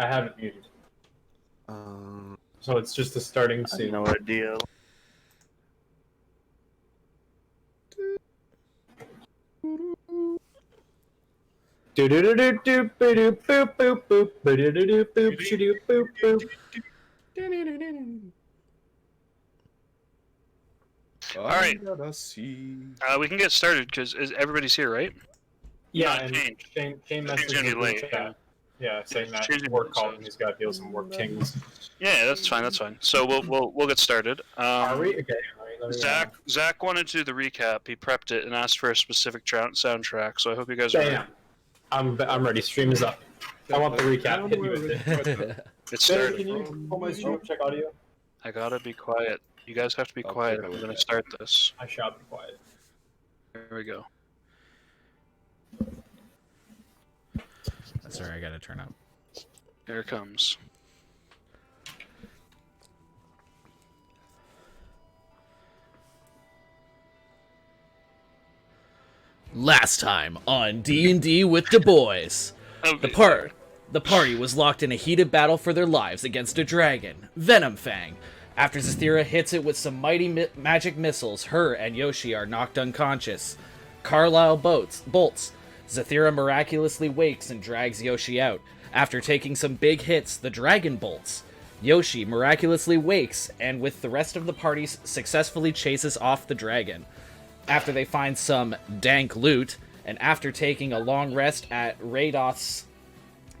I have it muted. So it's just the starting scene. No idea. All right. We can get started because everybody's here, right? Yeah, No, and Shane Shane's messaged gonna be in the late. chat. Yeah, saying that Shane's gonna work be calling. late. He's got to deal with some work things. Yeah, that's fine. That's fine. So we'll get started. Are we? Okay. All right, Zach wanted to do the recap. He prepped it and asked for a specific soundtrack. So I hope you guys are ready. I'm ready. Stream is up. I want the recap. Hit me with it. It's started. Can you pull my stream? Check audio. I gotta be quiet. You guys have to be quiet. I'm gonna start this. I shall be quiet. Here we go. Sorry, I gotta turn up. Here it comes. Last time on D&D with the boys, the party was locked in a heated battle for their lives against a dragon, Venom Fang. After Zathira hits it with some mighty magic missiles, her and Yoshi are knocked unconscious. Carlisle bolts. Zathira miraculously wakes and drags Yoshi out. After taking some big hits, the dragon bolts. Yoshi miraculously wakes and with the rest of the party successfully chases off the dragon. After they find some dank loot, and after taking a long rest at Radoth's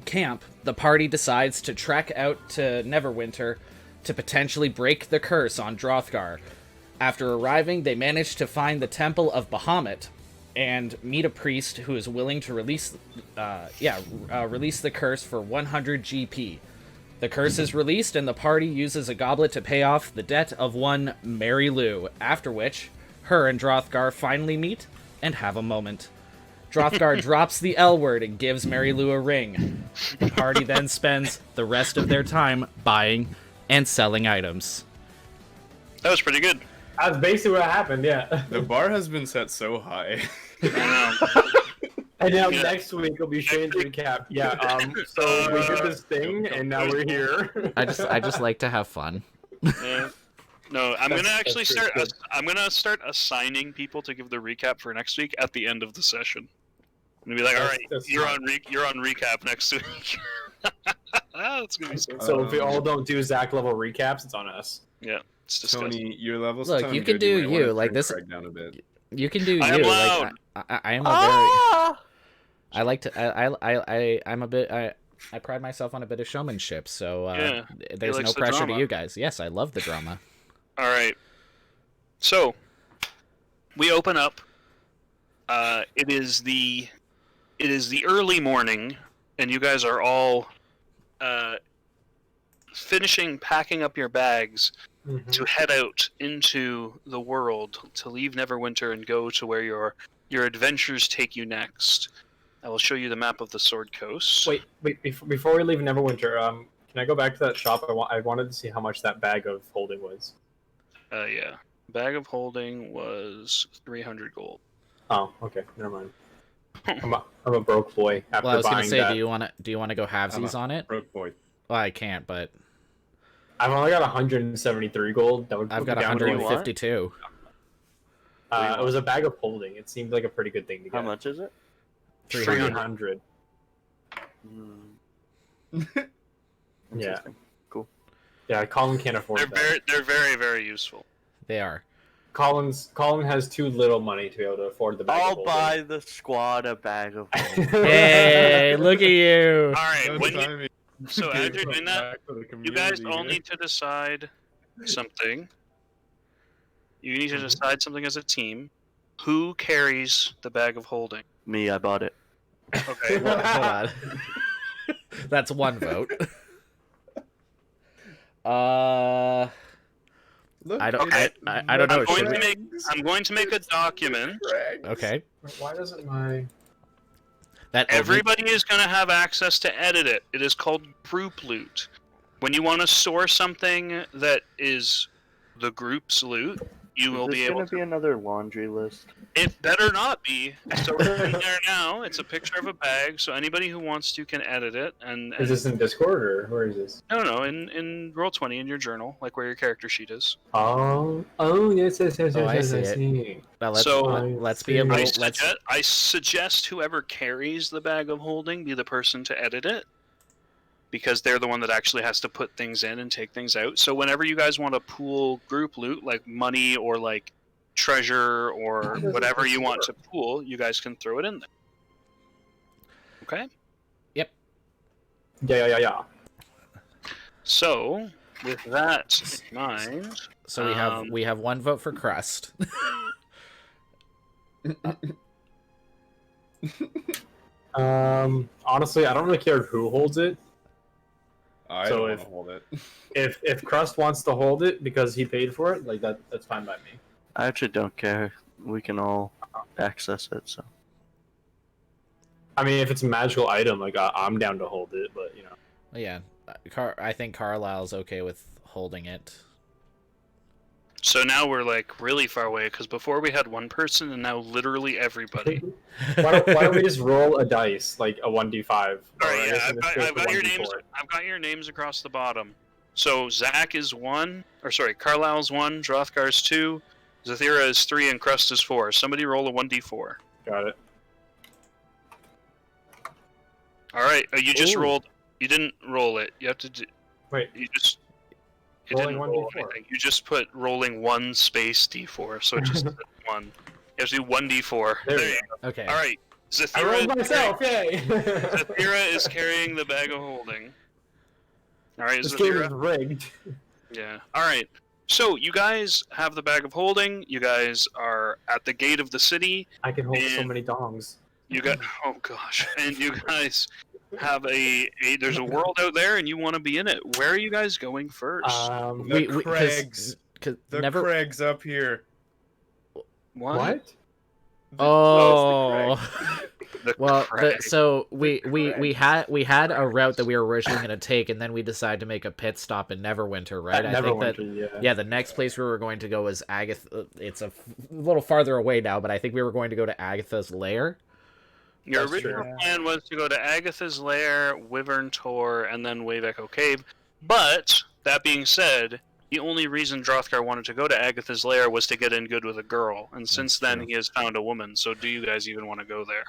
camp, the party decides to trek out to Neverwinter to potentially break the curse on Drothgar. After arriving, they manage to find the Temple of Bahamut and meet a priest who is willing to release the curse for 100 GP. The curse is released, and the party uses a goblet to pay off the debt of one Mary Lou, after which her and Drothgar finally meet and have a moment. Drothgar drops the L word and gives Mary Lou a ring. The party then spends the rest of their time buying and selling items. That was pretty good. That's basically what happened, yeah. The bar has been set so high. And now next week will be Shane's recap. Yeah, so we did this thing, and now we're here. I just like to have fun. Yeah. No, I'm gonna actually start. I'm gonna start assigning people to give the recap for next week at the end of the session. I'm gonna be like, all right, you're on recap next week. It's gonna be so. So if we all don't do Zach level recaps, it's on us. Yeah, it's disgusting. Tony, your levels. Look, you can do you like this. Down a bit. You can do you. I am loud. Like I am a very. I like to. I'm a bit. I pride myself on a bit of showmanship, so Yeah, there's no likes the pressure to drama. you guys. Yes, I love the drama. All right. So we open up. It is the early morning, and you guys are all finishing packing up your bags to head out into the world to leave Neverwinter and go to where your adventures take you next. I will show you the map of the Sword Coast. Wait, before we leave Neverwinter, can I go back to that shop? I wanted to see how much that bag of holding was. Yeah. Bag of holding was 300 gold. Oh, okay, never mind. I'm a broke boy after Well, I was gonna buying say, that. do you want to go halvesies on it? Broke boy. Well, I can't, but I've only got 173 gold. That would I've put got me down to, like, 152. it was a bag of holding. It seemed like a pretty good thing to get. How much is it? 300. Yeah. Interesting. Cool. Yeah, Colin can't afford that. They're very, very useful. They are. Colin has too little money to be able to afford the bag of I'll holding. buy the squad a bag of gold. Hey, look at you! All right. No When you, timing. so as you're doing that, Back to the you guys community. all need to decide something. You need to decide something as a team. Who carries the bag of holding? Me, I bought it. Okay. Hold on. That's one vote. Look, I don't- it's I don't know. I'm going to make a document. Okay. Why doesn't my... That Everybody is going to have access to edit it. It is called group loot. When you want to source something that is the group's loot, you will be Is able gonna be another laundry list. It better not be. So it's in there now. It's a picture of a bag, so anybody who wants to can edit it. And Is this in Discord or where is this? no, in Roll20 in your journal, like where your character sheet is. Oh, yes, I see it. see. Now let's be a I little. I suggest whoever carries the bag of holding be the person to edit it, because they're the one that actually has to put things in and take things out. So whenever you guys want to pool group loot, like money or like treasure or whatever you want to pool, you guys can throw it in there. Okay? Yep. Yeah. So, with that in mind... So we have one vote for Crest. Honestly, I don't really care who holds it. I So don't if- want to hold it. If Crust wants to hold it because he paid for it, like that's fine by me. I actually don't care. We can all access it. So I mean, if it's a magical item, like I'm down to hold it, but you know. Yeah, I think Carlisle's okay with holding it. So now we're like really far away, because before we had one person and now literally everybody. why don't we just roll a dice, like a 1d5? Alright, yeah, I've got your names. I've got your names across the bottom. So Zach is 1, or sorry, Carlisle's 1, Drothgar's 2, Zathira is 3, and Crust is 4. Somebody roll a 1d4. Got it. Alright, you just Ooh. rolled. You didn't roll it. You have to do. Wait, You just. You Rolling didn't 1d4. roll anything. You just put rolling 1 space d4, so it just said 1. You have to do 1d4. There There we you go. Okay. go. Alright, I rolled myself, yay! Zathira is carrying the bag of holding. Alright, This game is Zathira? rigged. Yeah. Alright. So, you guys have the bag of holding. You guys are at the gate of the city. I can hold so And- many dongs. You got. Oh, gosh. And you guys have there's a world out there, and you want to be in it. Where are you guys going first? The Craigs. The never. Craigs up here. What? Oh. The Well, Craig. so we had a route that we were originally going to take, and then we decided to make a pit stop in Neverwinter, right? At I think that Neverwinter, yeah. yeah, the next place we were going to go was Agatha. It's a little farther away now, but I think we were going to go to Agatha's lair. Your That's original true. plan was to go to Agatha's Lair, Wyvern Tor, and then Wave Echo Cave. But, that being said, the only reason Drothgar wanted to go to Agatha's Lair was to get in good with a girl. And since then, true. he has found a woman. So do you guys even want to go there?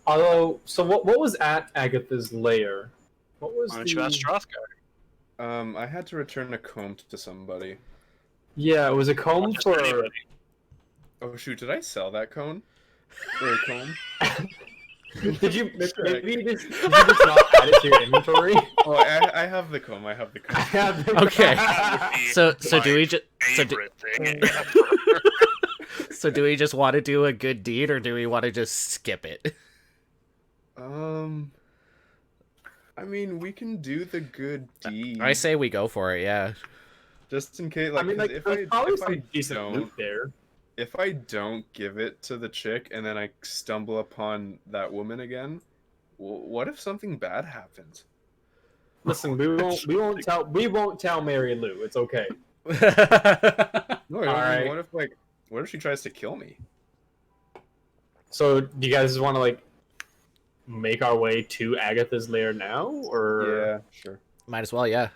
Although, so what was at Agatha's lair? What was Why don't you ask Drothgar? I had to return a comb to somebody. Yeah, it was a comb Just for... anybody. Oh shoot, did I sell that cone? Or a comb? Did you Correct. maybe did you just not add it to your inventory? Oh, I have the comb. I have the comb. Okay. That would be So do my we just favorite thing. so do we just want to do a good deed, or do we want to just skip it? I mean, we can do the good deed. I say we go for it. Yeah. Just in case, I like, mean, 'cause like, if there's probably if some decent don't, loot there. if I don't give it to the chick and then I stumble upon that woman again, what if something bad happens? Listen, we won't tell Mary Lou. It's okay. No, I mean, Alright. what if she tries to kill me? So, do you guys want to like make our way to Agatha's lair now, or Yeah, sure. Might as well. Yeah.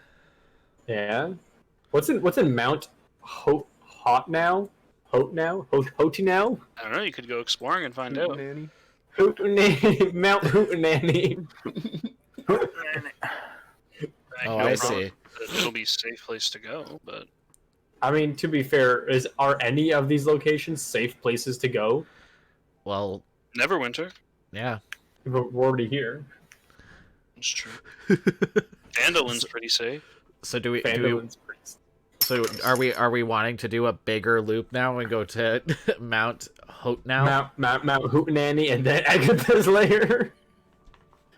yeah? What's in Mount Hot now? Hoti now? I don't know, you could go exploring and find out. Nanny. Hootenanny, Mount Hootenanny. Oh, I see. It'll be a safe place to go, but I mean, to be fair, are any of these locations safe places to go? Well, Neverwinter. yeah. We're already here. It's true. Dandelin's pretty safe. So do we? Phantom's pretty- So are we wanting to do a bigger loop now and go to Mount Hote now? Mount Hootenanny and then Agatha's lair?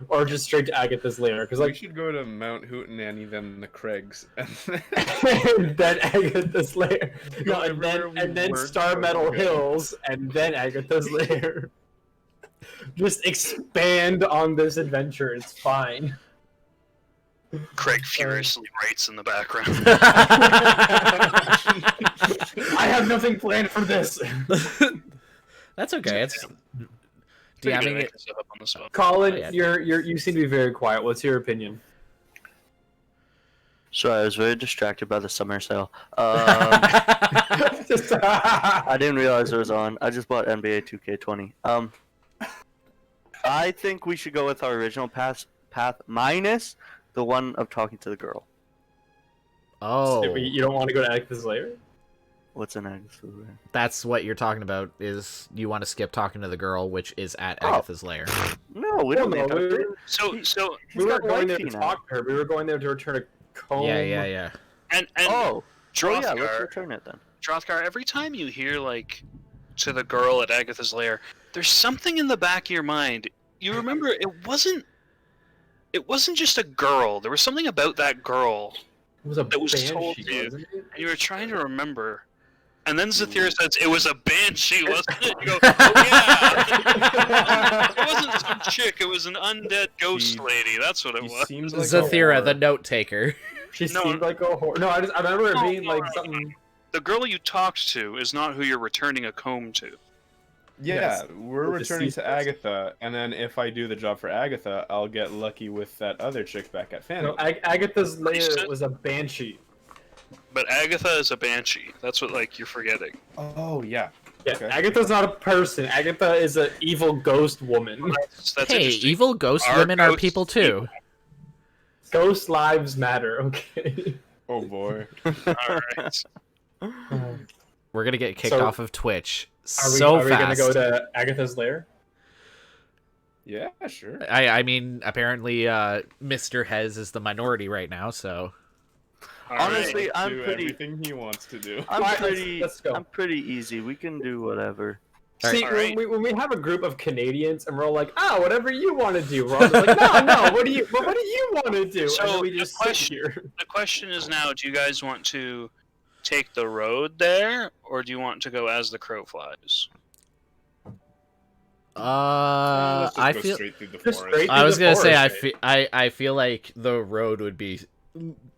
Or just straight to Agatha's lair? Because We like, should go to Mount Hootenanny, then the Craigs, and then Agatha's lair. No, Go everywhere we and then weren't Star supposed Meadow to go. Hills, and then Agatha's lair. Just expand on this adventure. It's fine. Craig furiously writes in the background. I have nothing planned for this. That's okay. It's DMing it. Stuff up on the spot. Colin, Oh, yeah. you seem to be very quiet. What's your opinion? Sorry, I was very distracted by the summer sale. I didn't realize it was on. I just bought NBA 2K20. I think we should go with our original path minus the one of talking to the girl. Oh, You don't want to go to Agatha's lair? What's an Agatha's lair? that's what you're talking about. Is you want to skip talking to the girl, which is at Agatha's lair? No, we don't need to. So We weren't got going there to wifey now. talk to her. We were going there to return a comb. Yeah. and Oh, yeah, let's Drothgar, return it then. Drothgar, every time you hear like to the girl at Agatha's lair, there's something in the back of your mind. You remember it wasn't just a girl. There was something about that girl It was a that was told banshee, to you, wasn't it? and you were trying to remember. And then Zathira says it was a banshee, wasn't it? You go, oh yeah. It wasn't some chick. It was an undead ghost lady. That's what it was. Seems like Zathira, a the note taker. She No. seemed like a horror. No, I remember it No, being no, like no. something. The girl you talked to is not who you're returning a comb to. Yeah, Yes. we're The returning deceased to person. Agatha, and then if I do the job for Agatha, I'll get lucky with that other chick back at No, Phantom. Agatha's lair said- was a banshee. But Agatha is a banshee. That's what you're forgetting. Oh yeah. Yeah, Okay. Agatha's not a person. Agatha is an evil ghost woman. That's Hey, interesting. evil ghost Our women are ghosts people too. Ghost lives matter. Okay. Oh boy. All right. We're gonna get kicked So, off of Twitch Are we, so are we gonna fast. go to Agatha's lair? Yeah, sure. I mean, apparently, Mr. Hez is the minority right now, so. All right. Honestly, I'm do pretty. everything he wants to do. I'm Alright, pretty. let's go. I'm pretty easy. We can do whatever. See, Alright. when we have a group of Canadians and we're all like, whatever you want to do, we're all just like, no, what do you want to do? So, and then we the just sit question- here. The question is now: do you guys want to take the road there, or do you want to go as the crow flies? Let's just I go feel. straight through the Just forest. straight I was the gonna say, forest, I feel like the road would be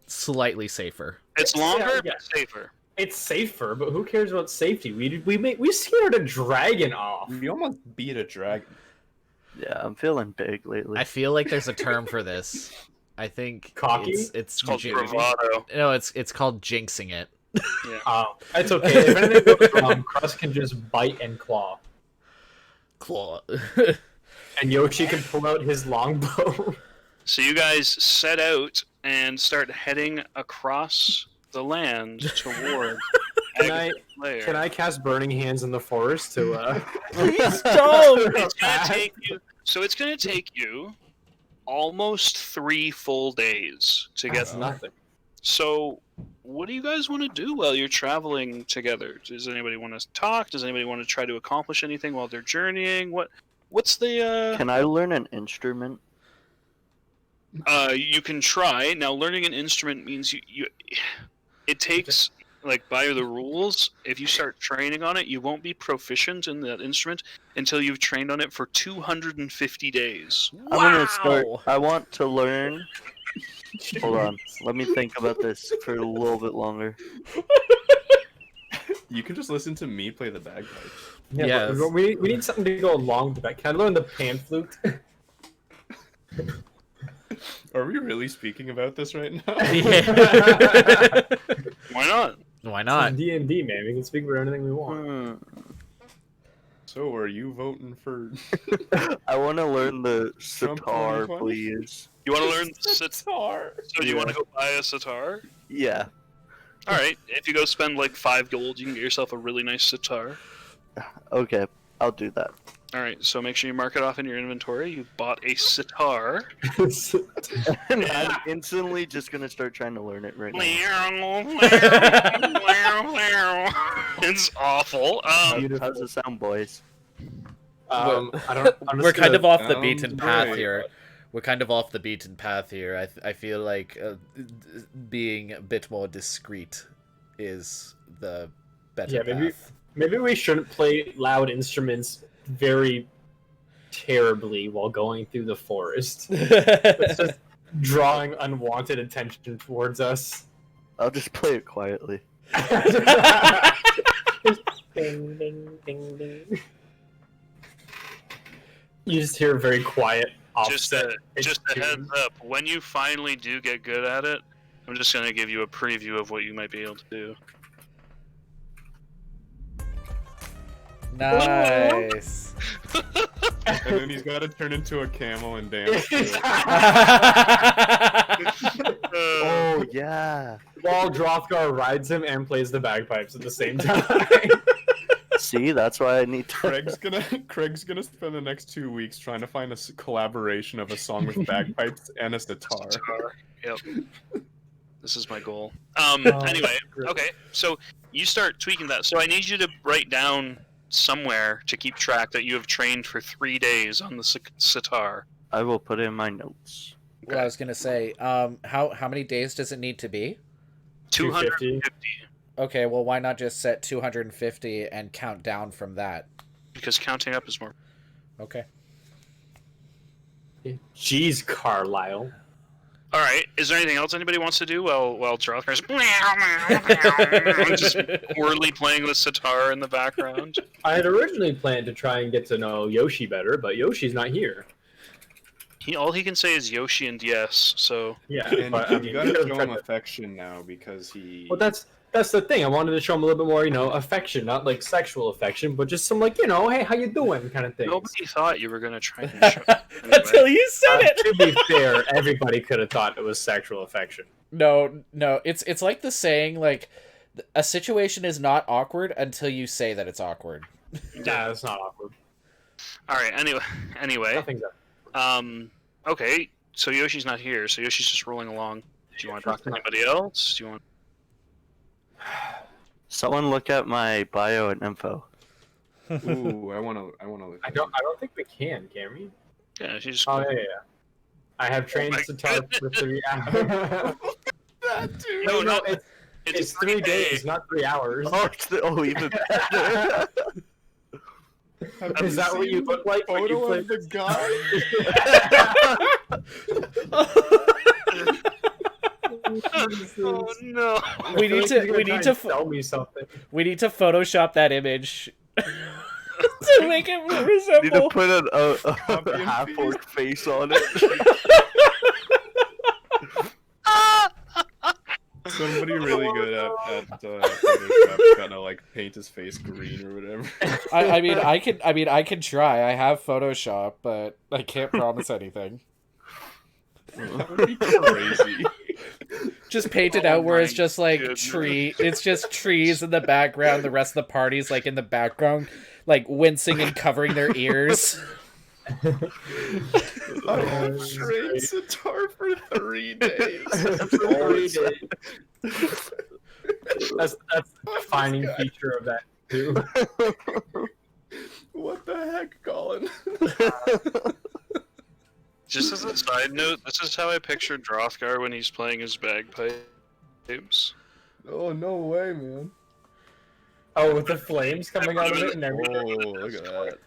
slightly safer. It's Yeah, longer, yeah. but safer. It's safer, but who cares about safety? We scared a dragon off. We almost beat a dragon. Yeah, I'm feeling big lately. I feel like there's a term for this. I think Cocky? It's It's called jin- bravado. no, it's called jinxing it. It's okay. If anything goes wrong, Crust can just bite and claw, Claw. and Yoshi can pull out his longbow. So you guys set out and start heading across the land toward Can I Agatha's lair. can I cast Burning Hands in the forest to? Please don't. It's gonna take you. So it's gonna take you almost 3 full days to get That's there. nothing. So, what do you guys want to do while you're traveling together? Does anybody want to talk? Does anybody want to try to accomplish anything while they're journeying? What's the Can I learn an instrument? you can try. Now learning an instrument means you it takes like by the rules, if you start training on it, you won't be proficient in that instrument until you've trained on it for 250 days. I'm gonna start. I want to learn. Hold on. Let me think about this for a little bit longer. You can just listen to me play the bagpipes. Yeah, Yes. but we need something to go along with that. Can I learn the pan flute? Are we really speaking about this right now? Yeah. Why not? Why not? D&D, man. We can speak about anything we want. Hmm. So, are you voting for I want to learn the Trump sitar, 2020? please. You want to learn sitar? sitar? So do you want to go buy a sitar? Yeah. All right. If you go spend like 5 gold, you can get yourself a really nice sitar. Okay, I'll do that. All right. So make sure you mark it off in your inventory. You bought a sitar. And I'm instantly just gonna start trying to learn it right now. It's awful. How's it sound, boys? I don't. I'm just We're kind of gonna- off the sounds beaten path great. here. We're kind of off the beaten path here. I feel like being a bit more discreet is the better Yeah, maybe- path. Maybe we shouldn't play loud instruments very terribly while going through the forest. drawing unwanted attention towards us. I'll just play it quietly. Ding, ding, ding, ding. You just hear a very quiet offset. Just a heads up. When you finally do get good at it, I'm just gonna give you a preview of what you might be able to do. Nice. And then he's got to turn into a camel and dance. Oh yeah. While Drothgar rides him and plays the bagpipes at the same time. See, that's why I need to. Craig's gonna spend the next 2 weeks trying to find a collaboration of a song with bagpipes and a sitar. Yep. This is my goal. Anyway, okay. So you start tweaking that. So I need you to write down somewhere to keep track that you have trained for 3 days on the sitar. I will put in my notes. Well, I was gonna say, how many days does it need to be? 250. Okay, well, why not just set 250 and count down from that? Because counting up is more. Okay. Jeez, Carlisle. All right. Is there anything else anybody wants to do while Drothgar's just poorly playing the sitar in the background? I had originally planned to try and get to know Yoshi better, but Yoshi's not here. All he can say is Yoshi and yes. So Yeah, And but, I mean, you gotta show him to... affection now because he. Well, that's the thing. I wanted to show him a little bit more, affection, not like sexual affection, but just some like, hey, how you doing, kind of thing. nobody thought you were gonna try and show. Until you said it. To be fair, everybody could have thought it was sexual affection. No, it's like the saying, like, a situation is not awkward until you say that it's awkward. Nah, that's not awkward. All right. Anyway. Nothing's up. Okay. So Yoshi's not here. So Yoshi's just rolling along. Do you want to talk to anybody else? Do you want? Someone look at my bio and info. Ooh, I wanna look. I don't think we can we? Yeah, she's. Oh yeah. I have trained sitar for 3 hours. No, it's 3 days, not 3 hours. Oh, even better. Is that what you look like when you play the guy? Oh no! We need to tell me something. We need to Photoshop that image to make it resemble. Need to put a half-orc face on it. Somebody really good at Photoshop gonna like paint his face green or whatever. I can try. I have Photoshop, but I can't promise anything. That would be crazy. Just paint it out where it's just like it's just trees in the background, the rest of the party's like in the background, like wincing and covering their ears. I have trained sitar for 3 days. That's the defining feature of that too. What the heck, Colin? Just as a side note, this is how I picture Drothgar when he's playing his bagpipes. Oh, no way, man. Oh, with the flames coming out of it and everything. Oh, look at that.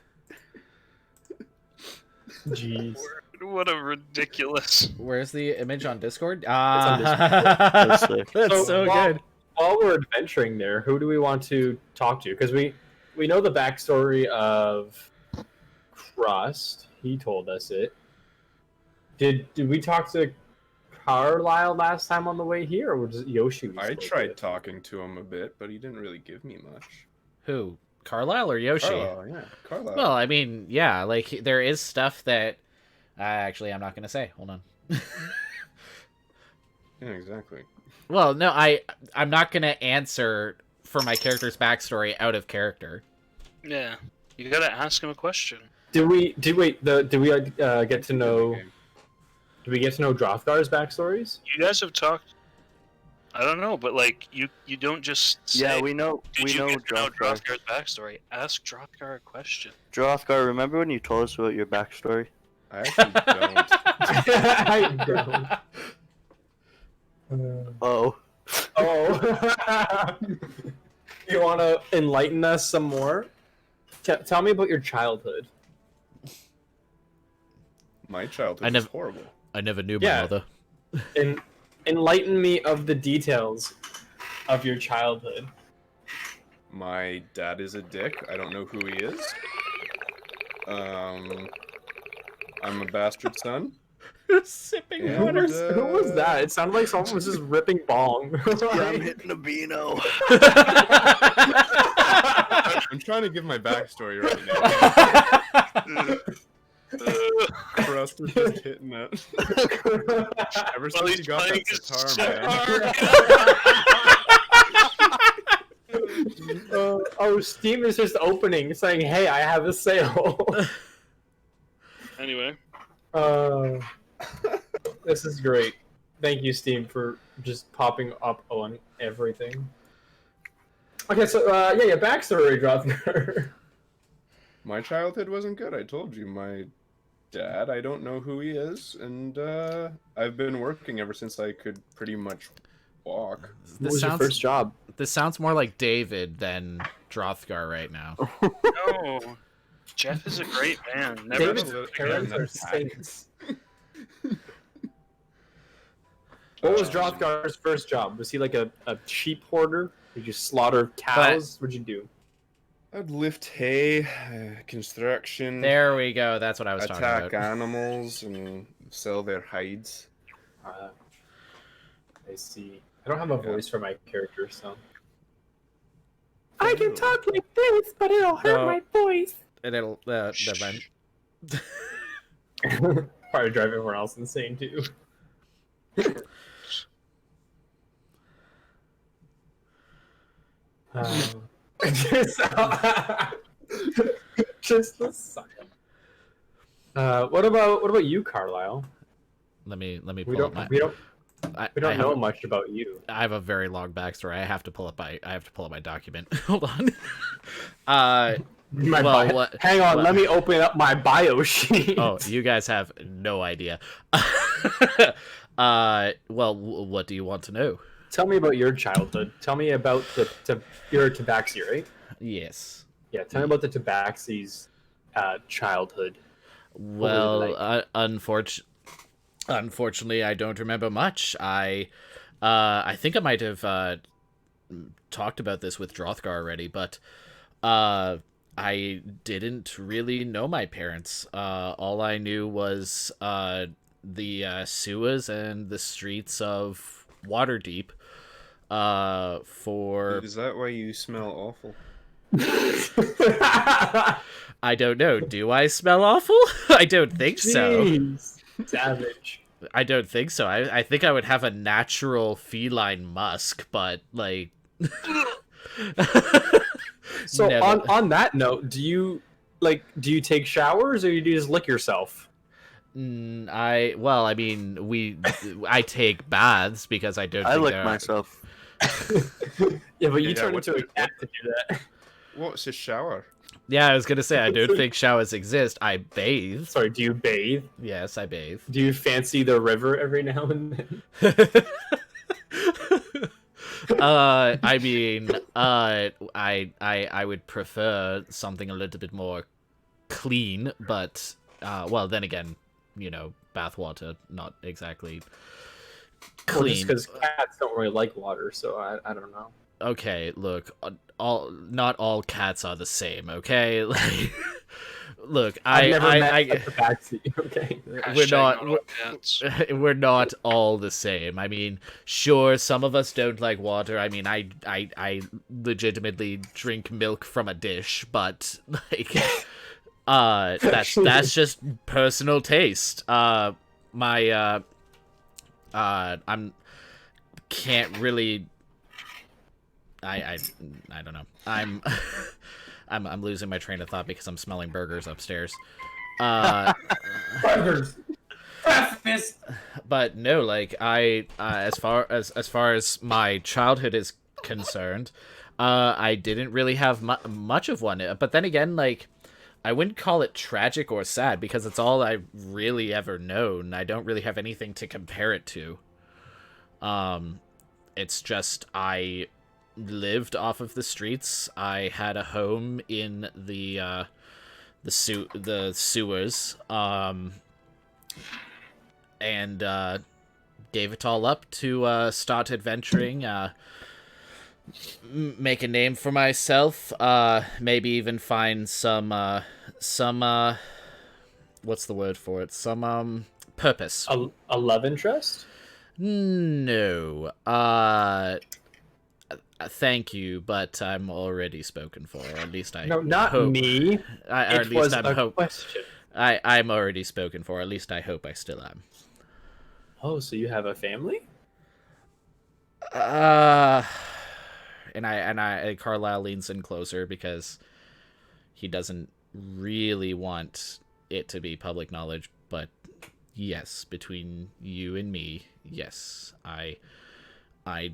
Jeez. What a ridiculous. Where's the image on Discord? That's sick. That's so good. While we're adventuring there, who do we want to talk to? Because we know the backstory of Crust. He told us it. Did we talk to Carlisle last time on the way here, or was it Yoshi? I tried talking to him a bit, but he didn't really give me much. Who? Carlisle or Yoshi? Carlisle. Well, I mean, yeah, like there is stuff that actually I'm not gonna say. Hold on. Yeah, exactly. Well, no, I'm not gonna answer for my character's backstory out of character. Yeah, you gotta ask him a question. Did we get to know? Do we get to know Drothgar's backstories? You guys have talked. I don't know, but like you don't just say, Yeah, we know. Did We you know get to know Drothgar. Drothgar's backstory? Ask Drothgar a question. Drothgar, remember when you told us about your backstory? I actually don't. I don't. Oh. Oh. You want to enlighten us some more? Tell me about your childhood. My childhood was horrible. I never knew Yeah. my mother. Enlighten me of the details of your childhood. My dad is a dick. I don't know who he is. I'm a bastard son. Sipping And, water. Who was that? It sounded like someone was just ripping bong. Yeah, I'm hitting a Beano. I'm trying to give my backstory right now. Crust is just hitting it. Ever since he got that sitar, man. Steam is just opening, saying, "Hey, I have a sale." Anyway. This is great. Thank you, Steam, for just popping up on everything. Okay, so yeah, backstory, Drothgar. My childhood wasn't good. I told you, my dad, I don't know who he is, and I've been working ever since I could pretty much walk. What was your first job? This sounds more like David than Drothgar right now. No, Jeff is a great man. Never David's parents are saints. What was Drothgar's first job? Was he like a sheep hoarder? Did you slaughter cows? What'd you do? I'd lift hay, construction. There we go. That's what I was talking about. Attack animals and sell their hides. I see. I don't have a voice for my character, so. I can talk like this, but it'll hurt my voice. And it'll never mind. Probably drive everyone else insane too. Just a second. What about you, Carlisle? Let me We pull don't up my. we don't know have much about you. I have a very long backstory. I have to pull up my document. Hold on. Hang on, let me open up my bio sheet. Oh, you guys have no idea. Well, what do you want to know? Tell me about your childhood. Tell me about you're a Tabaxi, right? Yes. Yeah, tell me about the Tabaxi's childhood. Well, unfortunately, I don't remember much. I think I might have talked about this with Drothgar already, but I didn't really know my parents. All I knew was the sewers and the streets of Waterdeep. Is that why you smell awful? I don't know. Do I smell awful? I don't think so. Savage. I don't think so. I think I would have a natural feline musk, but like. So on that note, do you take showers or do you just lick yourself? I take baths because I don't. I lick myself. Yeah, but you turn into a cat to do that. What's a shower? Yeah, I was gonna say I don't think showers exist. I bathe. Sorry, do you bathe? Yes, I bathe. Do you fancy the river every now and then? I would prefer something a little bit more clean, but well, then again, bathwater not exactly clean. Well, just because cats don't really like water, so I don't know. Okay, look, not all cats are the same. Okay, like, look, I've never met a Tabaxi. Okay, we're not all the same. I mean, sure, some of us don't like water. I mean, I legitimately drink milk from a dish, but like, that's just personal taste. I'm can't really. I don't know. I'm losing my train of thought because I'm smelling burgers upstairs. Burgers. Breakfast. But no, like as far as my childhood is concerned, I didn't really have much of one. But then again, like, I wouldn't call it tragic or sad because it's all I've really ever known. I don't really have anything to compare it to. It's just I lived off of the streets. I had a home in the sewers. And gave it all up to start adventuring, make a name for myself, maybe even find some what's the word for it? Some purpose. A love interest? No. Thank you, but I'm already spoken for. Or at least I No, not hope. me. Or at It least was I'm a hope. question. I'm already spoken for. At least I hope I still am. Oh, so you have a family? And Carlisle leans in closer because he doesn't really want it to be public knowledge, but yes, between you and me, yes, I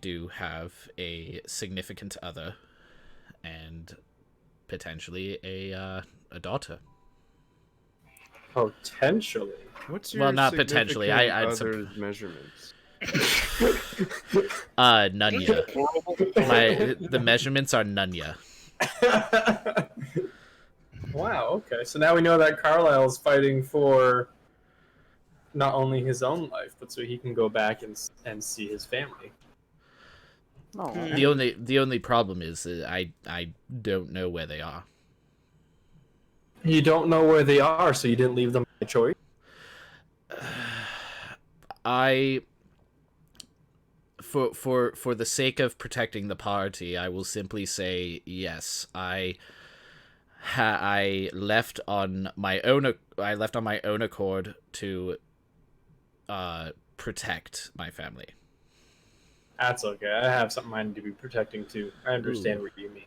do have a significant other and potentially a daughter. Potentially. What's your Well, not potentially. I'd other's measurements? Nunya. The measurements are Nunya. Wow, okay. So now we know that Carlisle's fighting for not only his own life, but so he can go back and see his family. Oh, The only problem is that I don't know where they are. You don't know where they are, so you didn't leave them by choice? For the sake of protecting the party, I will simply say yes. I left on my own. I left on my own accord to protect my family. That's okay. I have something I need to be protecting too. I understand what you mean.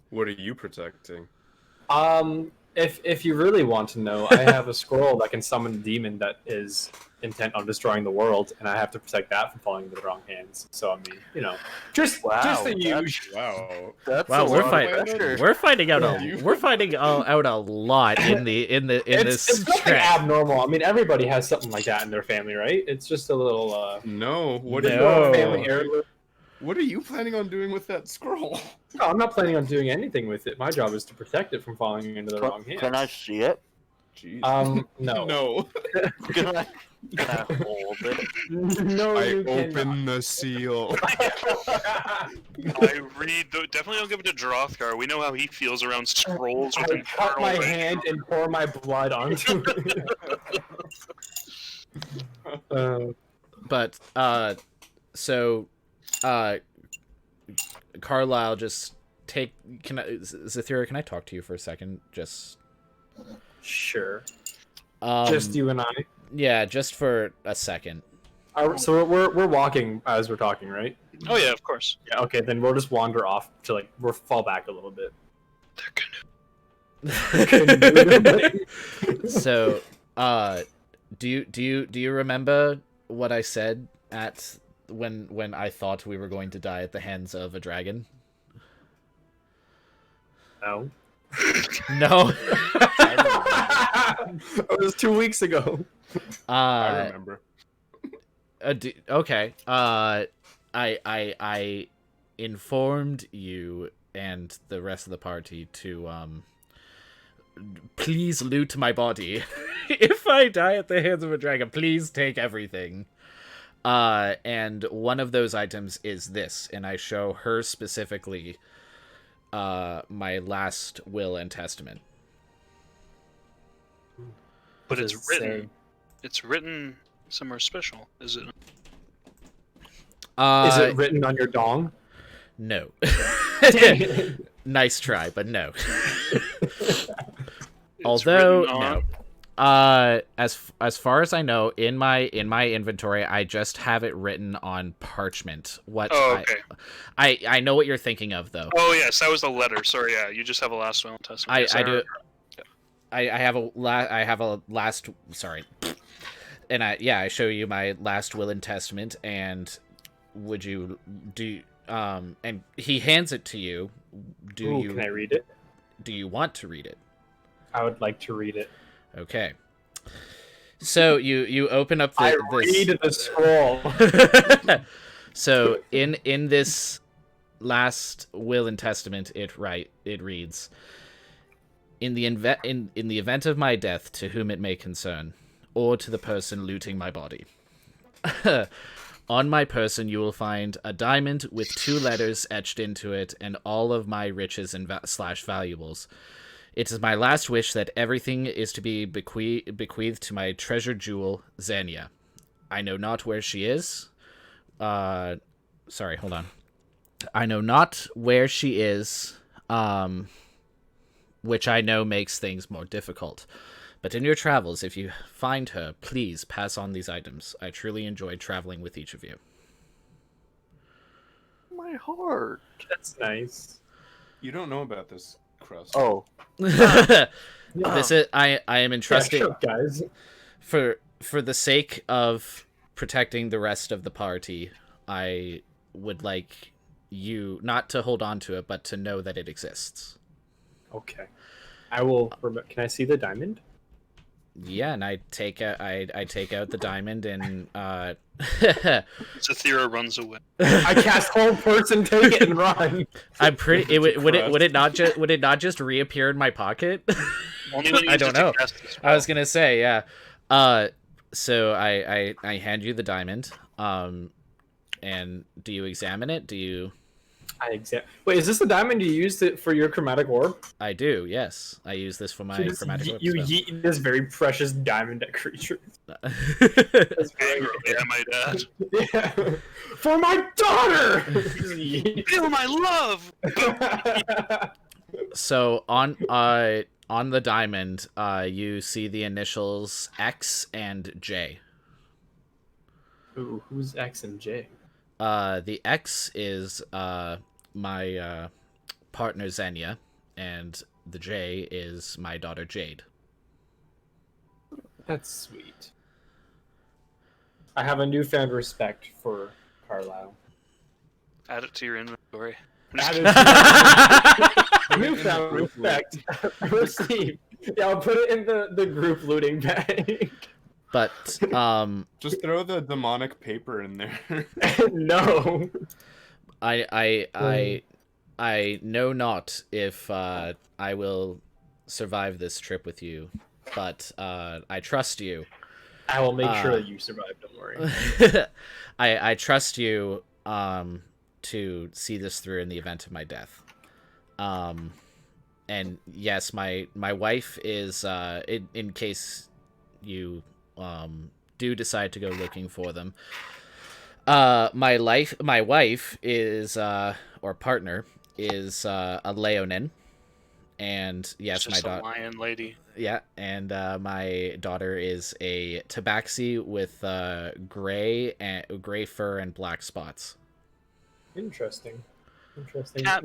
What are you protecting? If you really want to know, I have a scroll that can summon a demon that is intent on destroying the world, and I have to protect that from falling into the wrong hands. So I mean, just the usual. That's Wow, a we're lot fighting. of pressure. We're finding out a lot in this It's nothing track. abnormal. I mean, everybody has something like that in their family, right? It's just a little No. What No. family heirloom. What are you planning on doing with that scroll? No, I'm not planning on doing anything with it. My job is to protect it from falling into the wrong hands. Can I see it? Jeez. No. No. Can I hold it? No, I you open cannot. the seal. I read. Definitely don't give it to Drothgar. We know how he feels around scrolls with I cut my infernal hand and pour my blood onto it. But so Carlisle, just Zathira, can I talk to you for a second? Just Sure. Just you and I. Yeah, just for a second. So we're walking as we're talking, right? Oh yeah, of course. Yeah. Okay, then we'll just wander off to we'll fall back a little bit. So, do you remember what I said at when I thought we were going to die at the hands of a dragon? No. No. It was 2 weeks ago. I remember. Okay. I informed you and the rest of the party to please loot my body. If I die at the hands of a dragon, please take everything. And one of those items is this, and I show her specifically my last will and testament. But it's written. It's written somewhere special, is it? Is it written on your dong? No. Nice try, but no. Although no. As far as I know, in my inventory, I just have it written on parchment. Okay. I know what you're thinking of, though. Oh yes, that was the letter. Sorry, yeah, you just have a last will and testament. I do. I have a last. Sorry. And I show you my last will and testament, and would you do? And he hands it to you. Can I read it? Do you want to read it? I would like to read it. Okay. So you open up I read the scroll. So in this last will and testament, it reads, in the event of my death, to whom it may concern, or to the person looting my body, On my person, you will find a diamond with 2 letters etched into it and all of my riches and slash valuables. It is my last wish that everything is to be bequeathed to my treasured jewel, Xenia. I know not where she is. Sorry, hold on. I know not where she is, which I know makes things more difficult. But in your travels, if you find her, please pass on these items. I truly enjoyed traveling with each of you. My heart. That's nice. You don't know about this, Crust. Oh. This is I am entrusting guys. For the sake of protecting the rest of the party, I would like you not to hold on to it, but to know that it exists. Okay. I will. Can I see the diamond? Yeah, and I take out the diamond and Zathira runs away. I cast whole person, take it and run. I'm pretty. Would it not just reappear in my pocket? Only when you I don't use it know. to cast the spell. I was gonna say yeah. So I hand you the diamond. And do you examine it? Do you? Wait, is this the diamond you used it for your chromatic orb? I do. Yes, I use this for my chromatic orb. You spell. yeet this very precious diamond at creatures. Angrily, I might add. Yeah. For my daughter. Feel my love. So on the diamond, you see the initials X and J. Ooh, who's X and J? The X is my partner Xenia, and the J is my daughter Jade. That's sweet. I have a newfound respect for Carlisle. Add it to your inventory. Newfound respect received. Yeah, I'll put it in the group looting bag. But just throw the demonic paper in there. No. I know not if I will survive this trip with you, but I trust you. I will make sure that you survive. Don't worry. I trust you to see this through in the event of my death. And yes, my wife is in case you do decide to go looking for them. My wife is or partner is a Leonin, and yes, Just my a daughter. lion lady. Yeah, and my daughter is a tabaxi with gray fur and black spots. Interesting. Cat.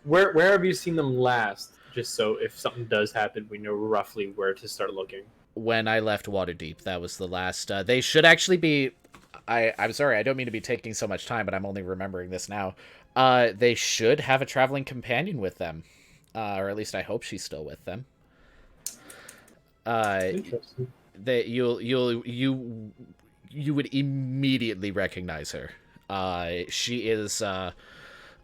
Where have you seen them last? Just so if something does happen, we know roughly where to start looking. When I left Waterdeep, that was the last. They should actually be. I'm sorry, I don't mean to be taking so much time, but I'm only remembering this now. They should have a traveling companion with them, or at least I hope she's still with them. Interesting. That you would immediately recognize her. She is a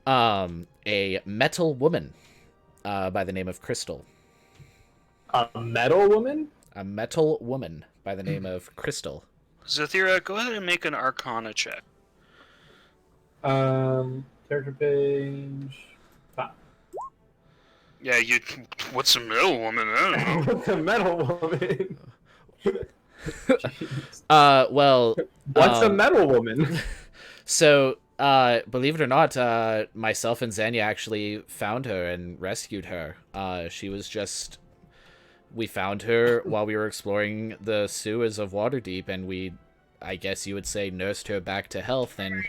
metal woman by the name of Crystal. A metal woman? A metal woman by the name of Crystal. Zathira, go ahead and make an Arcana check. Character page. Yeah, what's a metal woman? I don't know. What's a metal woman? Well, what's a metal woman? So, believe it or not, myself and Xenia actually found her and rescued her. She was just... We found her while we were exploring the sewers of Waterdeep, and we, I guess you would say, nursed her back to health, and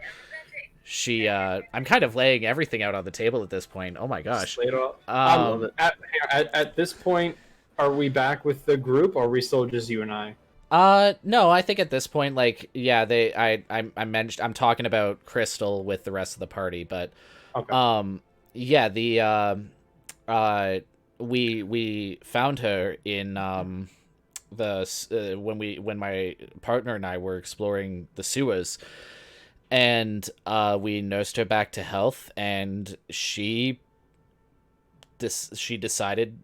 she, I'm kind of laying everything out on the table at this point. Oh my gosh. I love it. At this point, are we back with the group, or are we still just you and I? No, I think at this point, like, yeah, I'm talking about Crystal with the rest of the party, but, okay. Yeah, we found her in, when my partner and I were exploring the sewers, and, we nursed her back to health, and she decided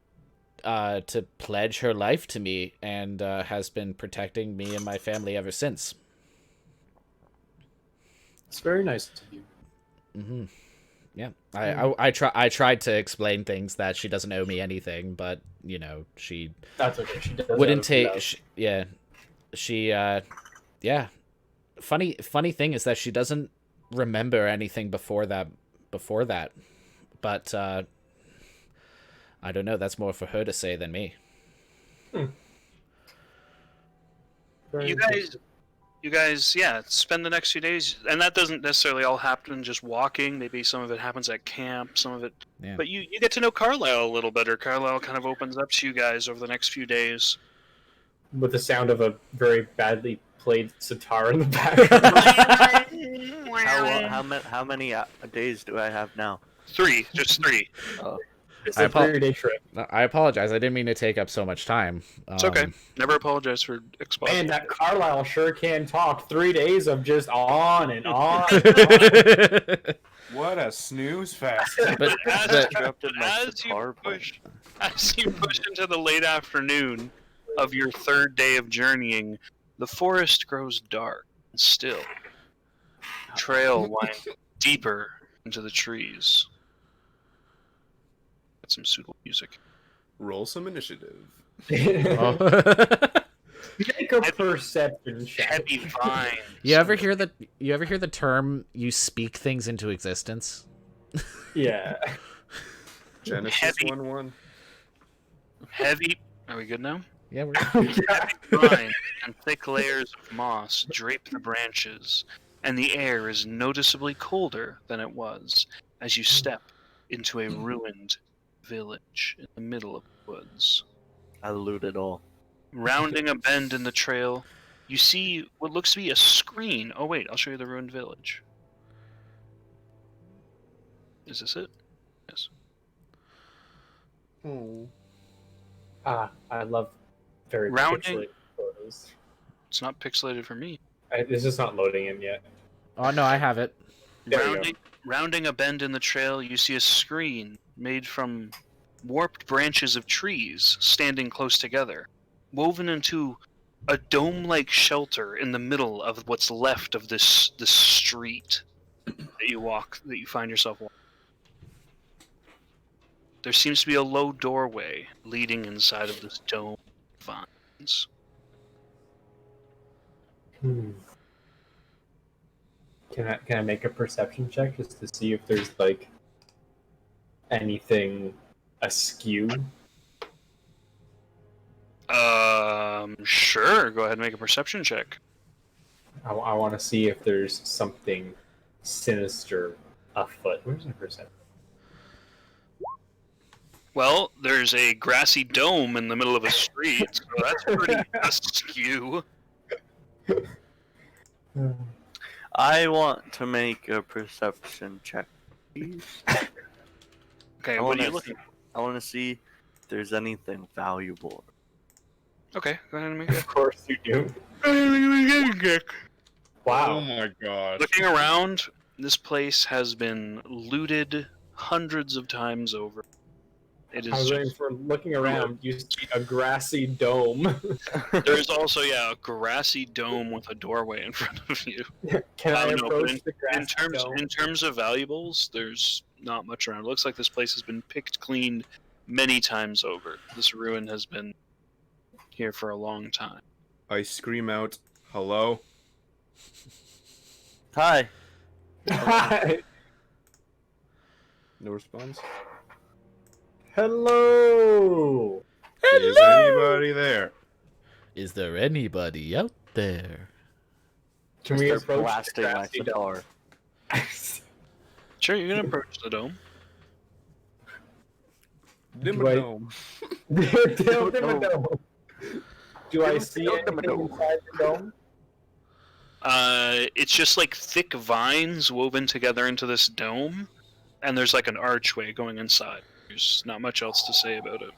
to pledge her life to me, and has been protecting me and my family ever since. It's very nice of you. Mm-hmm. Yeah, I tried to explain things that she doesn't owe me anything, but she That's okay. She does wouldn't take. Yeah. Funny thing is that she doesn't remember anything before that. But I don't know. That's more for her to say than me. You guys, yeah, spend the next few days, and that doesn't necessarily all happen just walking. Maybe some of it happens at camp, some of it. Yeah. But you get to know Carlisle a little better. Carlisle kind of opens up to you guys over the next few days. With the sound of a very badly played sitar in the background. How many days do I have now? 3, just 3. It's a 3-day trip. I apologize. I didn't mean to take up so much time. It's okay. Never apologize for explaining. Man, that Carlisle sure can talk. 3 days of just on and on. What a snooze fest. As you push into the late afternoon of your 3rd day of journeying, the forest grows dark and still. The trail winds deeper into the trees. Got some suitable music. Roll some initiative. Make a perception check. Heavy vines. You ever hear the term "you speak things into existence"? Yeah. Genesis 1-1. Heavy. Are we good now? Yeah, we're. Heavy vines and thick layers of moss drape the branches, and the air is noticeably colder than it was as you step into a ruined village in the middle of the woods. I loot it all. Rounding a bend in the trail, you see what looks to be a screen. Oh wait, I'll show you the ruined village. Is this it? Yes. Oh. I love very Rounding. pixelated photos. It's not pixelated for me. This is not loading in yet. Oh no, I have it. There we Rounding a bend in the trail, you see a screen made from warped branches of trees standing close together, woven into a dome-like shelter in the middle of what's left of this street that you find yourself walking. There seems to be a low doorway leading inside of this dome of vines. Can I make a perception check just to see if there's like anything askew? Sure. Go ahead and make a perception check. I want to see if there's something sinister afoot. Where's my perception? Well, there's a grassy dome in the middle of a street, so that's pretty askew. I want to make a perception check, please. Okay, what are you looking? I want to see if there's anything valuable. Okay, go ahead and make it. Of course you do. Wow. Oh my god. Looking around, this place has been looted hundreds of times over. It I was is. waiting for looking around. You see a grassy dome. There is also, a grassy dome with a doorway in front of you. Can I don't know, approach but the grassy dome? in terms of valuables, there's not much around. It looks like this place has been picked clean many times over. This ruin has been here for a long time. I scream out, hello? Hi. Hi. No response? Hello. Is anybody there? Is there anybody out there? Can we Start approach the blasting my grassy dome? sitar. Sure, you can approach the dome. Dimmadome. Dimmadome. Do I see anything inside the dome? It's just like thick vines woven together into this dome, and there's like an archway going inside. There's not much else to say about it.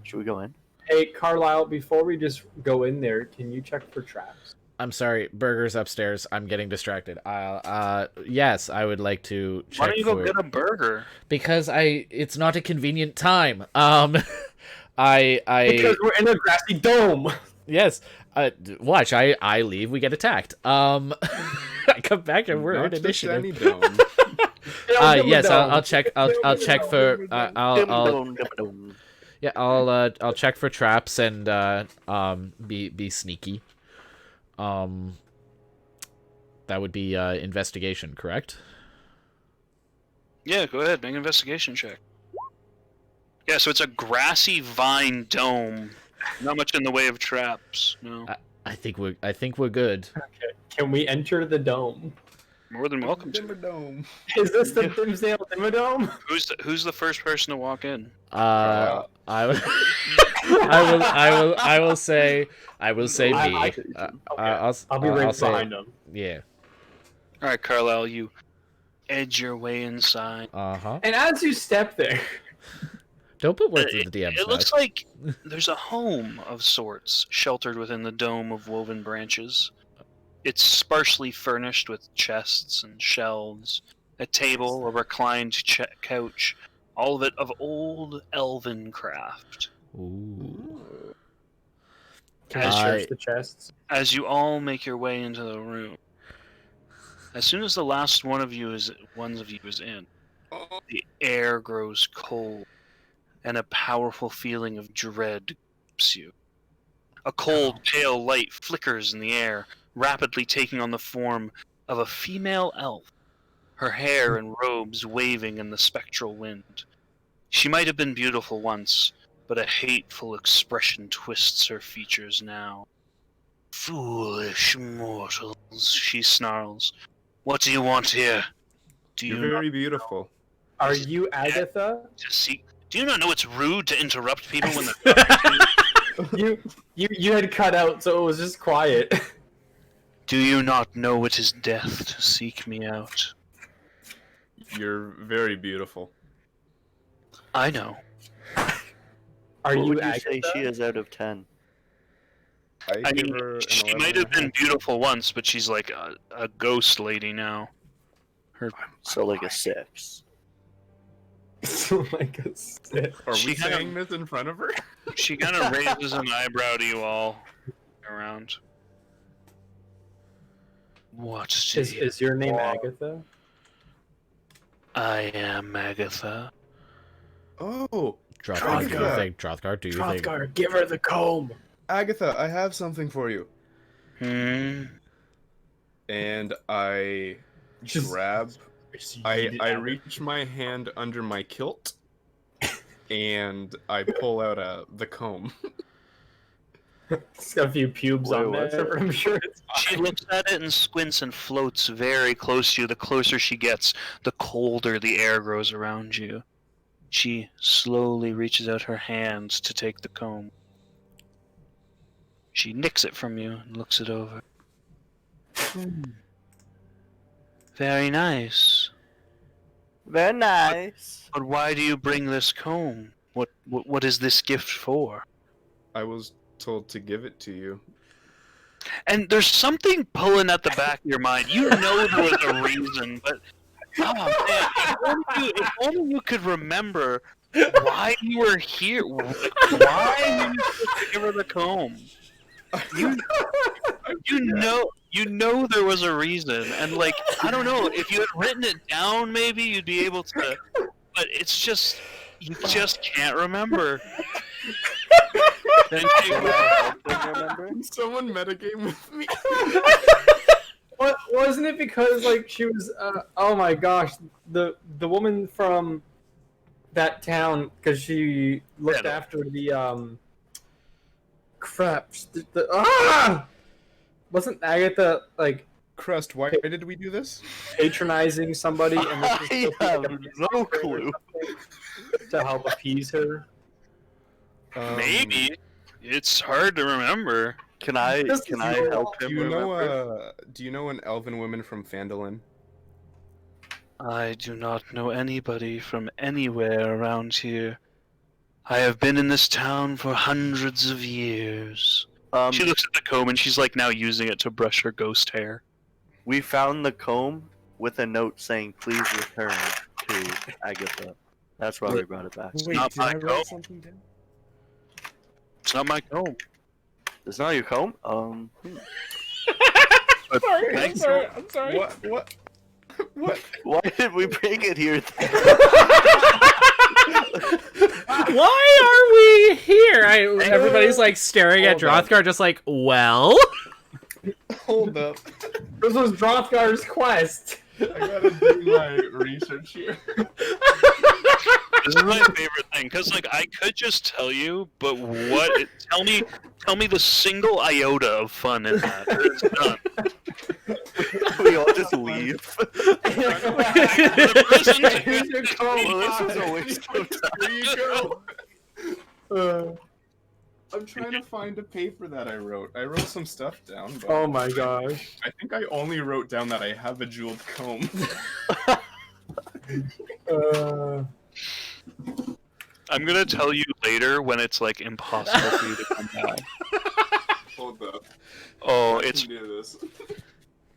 Should we go in? Hey, Carlisle, before we just go in there, can you check for traps? I'm sorry, Burger's upstairs. I'm getting distracted. Yes, I would like to check. Why don't you go get a burger? Because it's not a convenient time. Because we're in a grassy dome. Yes. Watch, I leave, we get attacked. I come back and we're in Not just any initiative. dome. Yes, I'll check. I'll check for. Yeah, I'll check for traps and be sneaky. That would be investigation, correct? Yeah, go ahead, make an investigation check. Yeah, so it's a grassy vine dome. Not much in the way of traps. No. I think we're good. Okay. Can we enter the dome? More than welcome to. Dome. Is this the Dimsdale Dimmadome? Who's the first person to walk in? I will say me. I'll be right behind him. Yeah. All right, Carlisle, you edge your way inside. And as you step there, don't put words in the DM's It looks like there's a home of sorts sheltered within the dome of woven branches. It's sparsely furnished with chests and shelves, a table, a reclined couch, all of it of old elven craft. Ooh. can I search the chests? As you all make your way into the room, as soon as the last one of you is in, the air grows cold, and a powerful feeling of dread grips you. A cold, pale light flickers in the air, rapidly taking on the form of a female elf, her hair and robes waving in the spectral wind. She might have been beautiful once, but a hateful expression twists her features now. "Foolish mortals," she snarls. "What do you want here? You're very beautiful. Are you Agatha? Do you not know it's rude to interrupt people when they're talking to you? You had cut out, so it was just quiet. Do you not know it is death to seek me out? You're very beautiful. I know. What Are you would you Agatha? say she is out of 10? I give mean, her an she 11 might have and a been beautiful once, but she's like a ghost lady now. So like a 6. Like a stick. Are She we kinda- saying this in front of her? She kind of raises an eyebrow to you all around. What do you Is your name want? Agatha? I am Agatha. Oh, Drothgar, do you Agatha. think? Drothgar, do you think? Drothgar, give her the comb. Agatha, I have something for you. And I Just- grab. I I reach my hand under my kilt, and I pull out the comb. It's got a few pubes Wait, on what? there, but I'm sure it's She looks at it and squints and floats very close to you. The closer she gets, the colder the air grows around you. She slowly reaches out her hands to take the comb. She nicks it from you and looks it over. Very nice. Very nice. But why do you bring this comb? What is this gift for? I was told to give it to you. And there's something pulling at the back of your mind. You know there was a reason, but oh man, if only you could remember why you were here. Why were you supposed to give her the comb? You know there was a reason, and like I don't know if you had written it down, maybe you'd be able to. But it's just you just can't remember. Then you Remember? Someone metagame with me. What wasn't it because like she was oh my gosh, the woman from that town, because she looked after the crap, wasn't Agatha like Crust, why did we do this? patronizing somebody and this was I supposed to be, have like, a no or clue. something to help appease her? maybe it's hard to remember. Can I This can is I your help Do him you remember? know an elven woman from Phandalin? I do not know anybody from anywhere around here. I have been in this town for hundreds of years. She looks at the comb and she's like now using it to brush her ghost hair. We found the comb with a note saying, "Please return to Agatha." That's why we brought it back. Wait, not did my I write comb. something down? It's not my comb. It's not your comb. But thanks. I'm sorry. What? What? why did we bring it here? Why are we here? Everybody's like staring at Hold on. Drothgar, just like, well. Hold up. This was Drothgar's quest. I gotta do my research here. This is my favorite thing, because like I could just tell you, but tell me the single iota of fun in that. It's done. We all just leave. The prison. Here's your comb. Well, this was a waste of time. There you go. I'm trying to find a paper that I wrote. I wrote some stuff down, but Oh my gosh. I think I only wrote down that I have a jeweled comb. I'm gonna tell you later when it's like impossible for you to come back. Hold up. Oh, I it's can do this.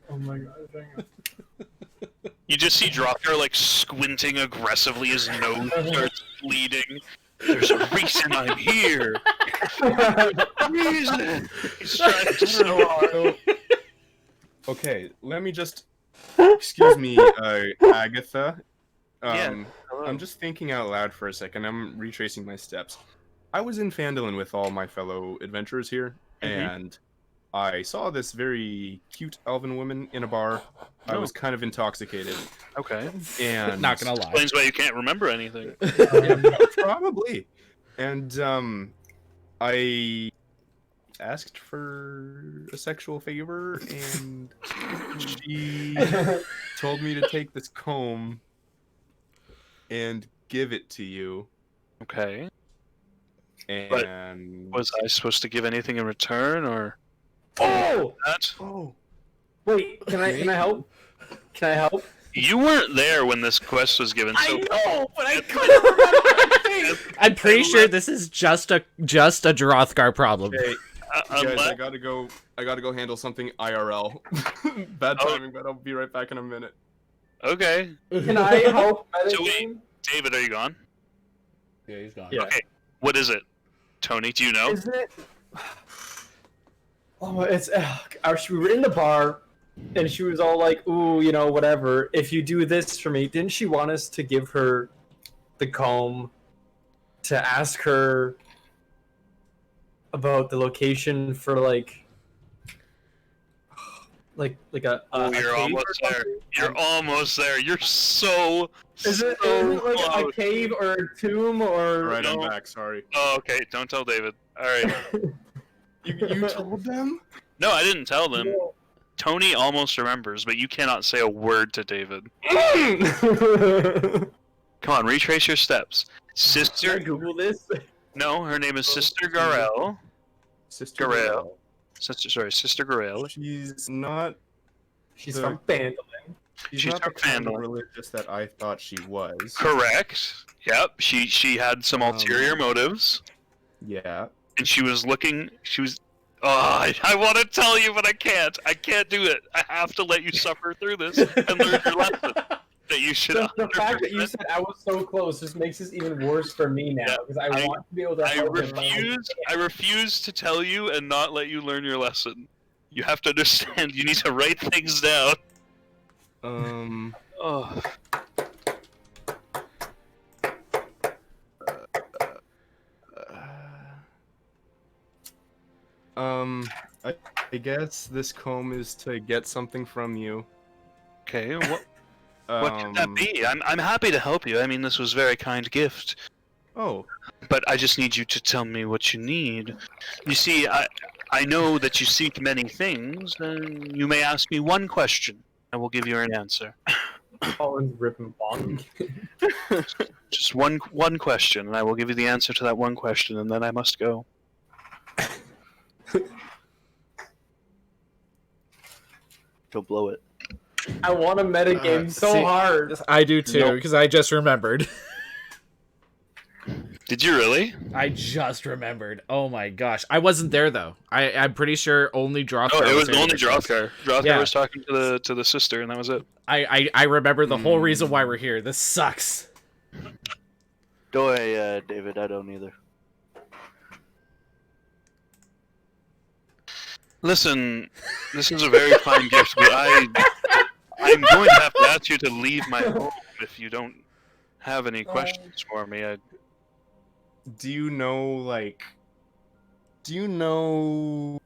Oh my god. Hang on. you just see Drothgar like squinting aggressively, his nose starts bleeding. There's a reason I'm here. Reason. He's trying so hard. Okay, let me just. Excuse me, Agatha. Yeah. I'm just thinking out loud for a second. I'm retracing my steps. I was in Phandalin with all my fellow adventurers here, and I saw this very cute elven woman in a bar. I was kind of intoxicated, Okay. and Not gonna lie. Explains why you can't remember anything. probably. And I asked for a sexual favor, and she told me to take this comb and give it to you. Okay. And Was I supposed to give anything in return, or Oh! that? oh, Wait, can I help? Can I help? You weren't there when this quest was given, so know, but I couldn't remember anything! I'm pretty sure this is just a Drothgar problem. hey, guys, unless, I gotta go handle something IRL. Bad Oh. timing, but I'll be right back in a minute. okay, Can I help So wait. metagame? David, are you gone? Yeah, he's gone. Yeah. Okay. What is it? Tony, do you know? Isn't it? Oh, it's we were in the bar, and she was all like, "Ooh, you know, whatever. If you do this for me," didn't she want us to give her the comb to ask her about the location for like a Oh, you're cave almost or there. something? You're almost there. You're so Is it like a close. cave or a tomb or? Alright, I'm No. back, sorry. Oh, okay. Don't tell David. All right. You told them? No, I didn't tell them. No. Tony almost remembers, but you cannot say a word to David. Come on, retrace your steps. Can I Sister. Google this? No, her name is Sister Garel. Sister Garel. Sister Garel. She's not She's The- from Phandalin. she's She's not the from kind of Phandalin. religious that I thought she was. Correct. Yep. She had some ulterior motives, Yeah. and she was looking. She was. Oh, I want to tell you, but I can't. I can't do it. I have to let you suffer through this and learn your lesson. That you should. The fact that you 100%. said I was so close just makes this even worse for me now Yeah, because I want to be able to. I help him, but refuse. I refuse to tell you and not let you learn your lesson. You have to understand. You need to write things down. Oh. I guess this comb is to get something from you. Okay. What could that be? I'm happy to help you. I mean, this was a very kind gift. Oh, But I just need you to tell me what you need. You see, I know that you seek many things, and you may ask me one question. I will give you an answer. Colin's ripping bottom. Just one question, and I will give you the answer to that one question, and then I must go. Go blow it. I want a metagame so see- hard. I do too, Nope. because I just remembered. Did you really? I just remembered. Oh my gosh. I wasn't there though. I'm pretty sure only Drothgar. Oh, it was there only this was. Drothgar. Drothgar Yeah. was talking to the sister, and that was it. I remember the whole reason why we're here. This sucks. Don't worry, David, I don't either. Listen, this is a very fine gift, but I'm going to have to ask you to leave my home if you don't have any questions for me. Do you know, like... Do you know...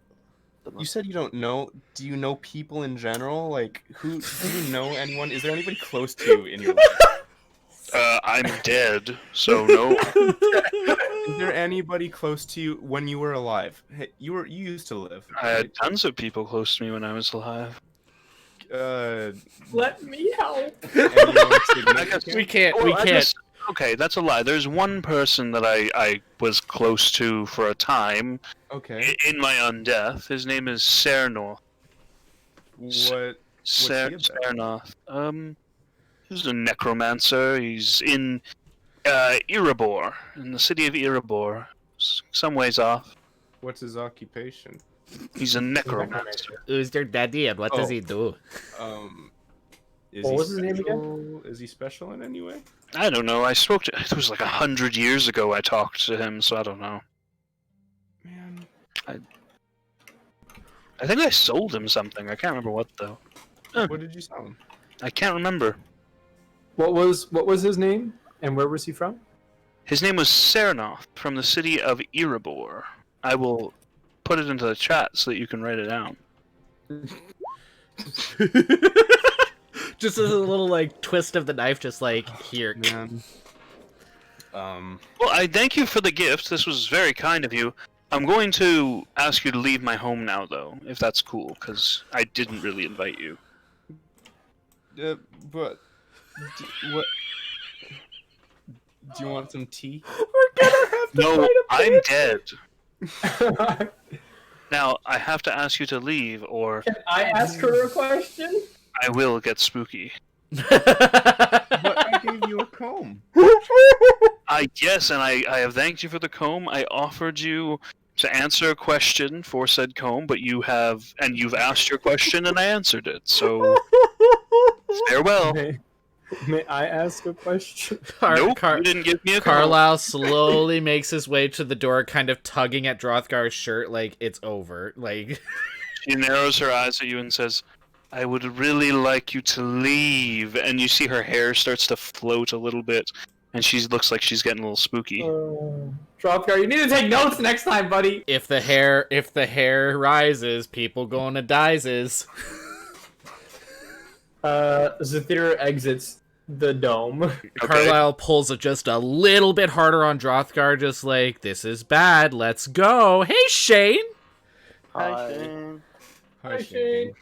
You said you don't know. Do you know people in general? Like, do you know anyone? Is there anybody close to you in your life? I'm dead, so no. Is there anybody close to you when you were alive? Hey, you used to live. I had tons of people close to me when I was alive. Let me help. I guess We can't. Okay, that's a lie. There's one person that I was close to for a time. Okay. In my undeath. His name is Sernoth. Sernoth. He's a necromancer. He's in Erebor, in the city of Erebor. Some ways off. What's his occupation? He's a necromancer. Who's your daddy and what does he do? What was his name again? Is he special in any way? I don't know. I spoke to. It was like 100 years ago. I talked to him, so I don't know. Man. I think I sold him something. I can't remember what though. What did you sell him? I can't remember. What was his name, and where was he from? His name was Sernoth from the city of Erebor. I will put it into the chat so that you can write it down. Just as a little like twist of the knife, just like here. Man. Well, I thank you for the gift. This was very kind of you. I'm going to ask you to leave my home now, though, if that's cool, because I didn't really invite you. But what? Do you want some tea? We're gonna have to No, I'm dead. dead. Now, I have to ask you to leave, or Can I ask her a question? I will get spooky. But I gave you a comb. Yes, and I have thanked you for the comb. I offered you to answer a question for said comb, but you've asked your question and I answered it. So farewell. May I ask a question? Nope, you didn't give me a comb. Carlisle slowly makes his way to the door, kind of tugging at Drothgar's shirt, like it's over. Like She narrows her eyes at you and says, "I would really like you to leave." And you see her hair starts to float a little bit, and she looks like she's getting a little spooky. Drothgar, you need to take notes next time, buddy. if the hair rises, people gonna dieses. Zathira exits the dome. Okay. Carlisle pulls it just a little bit harder on Drothgar, just like, this is bad, let's go. Hey, Shane! Hi, Shane. Hi, Shane.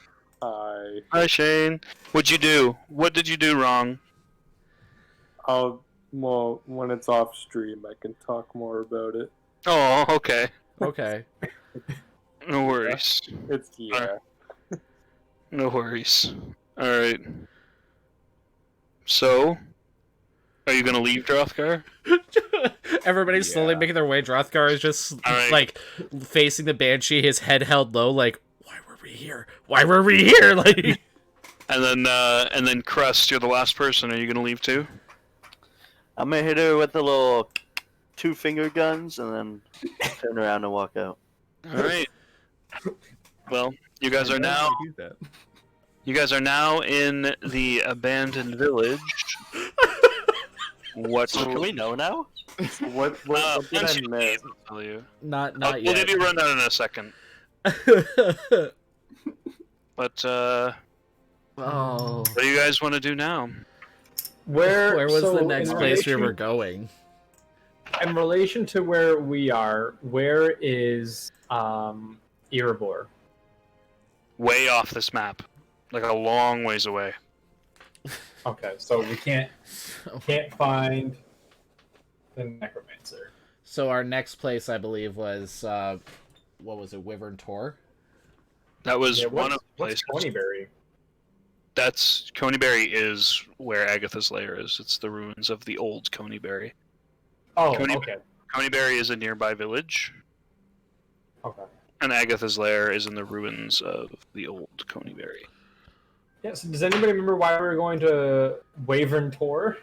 Hi. Hi, Shane. What'd you do? What did you do wrong? Well, when it's off stream, I can talk more about it. Oh, okay. Okay. No worries. It's No worries. Alright. So, are you gonna leave Drothgar? Everybody's slowly making their way. Drothgar is just, Alright. like, facing the Banshee, his head held low, like, why were we here? Why were we here? Like... And then Crust, you're the last person. Are you gonna leave too? I'm gonna hit her with the little 2-finger guns and then turn around and walk out. Alright. Well, you guys are now Do that. You guys are now in the abandoned village. What? So can we know now? What did I miss? I'll tell you. Not We'll yet. give you a rundown in a second. But Oh. what do you guys want to do now? Where was so the next in place we relation- were going? In relation to where we are, where is Erebor? Way off this map, like a long ways away. Okay, so we can't find the necromancer. So our next place, I believe, was what was it, Wyvern Tor? That was Yeah, one of the what's places. Coneyberry? That's Coneyberry is where Agatha's lair is. It's the ruins of the old Coneyberry. Oh, Coney- okay. Coneyberry is a nearby village, Okay. and Agatha's lair is in the ruins of the old Coneyberry. Yeah, so does anybody remember why we were going to Wyvern Tor?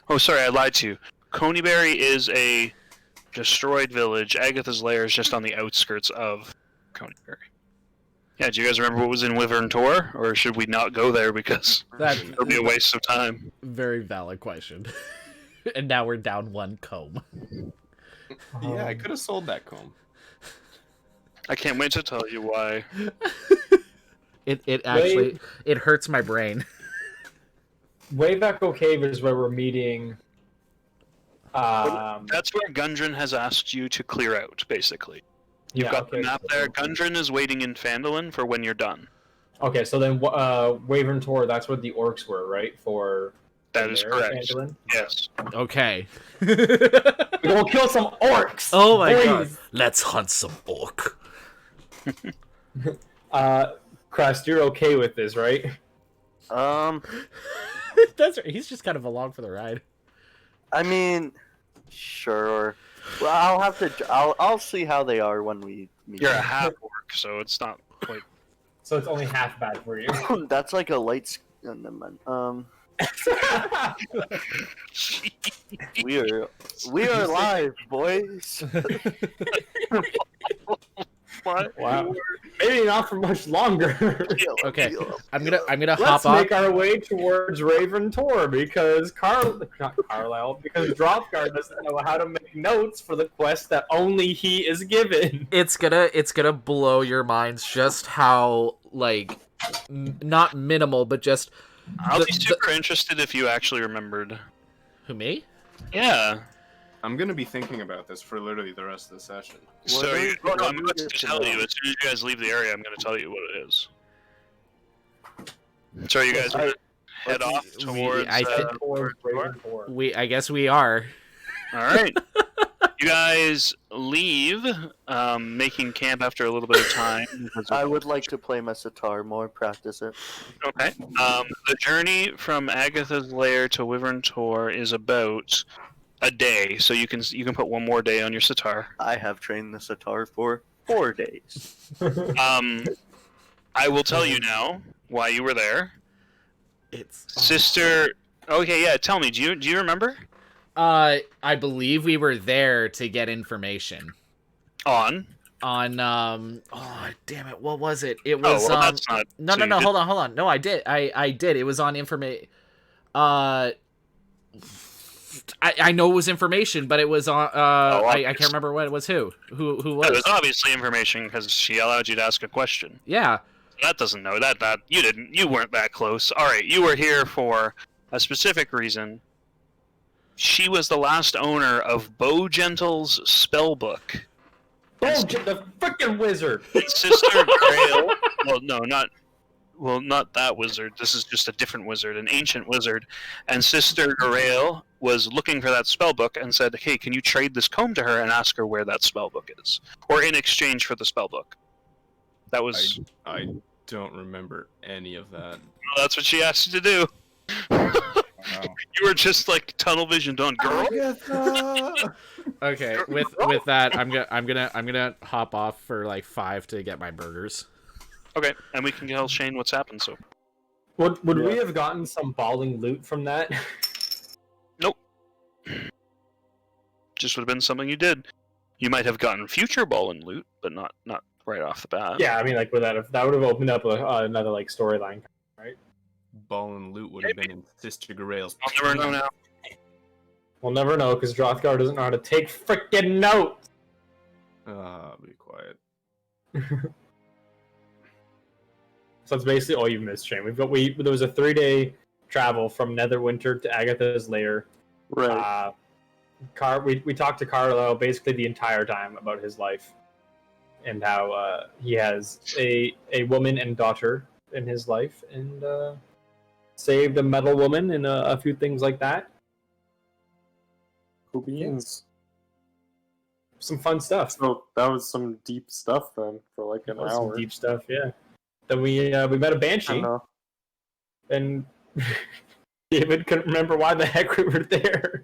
Oh, sorry, I lied to you. Coneyberry is a destroyed village. Agatha's lair is just on the outskirts of Coneyberry. Yeah, do you guys remember what was in Wyvern Tor? Or should we not go there because it'll be a waste of time? Very valid question. And now we're down 1 comb. Yeah, I could have sold that comb. I can't wait to tell you why. It actually it hurts my brain. Way Echo Cave is where we're meeting. That's where Gundren has asked you to clear out, basically. You've got the map there. Gundren is waiting in Phandalin for when you're done. Okay, so then Wyvern Tor, that's where the orcs were, right? That is correct. Phandalin? Yes. Okay. We're gonna kill some orcs! Oh my Please! god. Let's hunt some orc. Crest, you're okay with this, right? That's right. He's just kind of along for the ride. I mean, sure. Well, I'll have to. I'll see how they are when we meet. You're a half orc, so it's not quite. So it's only half bad for you. That's like a light. Never mind. We are live, boys. What? Wow. Maybe not for much longer. Okay. I'm gonna Let's hop off. make our way towards Raven Tor because because Dropguard doesn't know how to make notes for the quest that only he is given. It's gonna blow your minds just how like not minimal, but just. I'll be super interested if you actually remembered. Who, me? Yeah. I'm gonna be thinking about this for literally the rest of the session. So I'm about to tell you. As soon as you guys leave the area, I'm going to tell you what it is. So you guys head off towards. I guess we are. All right. You guys leave, making camp after a little bit of time. I would like to play my sitar more, practice it. Okay. The journey from Agatha's lair to Wyvern Tor is about a day, so you can put one more day on your sitar. I have trained the sitar for 4 days. I will tell you now why you were there. It's Sister. Okay, yeah. Tell me. Do you remember? I believe we were there to get information On. Oh damn it, what was it? It was that's not. No, hold on. No, I did. I did. It was on information. I know it was information, but it was on. I can't remember what it was. Who was? It was obviously information because she allowed you to ask a question. Yeah. That doesn't know that you didn't. You weren't that close. All right, you were here for a specific reason. She was the last owner of Bo Gentle's spellbook. Oh, the frickin' wizard! Sister Grail. Not that wizard. This is just a different wizard, an ancient wizard. And Sister Grail was looking for that spellbook and said, "Hey, can you trade this comb to her and ask her where that spellbook is, or in exchange for the spellbook?" That was. I don't remember any of that. Well, that's what she asked you to do. Wow. You were just like tunnel visioned on girl. Okay, with that, I'm gonna hop off for like 5 to get my burgers. Okay, and we can tell Shane what's happened. So, Would we have gotten some balling loot from that? Nope. Just would have been something you did. You might have gotten future ball and loot, but not right off the bat. Yeah, I mean, like that would have opened up another like storyline, right? Ball and loot would have been in Sister Grail's. I'll never know now. We'll never know because Drothgar doesn't know how to take frickin' notes. Be quiet. So that's basically all you've missed, Shane. There was a 3-day travel from Netherwinter to Agatha's lair. Right. We talked to Carlisle basically the entire time about his life and how he has a woman and daughter in his life and saved a metal woman and a few things like that. Cool beans. Some fun stuff. So that was some deep stuff then for like an hour. Some deep stuff, yeah. Then we met a banshee, and David couldn't remember why the heck we were there.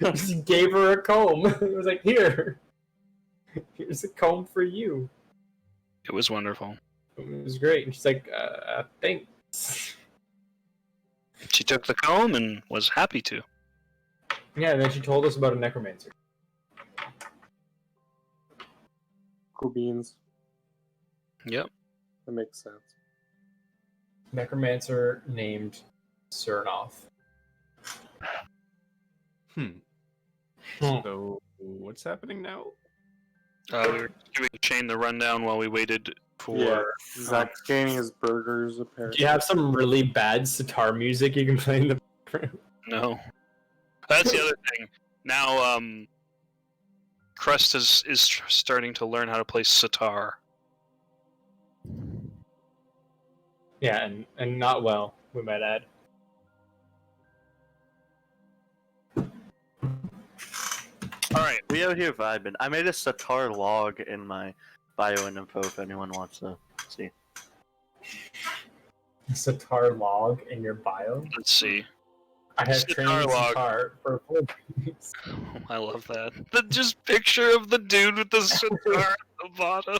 Just gave her a comb. It was like, here's a comb for you. It was wonderful. It was great. And she's like, thanks. She took the comb and was happy to. Yeah, and then she told us about a necromancer. Cool beans. Yep. That makes sense. Necromancer named Cernoff. So what's happening now? We were giving Shane the rundown while we waited for. Yeah, Zach's gaining his burgers, apparently. Do you have some really bad sitar music you can play in the background? No. That's the other thing. Now, Crust is starting to learn how to play sitar. Yeah, and not well, we might add. Alright, we out here vibing. I made a sitar log in my bio and info if anyone wants to see. Sitar log in your bio? Let's see. I have Sitar trained log. sitar for 4 days. Oh, I love that. The just picture of the dude with the sitar at the bottom.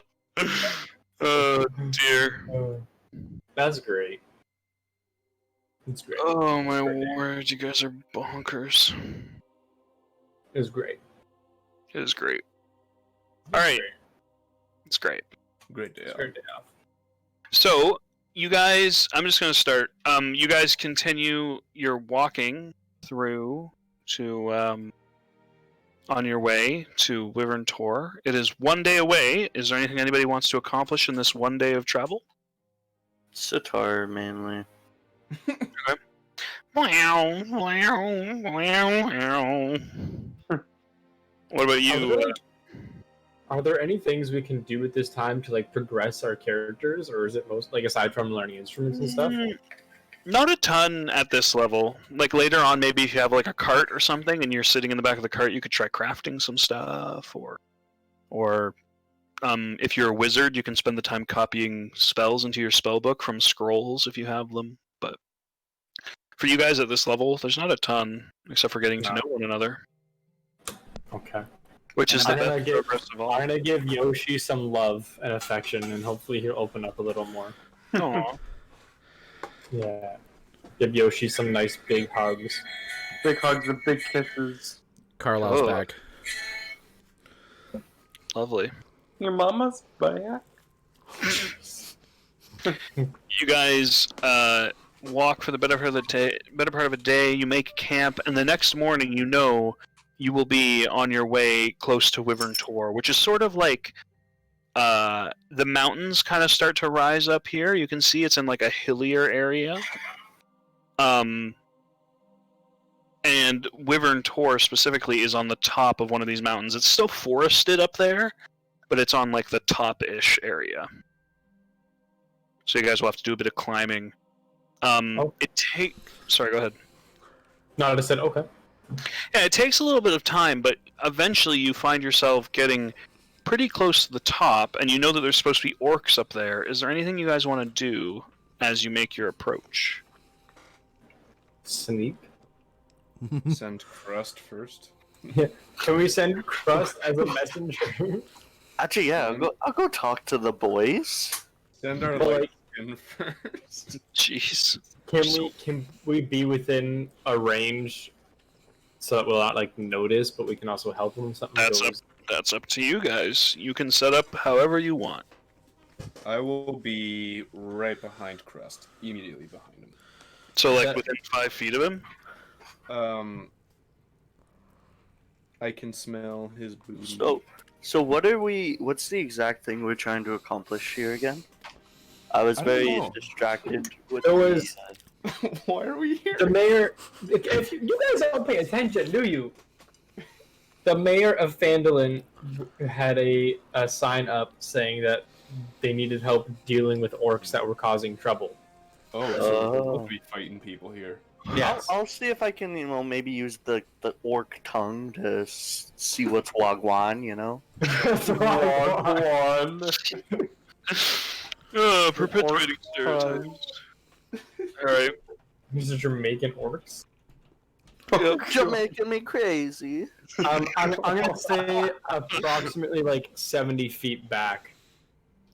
Oh dear. That's great. It's great. Oh my word, you guys are bonkers. It was great. It is great. Alright. It's great. Great day. It's a great day off. So, you guys, I'm just going to start. You guys continue your walking through to, on your way to Wyvern Tor. It is 1 day away. Is there anything anybody wants to accomplish in this 1 day of travel? Sitar mainly. Okay. Wow, wow, wow, wow. What about you? Are there any things we can do at this time to like progress our characters, or is it most like aside from learning instruments and stuff? Not a ton at this level. Like later on, maybe if you have like a cart or something, and you're sitting in the back of the cart, you could try crafting some stuff, or if you're a wizard, you can spend the time copying spells into your spell book from scrolls if you have them. But for you guys at this level, there's not a ton except for getting to know one another. Okay. Which is the I'm gonna best give- progress of all. I'm gonna give Yoshi some love and affection, and hopefully he'll open up a little more. Aw. Yeah. Give Yoshi some nice big hugs. Big hugs and big kisses. Carlisle's Oh. back. Lovely. Your mama's back. You guys walk for the better part of a day. You make camp, and the next morning, you know, you will be on your way close to Wyvern Tor, which is sort of like the mountains kind of start to rise up here. You can see it's in like a hillier area. And Wyvern Tor specifically is on the top of one of these mountains. It's still forested up there, but it's on like the top-ish area. So you guys will have to do a bit of climbing. Sorry, go ahead. No, I just said okay. Yeah, it takes a little bit of time, but eventually you find yourself getting pretty close to the top, and you know that there's supposed to be orcs up there. Is there anything you guys want to do as you make your approach? Sneak. Send Crust first. Can we send Crust as a messenger? Actually, yeah, I'll go talk to the boys. Send our But, light like, in first. Jeez. Can we be within a range so that we'll not like notice, but we can also help them if something goes? That's up to you guys. You can set up however you want. I will be right behind Crust, immediately behind him. So, like, That- within 5 feet of him? I can smell his booty. So what's the exact thing we're trying to accomplish here again? I was I don't very know. distracted with There was- Why are we here? The mayor. If you guys don't pay attention, do you? The mayor of Phandalin had a sign up saying that they needed help dealing with orcs that were causing trouble. Oh, so we'll be fighting people here. Yes. I'll see if I can, maybe use the orc tongue to see what's wagwan, Perpetuating stereotypes. Alright. These are Jamaican orcs. You're making me crazy. I'm gonna say approximately like 70 feet back.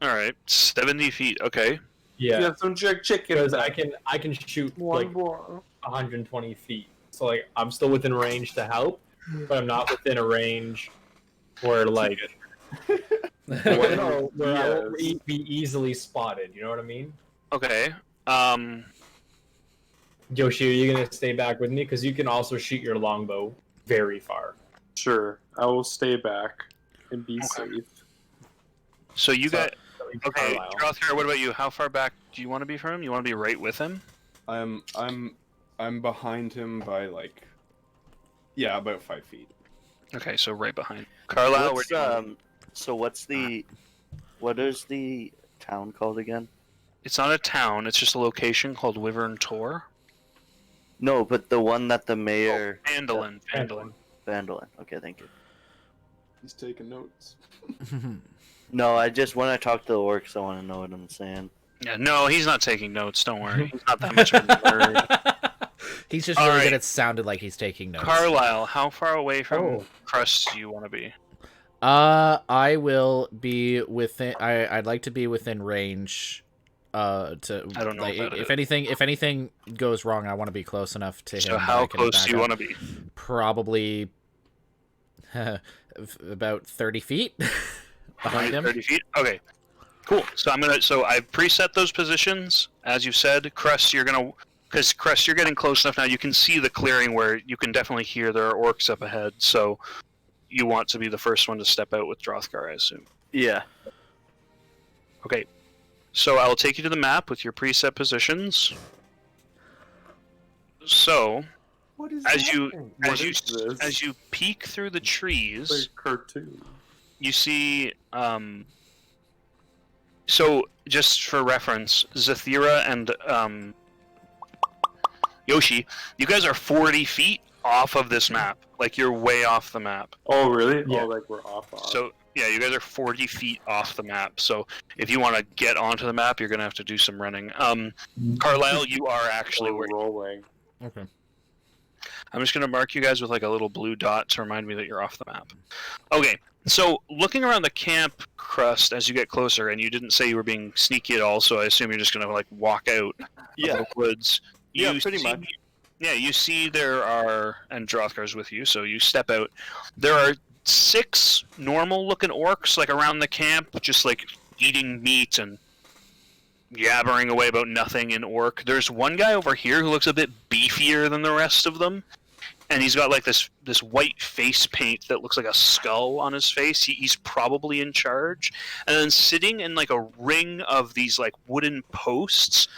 Alright. 70 feet, okay. Yeah. Get some jerk chicken. Because I can shoot like 120 feet. So like I'm still within range to help, but I'm not within a range where like No, where I Yes. won't be easily spotted. You know what I mean? Okay. Yoshi, are you gonna stay back with me? Because you can also shoot your longbow very far. Sure, I will stay back and be safe. So you got. Okay, Carlisle. Drothgar, what about you? How far back do you want to be from him? You want to be right with him? I'm behind him by like, yeah, about 5 feet. Okay, so right behind. Carlisle, where What's, do you want to be? so what is the town called again? It's not a town, it's just a location called Wyvern Tor. No, but the one that the mayor... Vandalin. Vandalin. Okay, thank you. He's taking notes. No, when I talk to the orcs, I want to know what I'm saying. Yeah, no, he's not taking notes, don't worry. He's not that much of a nerd. He's just All really right. good at sounded like he's taking notes. Carlisle, how far away from Crust do you want to be? I will be within. I'd like to be within range. To I don't know like, about if it. anything goes wrong, I want to be close enough to him. So that how I can close back do you up. want to be? Probably about 30 feet behind him. 30 feet? Okay. Cool. So I've preset those positions, as you said. Crust, because Crust, you're getting close enough now. You can see the clearing where you can definitely hear there are orcs up ahead. So you want to be the first one to step out with Drothgar, I assume. Yeah. Okay. So I'll take you to the map with your preset positions. So, What is as this? you peek through the It's trees, like a cartoon. you see. So just for reference, Zathira and Yoshi, you guys are 40 feet off of this map. Like you're way off the map. Oh, really? Yeah. Oh, like we're off. So yeah, you guys are 40 feet off the map. So if you want to get onto the map, you're gonna have to do some running. Carlisle, you are actually we're where. rolling. Okay. I'm just gonna mark you guys with like a little blue dot to remind me that you're off the map. Okay, so looking around the camp, Crust, as you get closer, and you didn't say you were being sneaky at all, so I assume you're just gonna like walk out of the woods. Yeah, pretty much. Yeah, you see there are, and Drothgar's with you, so you step out. There are 6 normal-looking orcs like around the camp, just like eating meat and yabbering away about nothing in orc. There's one guy over here who looks a bit beefier than the rest of them, and he's got like this white face paint that looks like a skull on his face. He's probably in charge. And then sitting in like a ring of these like wooden posts,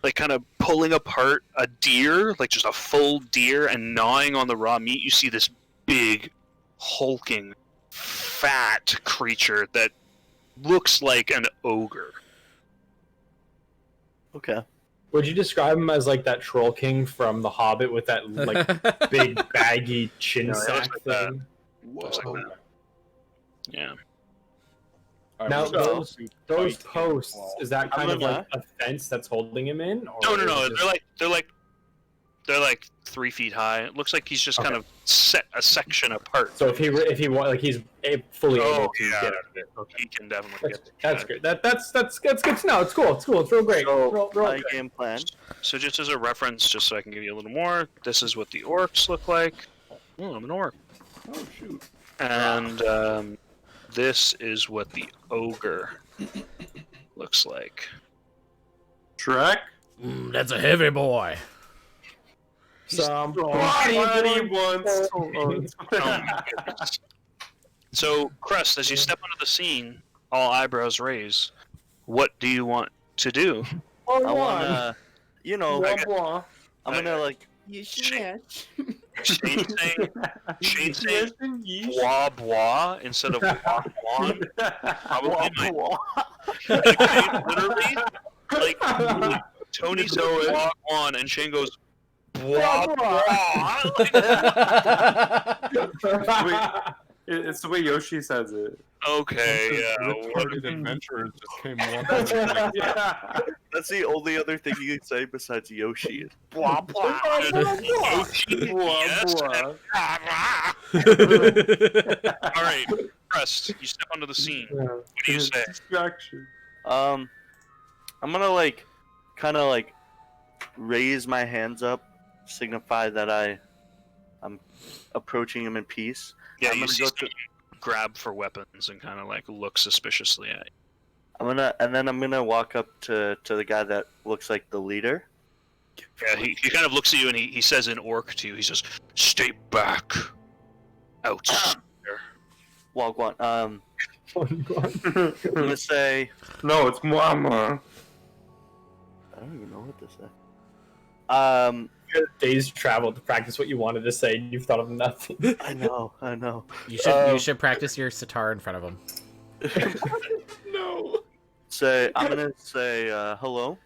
like kind of pulling apart a deer, like just a full deer, and gnawing on the raw meat, you see this big, hulking, fat creature that looks like an ogre. Okay. Would you describe him as like that troll king from The Hobbit with that like big baggy chin No, it looks sack like that. thing? Looks like that. Yeah. Now So- those posts, is that kind of gonna- like a fence that's holding him in? Or No. is it just- They're like 3 feet high. It looks like he's just kind of set a section apart. So if he like he's fully Oh, able to yeah. get out of it. Okay. He can definitely That's get. great. That's good to know. It's cool. It's real great. So, real my great. game plan. So just as a reference, just so I can give you a little more, this is what the orcs look like. Oh, I'm an orc. Oh shoot. And this is what the ogre looks like. Shrek? That's a heavy boy. Somebody wants Oh my goodness. So, Crust, as you step onto the scene, all eyebrows raised. What do you want to do? Oh, I wanna, you know, Blah, blah. I'm gonna like. Shane saying Yes, and yeesh. bois bois instead of bois bois. Probably might literally, like, Tony says bois bois and Shane goes bois bois. It's the way Yoshi says it. Okay, yeah. Retarded adventurers just came walking. Yeah. That's the only other thing you can say besides Yoshi. Is blah blah. Yes. Blah, All right, Crust, you step onto the scene. What do you say? Distraction. I'm gonna like, kind of like, raise my hands up, signify that I'm approaching him in peace. Yeah, I'm you gonna see, go to. grab for weapons and kind of like look suspiciously at you. I'm gonna walk up to the guy that looks like the leader. Yeah, he kind of looks at you and he says in orc to you, he says, "Stay back, out there." Wagwan. I'm gonna say. No, it's mama. I don't even know what to say. You had days travel to practice what you wanted to say, and you've thought of nothing. I know. You should practice your sitar in front of him. No. I'm gonna say hello.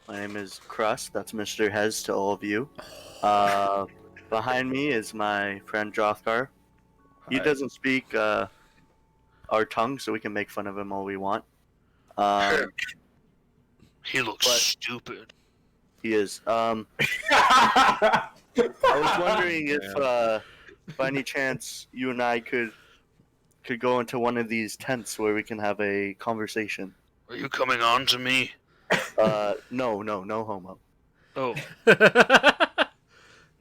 My name is Crust. That's Mr. Hez to all of you. Behind me is my friend Drothgar. He doesn't speak our tongue, so we can make fun of him all we want. He looks stupid. He is. I was wondering if, by any chance, you and I could go into one of these tents where we can have a conversation. Are you coming on to me? No homo. Oh.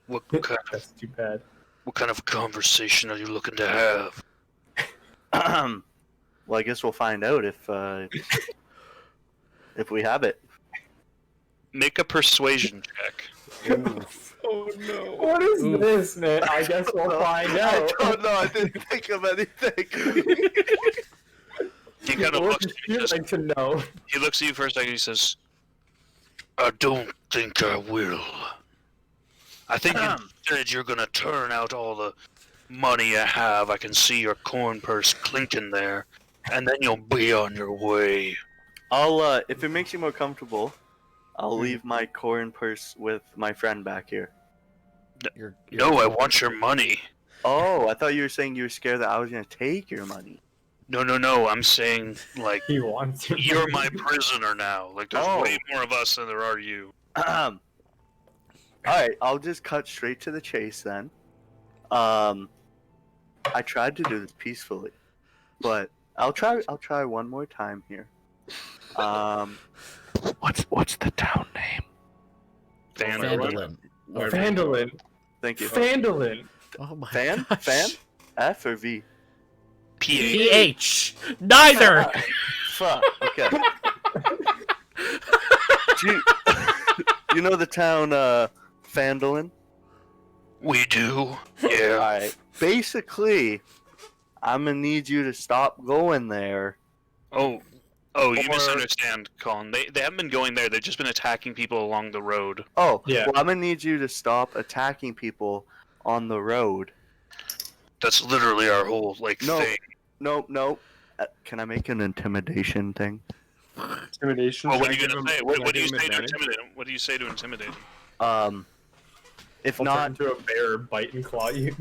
What kind of, That's too bad. what kind of conversation are you looking to have? Well, I guess we'll find out if we have it. Make a persuasion check. Oh no. What is this, man? I guess we'll find out. I don't know. I didn't think of anything. He kind of What looks would at you. you Just, like to know? he looks at you for a second. He says, "I don't think I will. I think instead you're gonna turn out all the money you have. I can see your corn purse clinking there, and then you'll be on your way." I'll if it makes you more comfortable, I'll leave my corn purse with my friend back here. No, I want your money. Oh, I thought you were saying you were scared that I was gonna take your money. No. I'm saying, like, He wants to. you're my prisoner now. Like, there's Oh. way more of us than there are you. Alright, I'll just cut straight to the chase then. I tried to do this peacefully, but I'll try one more time here. What's the town name? Vandalin. Vandalin. Thank you. Vandalin. Oh my Fan? gosh. Fan? F or V? PH. Neither. Fuck. Okay. You know the town Vandalin? We do. Yeah. Alright. Basically, I'm gonna need you to stop going there. Oh, you misunderstand, Colin. They haven't been going there. They've just been attacking people along the road. Oh, Yeah. well, I'm gonna need you to stop attacking people on the road. That's literally our whole thing. No. Can I make an intimidation thing? Intimidation. Well, what are Should I you give gonna him- say? should I What do give you him say to advantage? intimidate him? What do you say to intimidate him? If I'll not, turn into a bear, bite and claw you.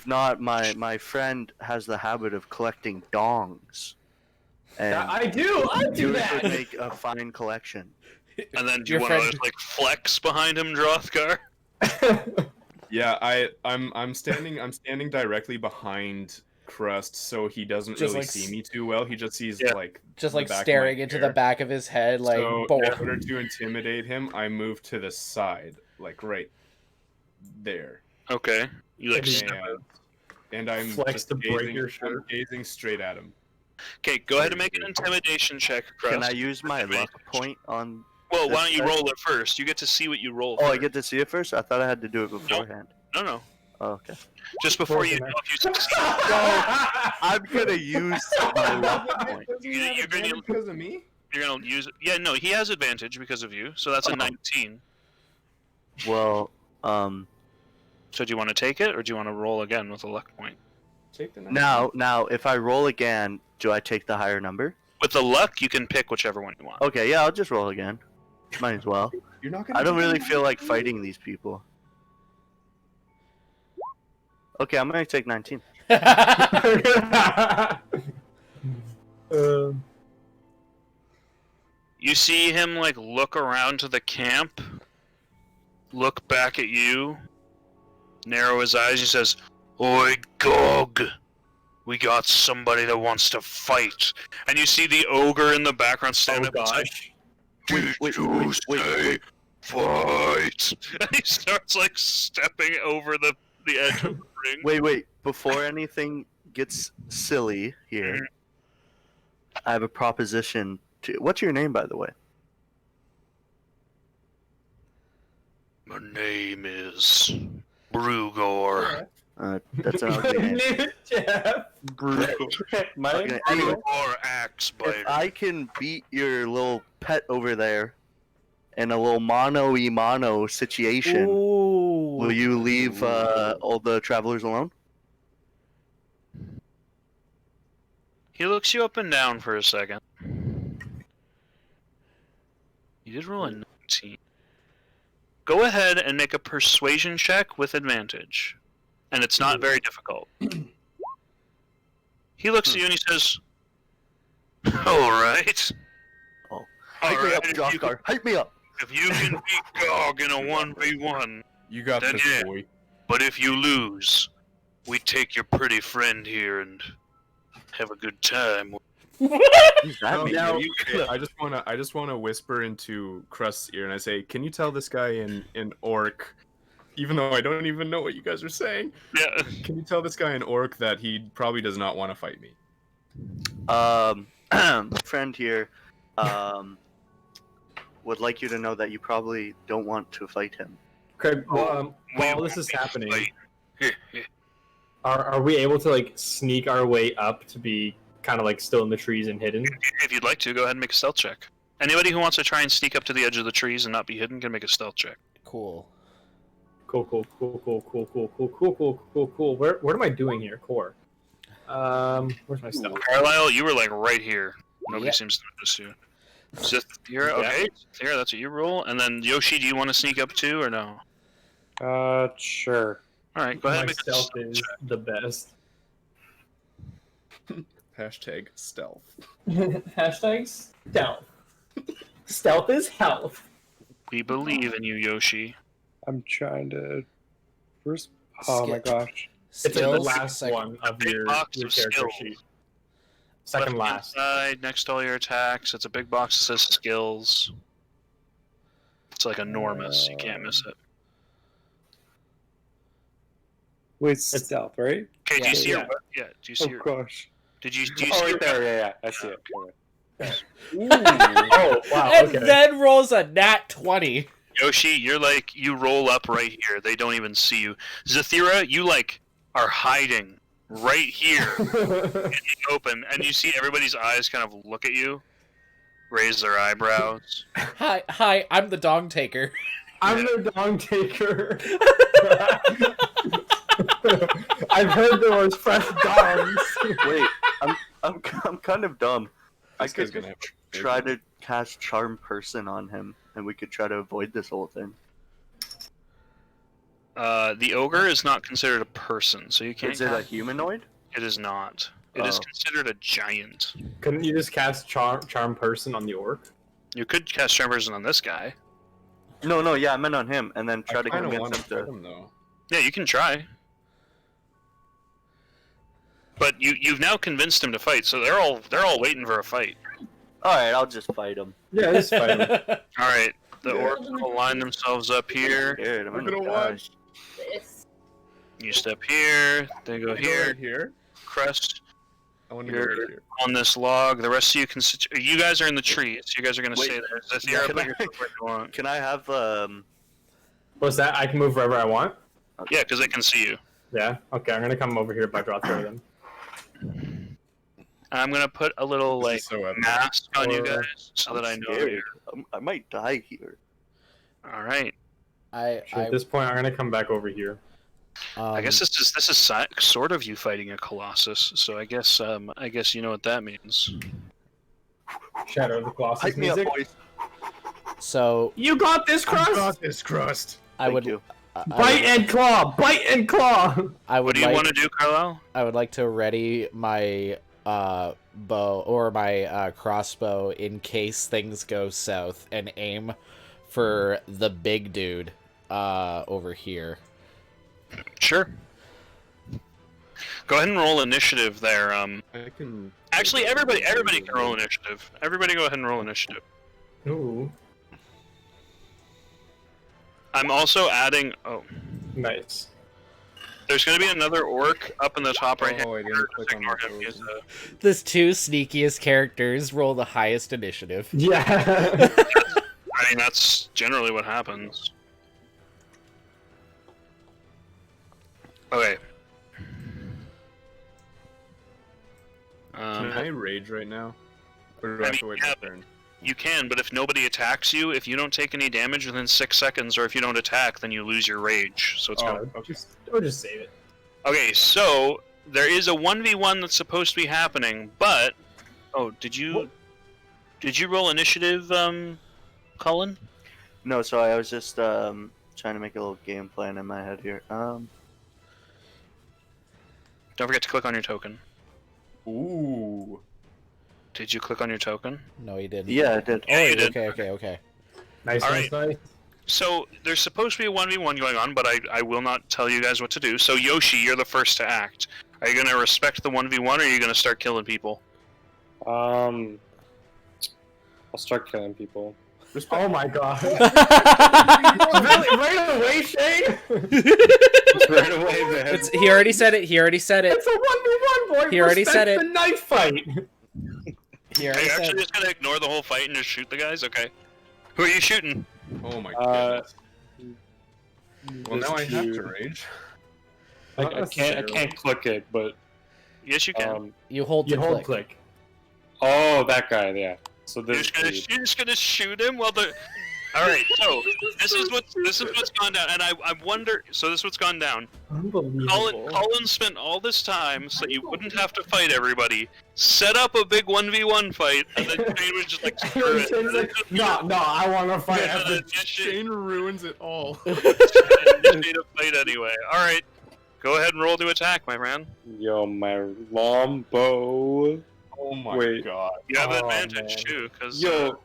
my friend has the habit of collecting dongs, and I do you would that. make a fine collection. And then do Your you want friend- to flex behind him, Drothgar? Yeah, I'm standing directly behind Crust, so he doesn't Just really like see me too well. He just sees Yeah. like Just the like back of staring my into hair. the back of his head, like So bored. in order to intimidate him, I move to the side, like right there, Okay. You like. Yeah. and I'm Flex just to break gazing, your shirt. I'm gazing straight at him. Okay, go ahead and make an intimidation check, Crust. Can I use my luck point on? Well, why this don't you check? roll it first? You get to see what you roll. Oh, I first. get to see it first. I thought I had to do it beforehand. No. Oh, okay. Just before you know if you succeed. I'm gonna use my luck point. Doesn't he You- have you're gonna- advantage because of me? You're gonna use it. Yeah, no, he has advantage because of you, so that's a 19. Well, So do you want to take it, or do you want to roll again with a luck point? Take the now, if I roll again, do I take the higher number? With the luck, you can pick whichever one you want. Okay, yeah, I'll just roll again. Might as well. You're not gonna. I don't really feel like fighting these people. Okay, I'm gonna take 19. You see him look around to the camp, look back at you, narrow his eyes. He says, "Oi, Gog, we got somebody that wants to fight." And you see the ogre in the background stand Oh up and say, gosh. "Did you say fight?" And he starts stepping over the edge of the ring. Wait. Before anything gets silly here, I have a proposition to. What's your name, by the way? My name is Brugor. That's an ugly name. Jeff. Okay, anyway, Brugor Axe if Biter. I can beat your little pet over there in a little mano-y-mano situation, will you leave all the travelers alone? He looks you up and down for a second. You did roll a 19. Go ahead and make a persuasion check with advantage. And it's not very difficult. He looks at you and he says, Alright. Hype me up, Joskar. Hype me up. If you can beat Gog in a 1v1, You got Then this, yeah. boy. but if you lose, we take your pretty friend here and have a good time. Now- I just wanna whisper into Crust's ear and I say, can you tell this guy in Orc, even though I don't even know what you guys are saying, Yeah. can you tell this guy in Orc that he probably does not want to fight me? Friend here, would like you to know that you probably don't want to fight him. Okay, while this is happening, are we able to like sneak our way up to be kind of like still in the trees and hidden? If you'd like to, go ahead and make a stealth check. Anybody who wants to try and sneak up to the edge of the trees and not be hidden can make a stealth check. Cool. Cool. What am I doing here, Core? Where's my stuff? Carlisle, you were like right here. Nobody Yep. seems to notice you. Zithira, okay. Zithira, that's what you roll. And then Yoshi, do you want to sneak up too, or no? Sure. Alright, go ahead My and make a stealth stealth is check. the best. Hashtag stealth. Hashtag stealth. Stealth is health. We believe in you, Yoshi. I'm trying to. First. Oh my gosh. It's like the Skills, last second- one of big your box character of skills. sheet. Second Left-hand last. side, next to all your attacks, it's a big box that says skills. It's like enormous. You can't miss it. Wait, stealth, right? Okay, do you see Yeah. your? Yeah. Do you see Oh your? gosh. Do you Oh, see right your? there. Yeah, I see it. Oh wow. And Okay. then rolls a nat 20. Yoshi, you're like you roll up right here. They don't even see you. Zithira, you like are hiding right here. And you open, and you see everybody's eyes kind of look at you, raise their eyebrows. Hi, I'm the dong taker. I'm the dong taker. I've heard there was fresh dogs. Wait, I'm kind of dumb. I This guy's could gonna have try to cast Charm Person on him, and we could try to avoid this whole thing. The ogre is not considered a person, so you can't. Is it a humanoid? It is not. It is Oh. considered a giant. Couldn't you just cast charm person on the orc? You could cast Charm Person on this guy. No, yeah, I meant on him, and then try I to kind of convince want him to fight to. him though. Yeah, you can try. But you've now convinced him to fight, so they're all waiting for a fight. All right, I'll just fight him. Yeah, just fight him. All right, the Yeah. orcs will line themselves up here. Scared, I'm We're gonna gonna die. watch. You step here. They go Go here. right here. Crest I want to go You're- right here. on this log. The rest of you can sit. You guys are in the trees. You guys are gonna Wait, stay there. Zithira, yeah, can put I- yourself where you want. Can I have What's that? I can move wherever I want? Yeah, because they can see you. Yeah? Okay, I'm gonna come over here by Drothro then. And I'm gonna put a little This like is so epic. mask on you Or- guys so that I I'm know. scared. You're... I might die here. All right. At this point, I'm gonna come back over here. I guess this is sort of you fighting a colossus. So I guess you know what that means. Shadow of the Colossus Hype me up, music. boys. So You got this, I Crust! got this crust. I Thank would, you. Bite and claw! Bite and claw! I What would do you like, want to do, Carlisle? I would like to ready my bow or my crossbow in case things go south and aim for the big dude over here. Sure. Go ahead and roll initiative there. I can. Actually, everybody can roll initiative. Everybody, go ahead and roll initiative. Ooh, I'm also adding. Oh, nice. There's going to be another orc up in the top right hand Oh, I didn't corner. click Just on ignore my him. He's, token. The two sneakiest characters roll the highest initiative. Yeah. I mean, that's generally what happens. Okay. Can I rage right now? Or do I have to wait my turn? You can, but if nobody attacks you, if you don't take any damage within 6 seconds, or if you don't attack, then you lose your rage. So it's Oh, gonna... Or just save it. Okay, so there is a 1v1 that's supposed to be happening, but did you roll initiative, Cullen? No, so I was just trying to make a little game plan in my head here. Don't forget to click on your token. Ooh. Did you click on your token? No, he didn't. Yeah, I did. Yeah, you did. Okay. Nice, All nice, nice. So there's supposed to be a 1v1 going on, but I will not tell you guys what to do. So Yoshi, you're the first to act. Are you going to respect the 1v1, or are you going to start killing people? I'll start killing people. Oh my god. Really? Right away, Shane? Right away, man. He already said it. It's a 1v1, boy. He already said Respect it. the knife fight. He Are already you said actually just going to ignore the whole fight and just shoot the guys? Okay. Who are you shooting? Oh my goodness. Well, This now I have to dude. rage. I can't click it, but Yes, you can. You hold You to hold click. click. oh, that guy, yeah. So You're this dude. just gonna shoot him while the. All right, so this is what's gone down, and I wonder. So this is what's gone down. Unbelievable. Colin spent all this time so you wouldn't have to fight everybody, set up a big 1v1 fight, and then Shane was just like, screw it. Shane's like, no, I want to fight. Yeah, after Shane ruins it all. You need a fight anyway. All right, go ahead and roll to attack, my man. Yo, my long bow. Oh my Wait. god. You have Oh, advantage man. too, because Yo,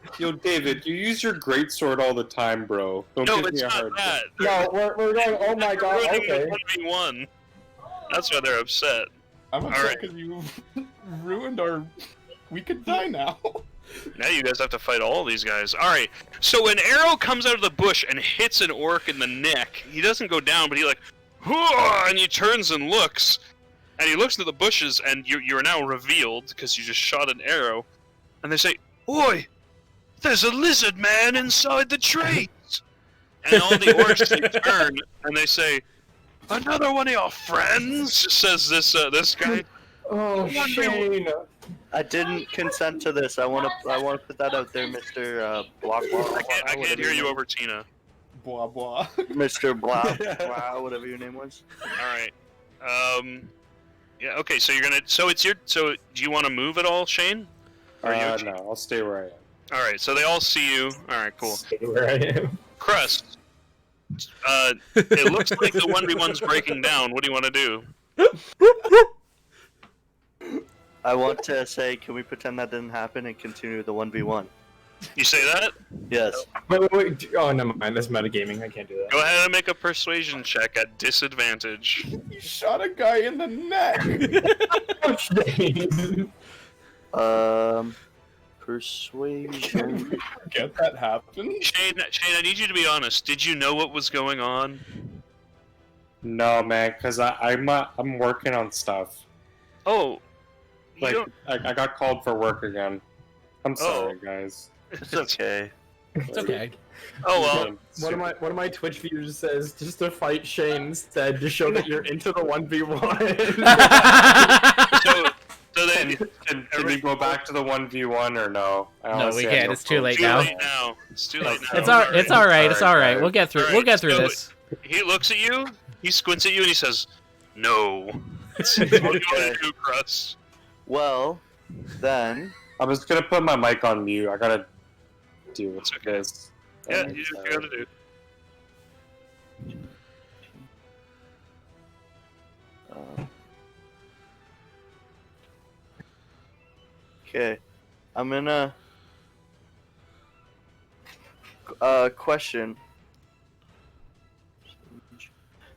David, you use your greatsword all the time, bro. Don't no, give it's me a not hard that. No, we're going, oh my god, okay. 1v1. That's why they're upset. I'm All upset right. because you ruined our... We could die now. Now you guys have to fight all these guys. Alright, so an arrow comes out of the bush and hits an orc in the neck. He doesn't go down, but he like, "Hooah!" and he turns and looks. And he looks at the bushes, and you're now revealed, because you just shot an arrow. And they say, "Oi! There's a lizard man inside the trees!" And all the orcs turn, and they say, "Another one of your friends?" says this guy. Oh, Shane. I didn't consent to this. I want to put that out there, Mr. Blah blah. I can't hear you over Tina. Blah blah. Mr. Blah blah, whatever your name was. Alright. Yeah, okay, so you're gonna... So it's your... So, do you want to move at all, Shane? Or you... No, I'll stay where I am. Alright, so they all see you. Alright, cool. Stay where I am. Crust. It looks like the 1v1's breaking down. What do you want to do? I want to say, can we pretend that didn't happen and continue the 1v1? You say that? Yes. Wait. Oh, never mind. That's metagaming. I can't do that. Go ahead and make a persuasion check at disadvantage. You shot a guy in the neck. Oh, Shane. Persuasion. Get that happen? Shane, I need you to be honest. Did you know what was going on? No, man, because I'm working on stuff. Oh. You Like, don't... I got called for work again. I'm sorry, guys. It's okay. It's okay. Oh, well. One of my Twitch viewers says just to fight Shane instead to show that you're into the 1v1. So then... Can we go back to the 1v1 or no? No, we can't. It's too late Too now. late now. It's too late now. It's all right. It's all right. Sorry, We'll get through. Alright, We'll get through so- this. He looks at you, he squints at you, and he says, "No." What do you want to do, Crust? Well, then I'm just gonna put my mic on mute. I gotta deal with It's okay. this. Yeah, you just gotta do. okay, I'm gonna question.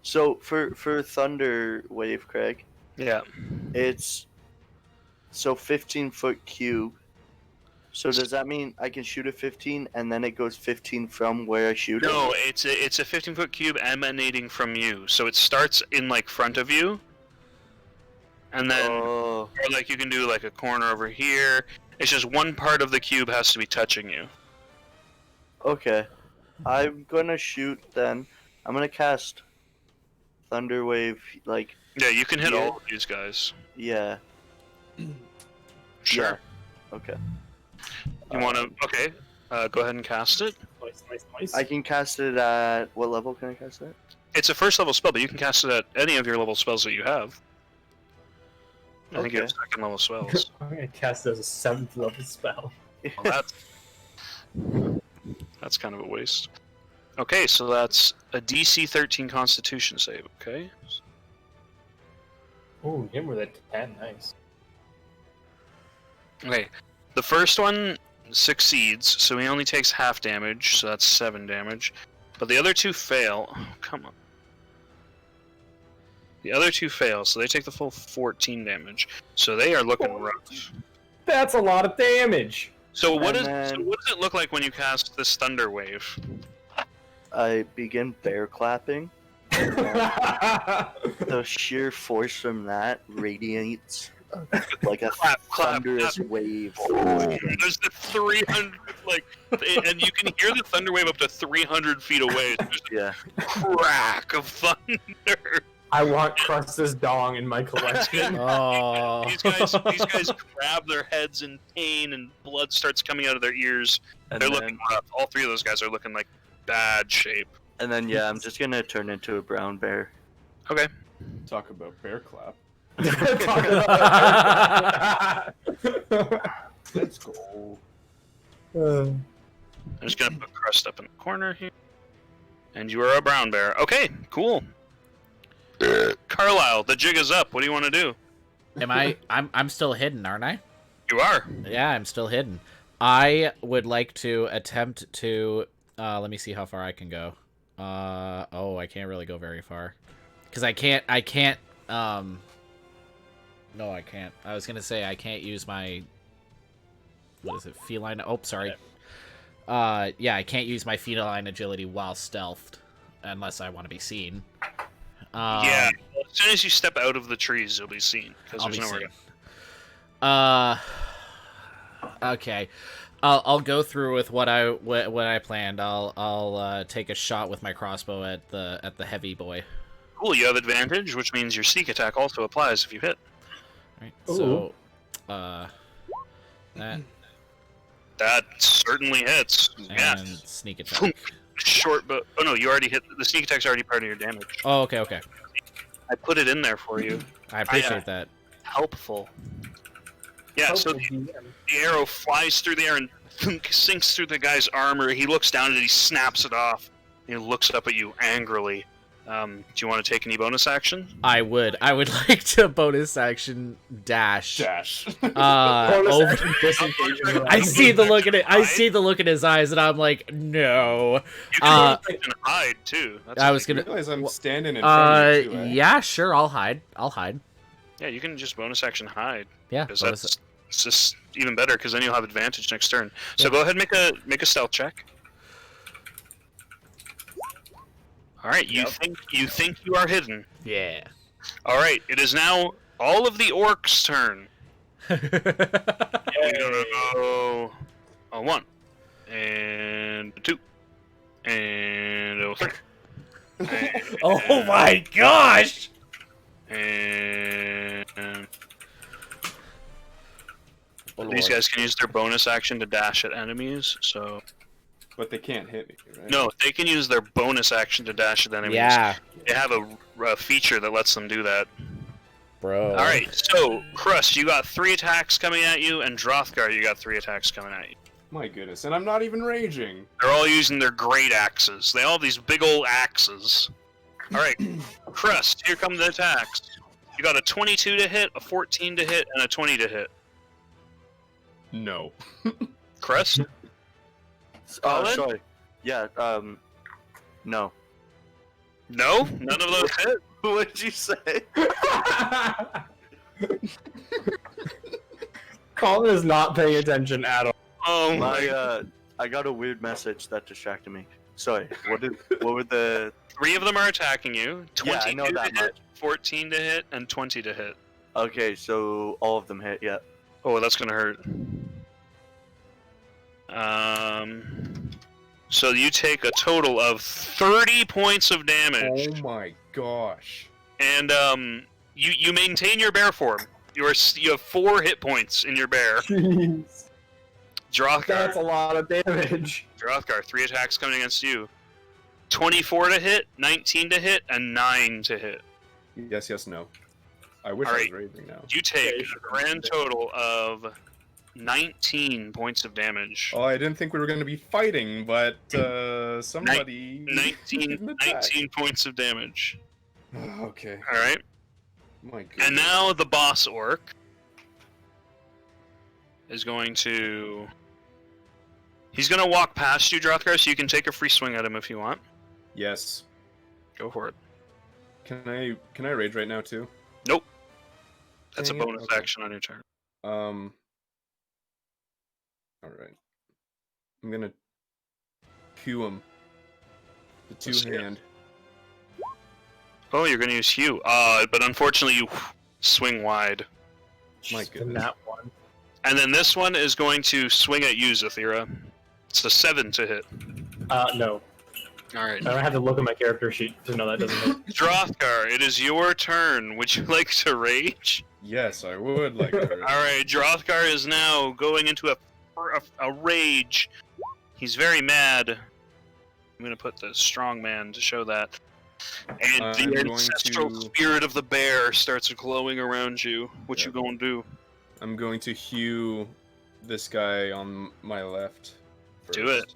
So for Thunder Wave, Craig, Yeah. it's so 15-foot cube. So does that mean I can shoot a 15 and then it goes 15 from where I shoot it? No, it's a 15-foot cube emanating from you. So it starts in like front of you, and then or like you can do like a corner over here. It's just one part of the cube has to be touching you. Okay. I'm gonna shoot then. I'm gonna cast Thunderwave, like... Yeah, you can hit here. all of these guys. Yeah. Sure. Yeah. Okay. You want to... Okay. Go ahead and cast it. Nice. I can cast it at... What level can I cast it? It's a first level spell, but you can cast it at any of your level spells that you have. I think you have second level spells. I'm gonna cast it as a 7th level spell. Well, that's kind of a waste. Okay, so that's a DC 13 Constitution save, okay? Ooh, him with a 10, nice. Okay, the first one succeeds, so he only takes half damage, so that's 7 damage. But the other 2 fail. Oh, come on. The other 2 fail, so they take the full 14 damage. So they are looking rough. That's a lot of damage! So what does it look like when you cast this Thunder Wave? I begin bear clapping. The sheer force from that radiates like a thunderous wave. There's the 300, like, and you can hear the thunder wave up to 300 feet away. There's Yeah. a crack of thunder. I want Crust's dong in my collection. Oh. These guys grab their heads in pain, and blood starts coming out of their ears. And They're then, looking rough. All 3 of those guys are looking like bad shape. and then yeah, I'm just gonna turn into a brown bear. Okay. Talk about bear clap. Let's go. I'm just gonna put Crust up in the corner here. And you are a brown bear. Okay, cool. Carlisle, the jig is up. What do you want to do? I'm still hidden, aren't I? You are. Yeah, I'm still hidden. I would like to attempt to let me see how far I can go. Oh, I can't really go very far. Cuz I can't no, I can't. I was going to say I can't use my what is it? Feline. Oh, sorry. Yeah, I can't use my feline agility while stealthed unless I want to be seen. Yeah, as soon as you step out of the trees, you'll be seen because there's nowhere to. Okay, I'll go through with what I planned. I'll take a shot with my crossbow at the heavy boy. Cool, you have advantage, which means your sneak attack also applies if you hit. Right. So, that certainly hits. and Yeah. sneak attack. Short, but oh no, you already hit. The sneak attack's already part of your damage. Oh, okay. I put it in there for you. I appreciate that. Helpful. Yeah, so the arrow flies through the air and sinks through the guy's armor. He looks down at it, he snaps it off. He looks up at you angrily. Do you want to take any bonus action? I would like to bonus action dash. Dash. Over. Disengage. I see the look in it. I see the look in his eyes, and I'm like, no. You can hide too. That's I was I gonna. realize I'm standing in front of you, too, eh? Yeah, sure. I'll hide. Yeah, you can just bonus action hide. Yeah. Because that's it's just even better. Because then you'll have advantage next turn. So go ahead and make a stealth check. All right, you think you are hidden. Yeah. All right, it is now all of the orcs' turn. We're gonna go a 1 and a 2 and a 3. And, Oh my gosh! and these guys can use their bonus action to dash at enemies. So But they can't hit me, right? no, they can use their bonus action to dash at enemies. Yeah, They have a feature that lets them do that. bro. All right, so Crust, you got 3 attacks coming at you, and Drothgar, you got 3 attacks coming at you. My goodness, and I'm not even raging. They're all using their great axes. They all have these big old axes. All right, Crust, here come the attacks. You got a 22 to hit, a 14 to hit, and a 20 to hit. No. Crust? Solid? Sorry. Yeah, no. No? None of those hit? What did you say? Colin is not paying attention at all. Oh I got a weird message that distracted me. Sorry. What were the? 3 of them are attacking you. 22 I know that to hit, much. 14 to hit, and 20 to hit. Okay, so all of them hit. Yeah. Oh, that's gonna hurt. So you take a total of 30 points of damage. Oh my gosh. And you maintain your bear form. You have 4 hit points in your bear. Jeez. Drothgar. That's a lot of damage. Drothgar, 3 attacks coming against you. 24 to hit, 19 to hit, and 9 to hit. Yes, no. I wish I was raging now. You take a grand total of 19 points of damage. Oh, I didn't think we were going to be fighting, but somebody... 19 points of damage. Okay. Alright. My goodness. And now the boss orc is going to... He's going to walk past you, Drothgar, so you can take a free swing at him if you want. Yes. Go for it. Can I rage right now too? Nope. That's Dang a it, bonus okay. action on your turn. All right. I'm gonna cue him. The two-hand. Oh, you're going to use Hue. But unfortunately you swing wide. My And goodness. that one. And then this one is going to swing at you, Zathira. It's a 7 to hit. No. Alright. I don't have to look at my character sheet to know that doesn't hit. Drothgar, it is your turn. Would you like to rage? Yes, I would like to. Alright, Drothgar is now going into a rage. He's very mad. I'm going to put the strong man to show that. And I'm the going ancestral to- spirit of the bear starts glowing around you. What Yeah. you gonna do? I'm going to hew this guy on my left. Do it.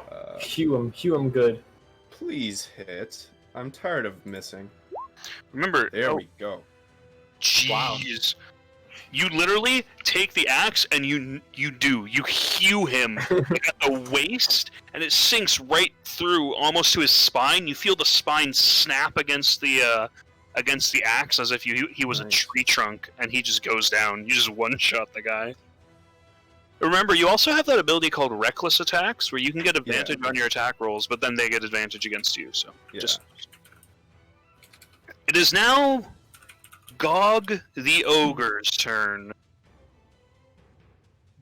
first. Hew him good. Please hit. I'm tired of missing. Remember, There we go. jeez. Wow. You literally take the axe and you hew him at the waist, and it sinks right through almost to his spine. You feel the spine snap against the axe as if he was a Nice. tree trunk, and he just goes down. You just one-shot the guy. Remember, you also have that ability called Reckless Attacks, where you can get advantage on your attack rolls, but then they get advantage against you. So Yeah. It is now Gog the Ogre's turn.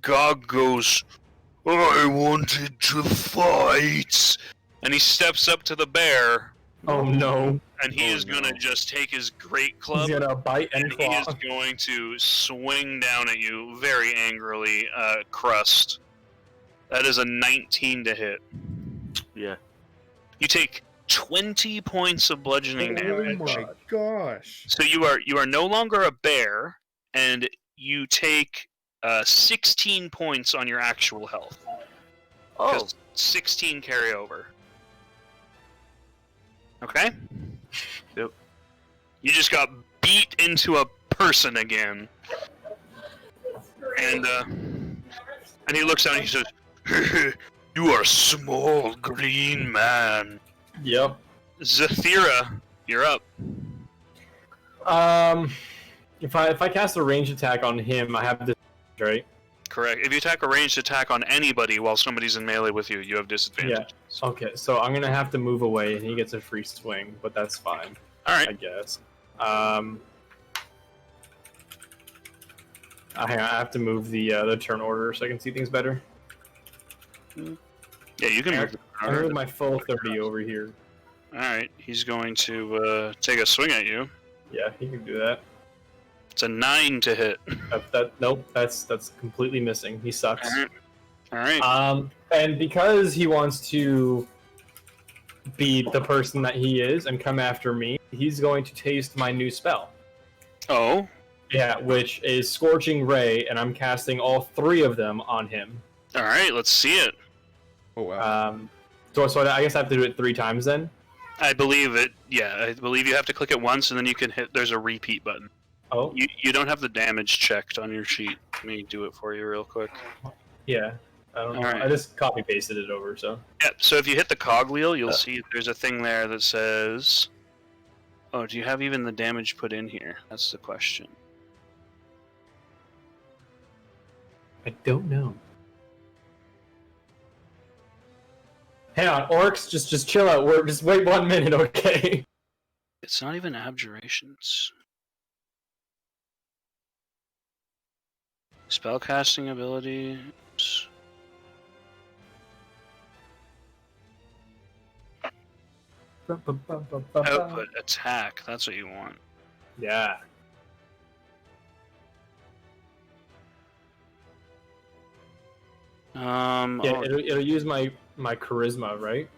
Gog goes, I wanted to fight! And he steps up to the bear, Oh no. and he Oh, is going to no. just take his great He's club, gonna bite and and he claw. is going to swing down at you very angrily, Crust. That is a 19 to hit. Yeah. You take 20 points of bludgeoning Oh damage. my gosh. So you are no longer a bear, and you take 16 points on your actual health. Oh. 'Cause 16 carry over. Okay? Yep. You just got beat into a person again. And he looks down and he says, You are a small green man. Yep. Zathira, you're up. If I cast a ranged attack on him, I have this, right? Correct. If you attack a ranged attack on anybody while somebody's in melee with you, you have disadvantage. Okay, so I'm gonna have to move away, and he gets a free swing, but that's fine, I Alright. guess. Hang on, I have to move the turn order so I can see things better. Yeah, you can move. I moved my full 30 over here. Alright, he's going to take a swing at you. Yeah, he can do that. It's a 9 to hit. Nope, that's completely missing. He sucks. Alright. And because he wants to be the person that he is and come after me, he's going to taste my new spell. Oh? Yeah, which is Scorching Ray, and I'm casting all 3 of them on him. Alright, let's see it. Oh wow. So I guess I have to do it 3 times then? I believe it. Yeah, I believe you have to click it once and then you can hit. There's a repeat button. Oh, You don't have the damage checked on your sheet. Let me do it for you real quick. yeah. I don't know. Alright. I just copy pasted it over, so. Yep, so if you hit the cog wheel, you'll see there's a thing there that says... Oh, do you have even the damage put in here? That's the question. I don't know. Hang on, orcs, just chill out. Just wait 1 minute, okay? It's not even abjurations. Spellcasting abilities. Output attack. That's what you want. Yeah. Yeah, it'll use my charisma, right?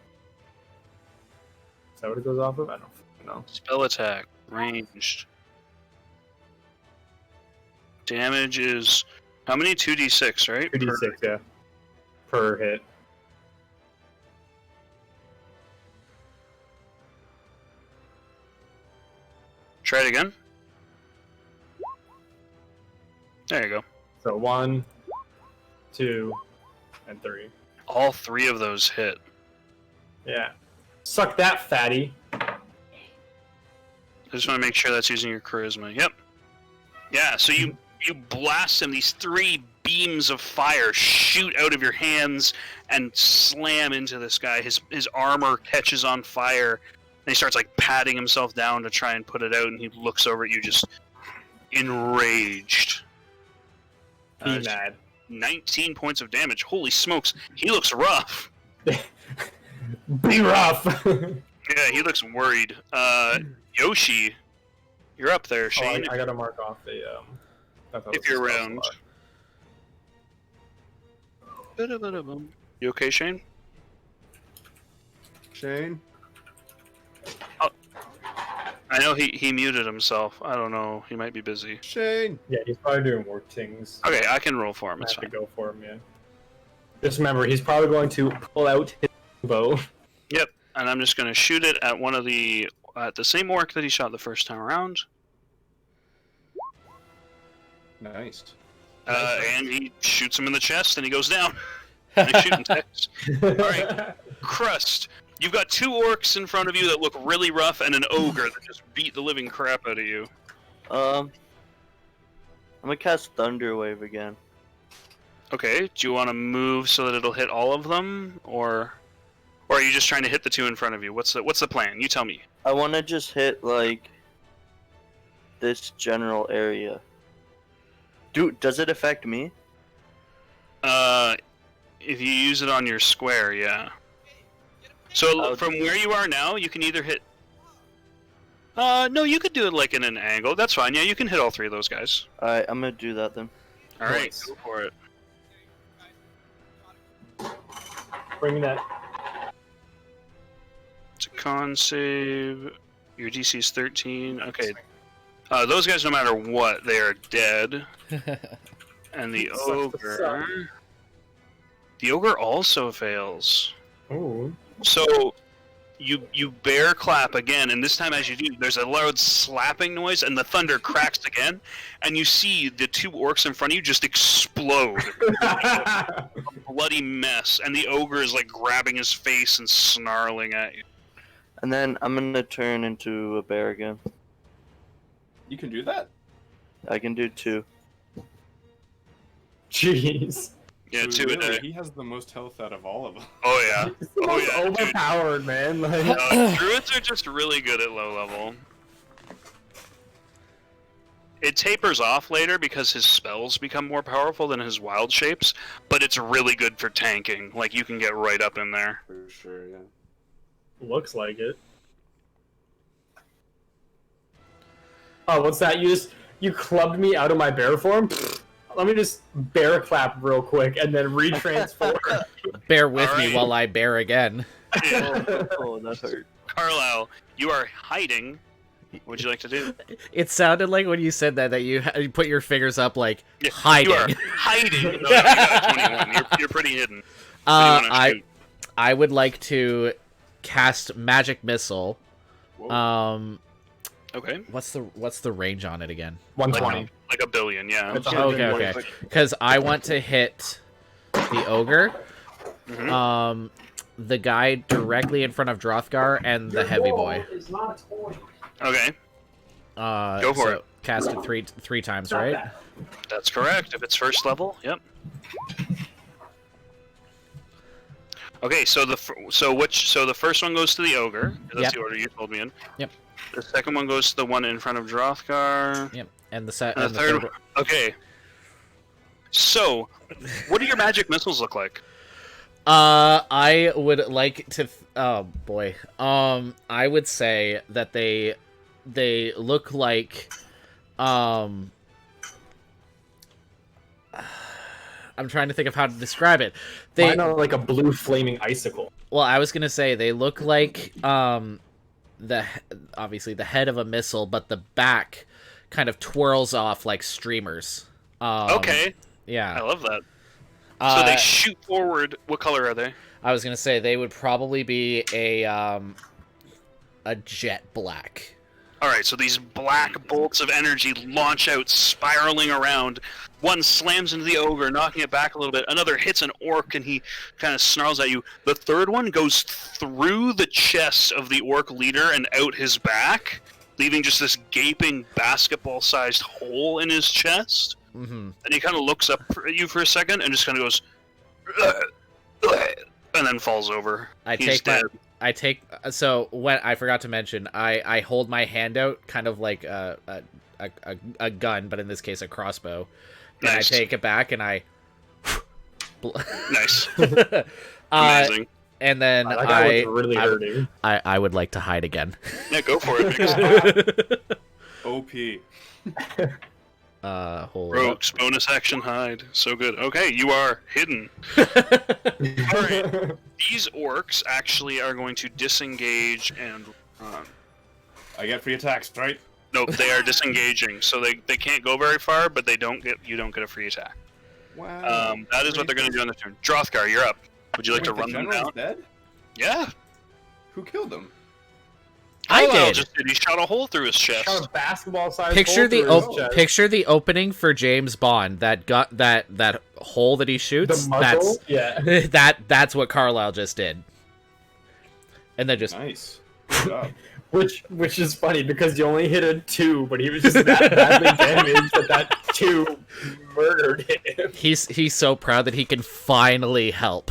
Is that what it goes off of? I don't know. Spell attack. Ranged. Damage is how many? 2d6, right? 2d6, yeah. Per hit. Try it again. There you go. So 1, 2, and 3. All 3 of those hit. Yeah. Suck that, fatty. I just want to make sure that's using your charisma. Yep. Yeah, so you blast him. These 3 beams of fire shoot out of your hands and slam into this guy. His armor catches on fire, and he starts like patting himself down to try and put it out, and he looks over at you just enraged. Be mad. 19 points of damage. Holy smokes, he looks rough. Be rough. Yeah, he looks worried. Yoshi, you're up there, Shane. I gotta mark off the if you're around. You okay, Shane? Shane? Oh, I know he muted himself. I don't know. He might be busy. Shane! Yeah, he's probably doing work things. Okay, I can roll for him. I It's have to fine. go for him, yeah. Just remember, he's probably going to pull out his bow. Yep, and I'm just going to shoot it at one of the same orc that he shot the first time around. Nice. And he shoots him in the chest, and he goes down. Nice shooting, Tex. Alright, Crust, you've got 2 orcs in front of you that look really rough, and an ogre that just beat the living crap out of you. I'm gonna cast Thunder Wave again. Okay, do you want to move so that it'll hit all of them, or are you just trying to hit the 2 in front of you? What's the plan? You tell me. I want to just hit like this general area. Does it affect me? If you use it on your square, yeah. So from where you are now, you can either hit. No, you could do it like in an angle. That's fine. Yeah, you can hit all 3 of those guys. Alright, I'm gonna do that then. All right, Nice. go for it. Bring that. It's a con save. Your DC is 13. Okay. Those guys, no matter what, they are dead. And the ogre. The ogre also fails. Ooh. So you bear clap again, and this time as you do, there's a loud slapping noise, and the thunder cracks again, and you see the 2 orcs in front of you just explode. A bloody mess, and the ogre is like grabbing his face and snarling at you. And then I'm gonna turn into a bear again. You can do that? I can do 2. Jeez. Yeah, So 2 a really, day. he has the most health out of all of them. Oh yeah. He's the Oh most yeah. dude. overpowered, man. Like, Druids are just really good at low level. It tapers off later because his spells become more powerful than his wild shapes, but it's really good for tanking. Like, you can get right up in there. For sure, yeah. looks like it. Oh, what's that? You clubbed me out of my bear form? Let me just bear clap real quick and then retransform. Bear with All me right. while I bear again. Oh, that hurt. Carlisle, you are hiding. What'd you like to do? It sounded like when you said that you put your fingers up like Yeah, hiding. You are hiding. No, you got a 21. You're pretty hidden. What do you wanna shoot? I would like to cast magic missile. Whoa. Okay. What's the range on it again? 120. Like a billion, yeah. It's Okay. Because I want to hit the ogre, Mhm. the guy directly in front of Drothgar, and the heavy boy. Okay, Go for it. Cast it three times, right? that's correct. If it's first level, yep. Okay, so the first one goes to the ogre. That's Yep. the order you told me in. Yep. The second one goes to the one in front of Drothgar. Yep. And the third one. Okay. So, what do your magic missiles look like? I would like to. Oh boy. I would say that they look like. I'm trying to think of how to describe it. Mine are like a blue flaming icicle. Well, I was gonna say they look like obviously the head of a missile, but the back kind of twirls off like streamers. Okay. Yeah. I love that. So they shoot forward. What color are they? I was gonna say they would probably be a jet black. All right, so these black bolts of energy launch out, spiraling around. One slams into the ogre, knocking it back a little bit. Another hits an orc, and he kind of snarls at you. The third one goes through the chest of the orc leader and out his back, leaving just this gaping basketball-sized hole in his chest. Mm-hmm. And he kind of looks up at you for a second and just kind of goes, and then falls over. He's dead. So when I forgot to mention, I hold my hand out, kind of like a gun, but in this case a crossbow. And Nice. I take it back and I. Nice. Amazing. And then That guy was really hurting. I would like to hide again. Yeah, go for it. OP. Hold up. Rogues, bonus action, hide. So good. Okay, you are hidden. Alright. These orcs actually are going to disengage and run. I get free attacks, right? Nope, they are disengaging, so they can't go very far, but you don't get a free attack. Wow. That is what they're going to do on their turn. Drothgar, you're up. Would you like to run them down? Dead? Yeah. Who killed him? I Carlisle did. just did. He shot a hole through his chest. Shot a basketball-sized Picture hole the through his chest. picture the opening for James Bond. That hole that he shoots. The muzzle? Yeah. That's what Carlisle just did. And then just Nice. Good job. Which is funny because you only hit a 2, but he was just that badly damaged that 2 murdered him. he's so proud that he can finally help.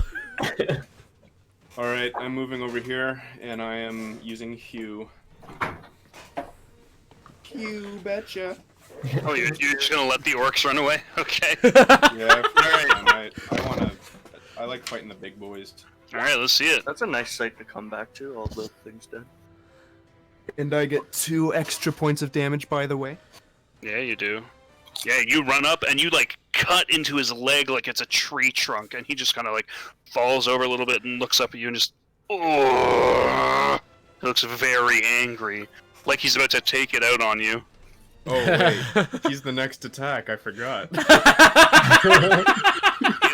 Alright, I'm moving over here, and I am using Hugh. Hugh, betcha. Oh, you're just going to let the orcs run away? Okay. Yeah, alright. I like fighting the big boys. Alright, let's see it. That's a nice sight to come back to, all the things dead. And I get 2 extra points of damage, by the way. Yeah, you do. Yeah, you run up and you like cut into his leg like it's a tree trunk, and he just kind of like falls over a little bit and looks up at you and just. Oh! He looks very angry, like he's about to take it out on you. Oh, wait. He's the next attack, I forgot. He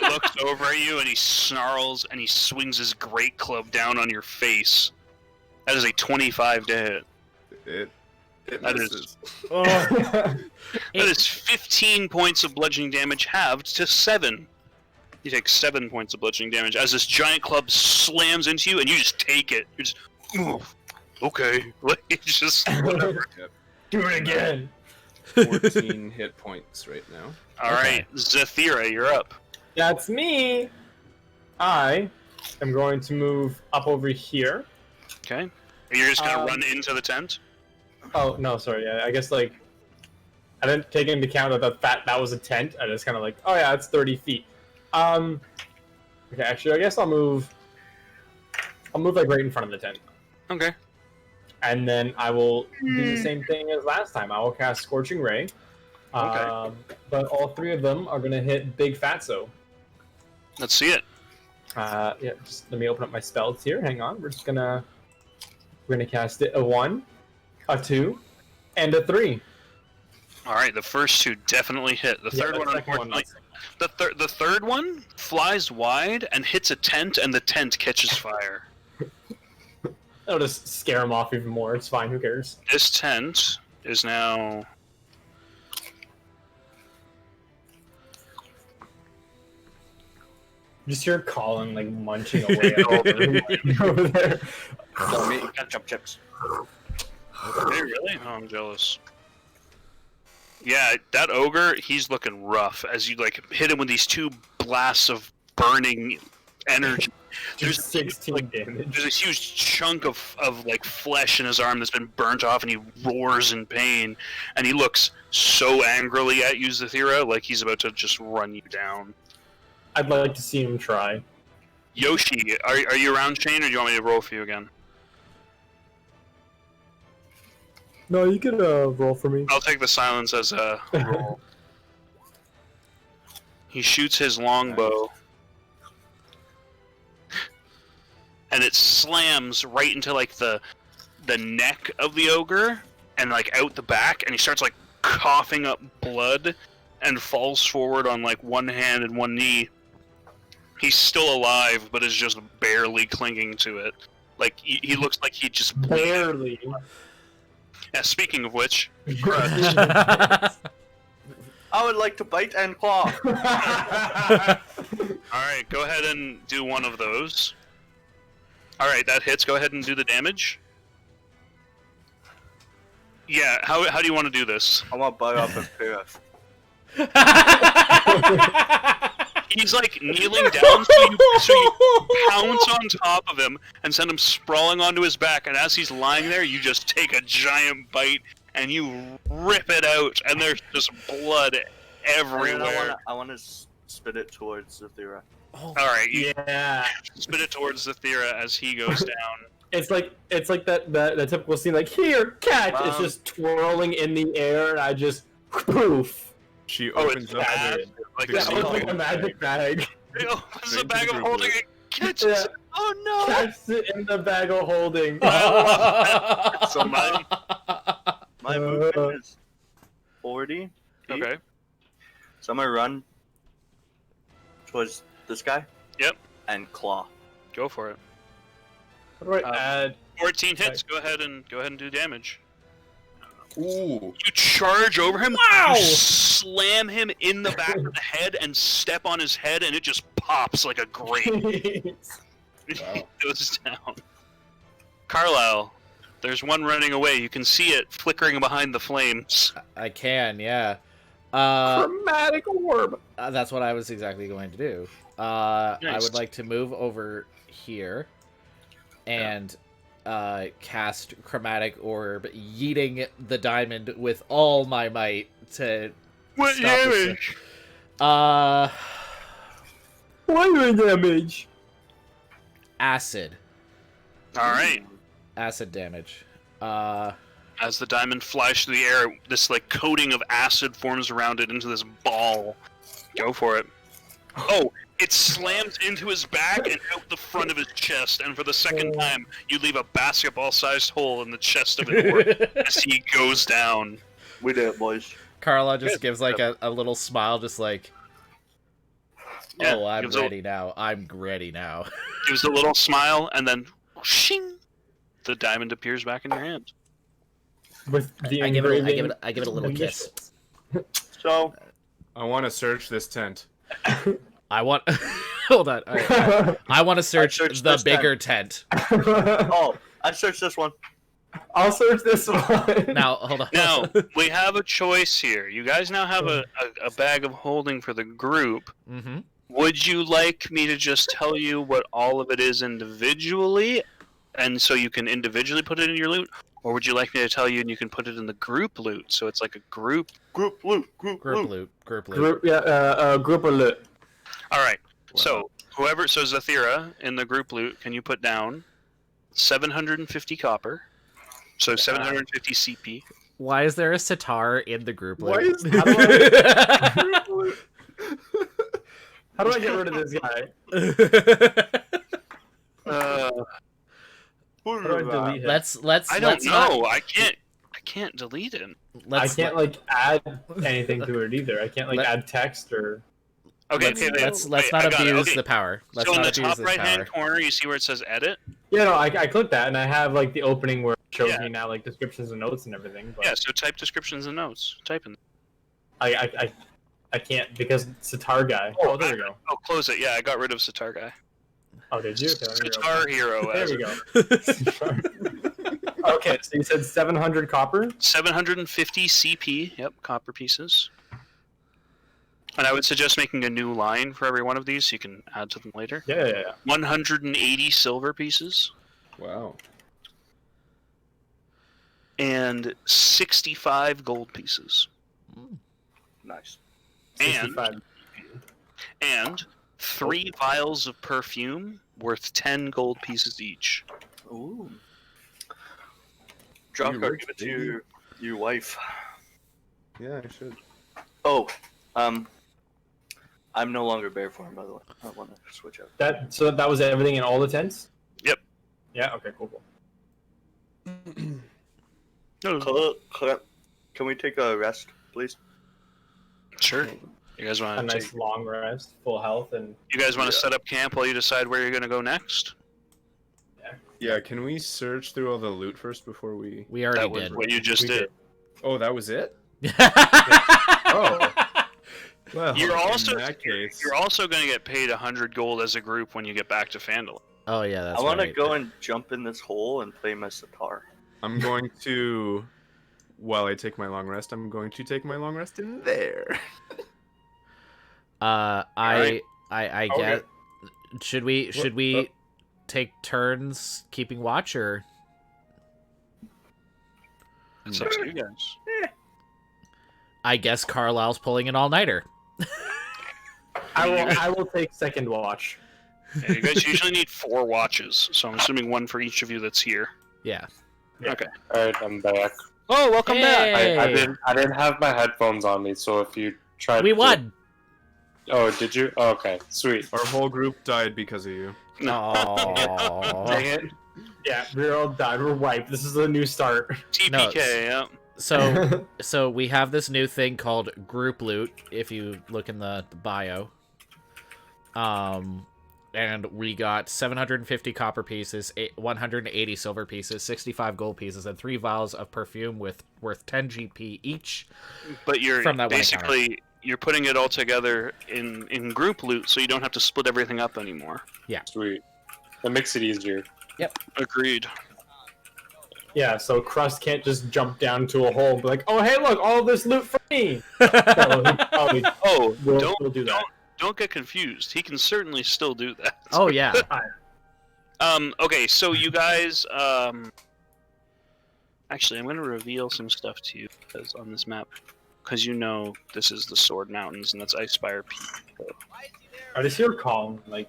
looks over at you and he snarls and he swings his great club down on your face. That is a 25 to hit. It That misses. That is 15 points of bludgeoning damage halved to 7. You take 7 points of bludgeoning damage as this giant club slams into you and you just take it. You're just, oof, okay. Like, it's just, whatever. Do it again. 14 hit points right now. Alright, Zethira, you're up. That's me. I am going to move up over here. Okay. You're just gonna run into the tent? Oh no, sorry. Yeah, I guess like I didn't take into account that was a tent. I just kind of like, oh yeah, it's 30 feet. Okay, actually, I guess I'll move like right in front of the tent, Okay. and then I will do the same thing as last time. I will cast Scorching Ray. Okay. But all 3 of them are gonna hit Big Fatso. Let's see it. Yeah, just let me open up my spells here. Hang on. We're gonna cast it a 1, a 2, and a 3. Alright, the first 2 definitely hit. The third one, unfortunately. The third one flies wide and hits a tent, and the tent catches fire. That'll just scare him off even more. It's fine. Who cares? This tent is now. Just hear Colin like munching away over there. So me, ketchup chips. Hey, really? Oh, I'm jealous. Yeah, that ogre, he's looking rough as you like hit him with these 2 blasts of burning energy. there's 16 damage. There's a huge chunk of like flesh in his arm that's been burnt off, and he roars in pain, and he looks so angrily at you, Zathira, like he's about to just run you down. I'd like to see him try. Yoshi, are you around, Shane, or do you want me to roll for you again? No, you can roll for me. I'll take the silence as a roll. He shoots his longbow, and it slams right into like the neck of the ogre, and like out the back, and he starts like coughing up blood, and falls forward on like one hand and one knee. He's still alive, but is just barely clinging to it. Like he looks like he just barely. Yeah, speaking of which, I would like to bite and claw. Alright, go ahead and do one of those. Alright, that hits. Go ahead and do the damage. Yeah, how do you want to do this? I want to bite off his penis. He's like kneeling down, so you pounce on top of him and send him sprawling onto his back, and as he's lying there, you just take a giant bite and you rip it out, and there's just blood everywhere. I want to spit it towards Zathira. Alright, Yeah. spit it towards Zathira as he goes down. It's like that typical scene, like, here, catch! It's just twirling in the air, and I just poof. She Oh, opens it's up bad. the Like, That was like a magic bag. He opens the Into bag the of group holding loot. it, catches it. Oh no! Catch it in the bag of holding. So my movement is 40 feet. Okay. So I'm gonna run towards this guy. Yep. And claw. Go for it. How do I add? 14 hits. Go ahead and do damage. Ooh. You charge over him. Wow! You slam him in the back of the head and step on his head, and it just pops like a grape. It goes down. Carlisle, there's one running away. You can see it flickering behind the flames. I can, yeah. Chromatic orb. That's what I was exactly going to do. I Nice. would like to move over here and cast Chromatic Orb, yeeting the diamond with all my might to What stop this thing. damage? Fire damage. Acid. Alright. Acid damage. As the diamond flies through the air, this like coating of acid forms around it into this ball. Go for it. Oh, it slams into his back and out the front of his chest, and for the second time, you leave a basketball-sized hole in the chest of an orc as he goes down. We did it, boys. Carla just gives like a little smile, just like, Yeah, oh, I'm gives a- ready now. I'm ready now. Gives a little smile, and then, shing, the diamond appears back in your hand. With the I give it engraving a little kiss. So, I want to search this tent. I want. Hold on. I want to search searched the this bigger tent. oh, I searched this one. I'll search this one. Now, hold on. Now, we have a choice here. You guys now have a bag of holding for the group. Mm-hmm. Would you like me to just tell you what all of it is individually, and so you can individually put it in your loot? Or would you like me to tell you and you can put it in the group loot, so it's like a group? Group loot. Group loot. Group or loot. Alright, so Zathira, in the group loot, can you put down 750 copper? So 750 CP. Why is there a sitar in the group Why loot? is how do I get rid of this guy? How do I delete him? let's I don't let's not- know. I can't delete him. I can't like add anything to it either. I can't like Let- add text or. Okay, let's wait, not I got it. abuse Okay. the power. Let's So in not the abuse top this right-hand power. corner, you see where it says edit? Yeah, no, I clicked that and I have like the opening where it shows Yeah. me now like descriptions and notes and everything. But Yeah, so type descriptions and notes. Type in. I can't because Sitar guy. Oh, there we go. Oh, close it. Yeah, I got rid of Sitar guy. Oh, did you? Okay, let me Sitar hero. There as we it- go. Okay, so you said 700 copper. 750 CP. Yep, copper pieces. And I would suggest making a new line for every one of these so you can add to them later. Yeah. 180 silver pieces. Wow. And 65 gold pieces. Nice. And 65. and 3 vials of perfume worth 10 gold pieces each. Ooh. Dropguard, give it to your wife. Yeah, I should. Oh, I'm no longer bear form, by the way. I want to switch out. So that was everything in all the tents? Yep. Yeah, okay, cool. Can we take a rest, please? Sure. You guys A want to nice long rest, full health, and You guys want to set up camp while you decide where you're going to go next? Yeah, can we search through all the loot first before we... We already That was did. what you just We did. did. Oh, that was it? Oh. Well, You're in also that case... you're also going to get paid 100 gold as a group when you get back to Fandolin. Oh yeah, that's I want to right. go and jump in this hole and play my sitar. I'm going to... While I take my long rest, I'm going to take my long rest in there. I Okay. guess should we take turns keeping watch or It's up to you guys. I guess Carlisle's pulling an all-nighter. I will take second watch. Yeah, you guys usually need 4 watches, so I'm assuming one for each of you that's here. Yeah. Yeah. Okay. Alright, I'm back. Oh, welcome back. I didn't have my headphones on me, so if you tried We to... won. Oh, did you? Oh, okay, sweet. Our whole group died because of you. Oh. Dang it. Yeah, we're all died. We're wiped. This is a new start. TPK, yeah. So we have this new thing called group loot. If you look in the bio, and we got 750 copper pieces, 180 silver pieces, 65 gold pieces, and 3 vials of perfume worth 10 GP each. But you're From that one basically you're putting it all together in group loot, so you don't have to split everything up anymore. Sweet. That makes it easier. Agreed. Yeah, so Crust can't just jump down to a hole and be like, "Oh, hey, look, all this loot for me." So he probably will do that. Don't get confused. He can certainly still do that. Oh yeah. Okay, so you guys actually I'm going to reveal some stuff to you because on this map, because you know this is the Sword Mountains and that's Icespire Peak. I just hear Colin like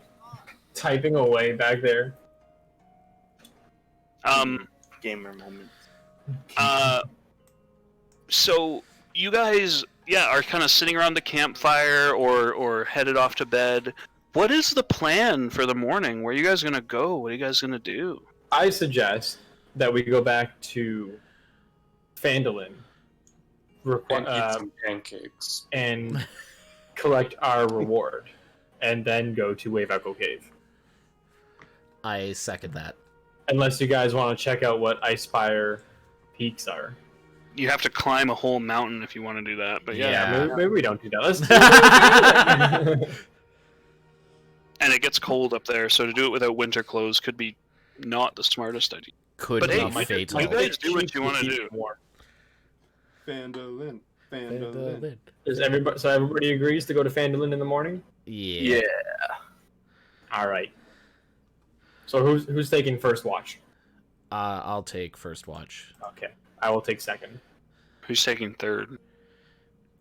typing away back there. Gamer moment. So you guys are kind of sitting around the campfire or headed off to bed. What is the plan for the morning? Where are you guys going to go? What are you guys going to do? I suggest that we go back to Fandolin And eat some pancakes. and collect our reward, and then go to Wave Echo Cave. I second that. Unless you guys want to check out what Icespire peaks are. You have to climb a whole mountain if you want to do that, but Yeah, maybe we don't do that. Let's do it. And it gets cold up there, so to do it without winter clothes could be not the smartest idea. Could But be hey, fatal. you guys do what you want to do. Fandolin. Is everybody? So everybody agrees to go to Fandolin in the morning? Yeah. All right. So who's taking first watch? I'll take first watch. Okay, I will take second. Who's taking third?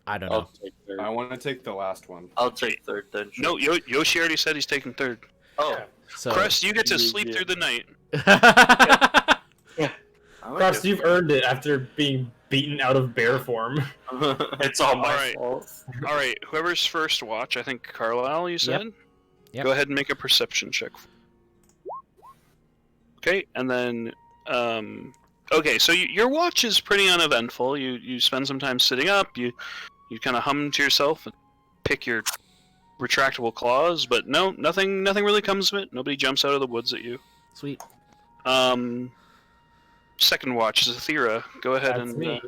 I don't know. I'll take third. I want to take the last one. I'll take third then. No, Yoshi already said he's taking third. Oh, So Crust, you get to sleep through the night. I like Crust, it. you've earned it after being beaten out of bear form. It's all my Alright. fault. All right, whoever's first watch, I think Carlisle, you said? Yep. Go ahead and make a perception check. Okay, and then, okay, so your watch is pretty uneventful. You spend some time sitting up, you kind of hum to yourself and pick your retractable claws, but no, nothing really comes of it. Nobody jumps out of the woods at you. Sweet. Second watch, Zathira, go ahead That's and... me.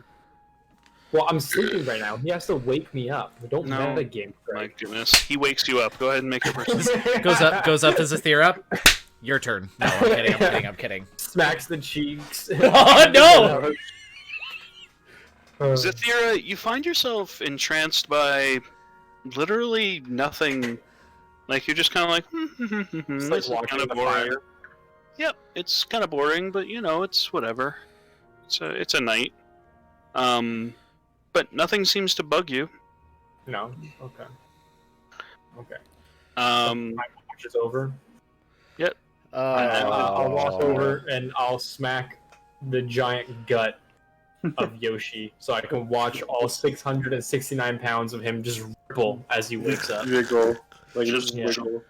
Well, I'm sleeping right now. He has to wake me up. Don't No, metagame, my Greg. goodness, he wakes you up. Go ahead and make a perception. Goes up to Zathira. Your turn. No, I'm kidding. Smacks the cheeks. Oh no! Zathira, you find yourself entranced by literally nothing. Like you're just kind of like, It's this like is walking kind of the boring. fire. Yep, it's kind of boring, but you know, it's whatever. It's a night. But nothing seems to bug you. No. Okay. Okay. Um, My watch is over. Yep. I'll walk over and I'll smack the giant gut of Yoshi, so I can watch all 669 pounds of him just ripple as he wakes up. Jiggle. Like Just wiggle.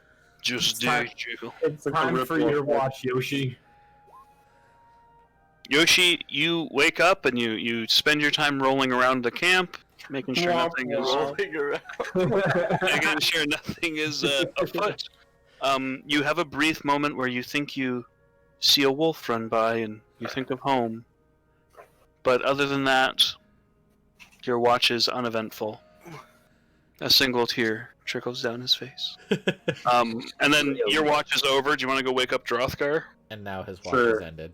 Just time- do jiggle. It's like a time for you to ripple. watch Yoshi. Yoshi, you wake up and you spend your time rolling around the camp, making sure nothing is Rolling around. making sure nothing is afoot. You have a brief moment where you think you see a wolf run by and you think of home. But other than that, your watch is uneventful. A single tear trickles down his face. And then your watch is over. Do you want to go wake up Drothgar? And now his watch Sure. is ended.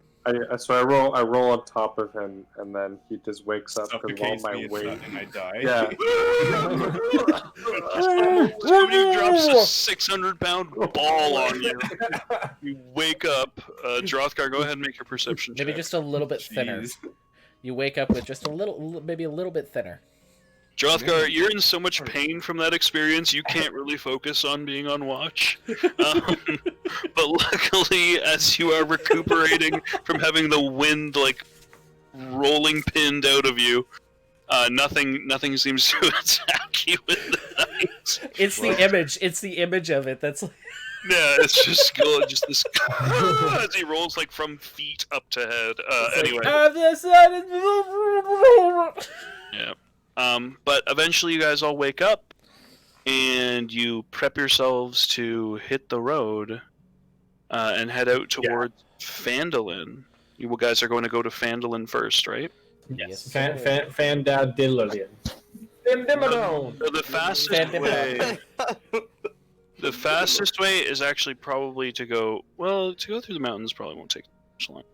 So I roll on top of him, and then he just wakes up because all Suffocates my me and weight. I die. Yeah. Somebody drops a 600-pound ball on you. You wake up. Drothgar, go ahead and make your perception check. Maybe just a little bit thinner. Jeez. You wake up with just a little, maybe a little bit thinner. Drothgar, you're in so much pain from that experience, you can't really focus on being on watch. But luckily, as you are recuperating from having the wind like rolling pinned out of you, nothing seems to attack you in the night. It's the image. It's the image of it. That's like... Yeah, it's just this as he rolls like from feet up to head. Anyway. Yeah. But eventually you guys all wake up and you prep yourselves to hit the road and head out towards Phandalin. You guys are going to go to Phandalin first, right? Yes. Fandadillion. The fastest way. The fastest way is actually probably to go. Well, to go through the mountains probably won't take so long.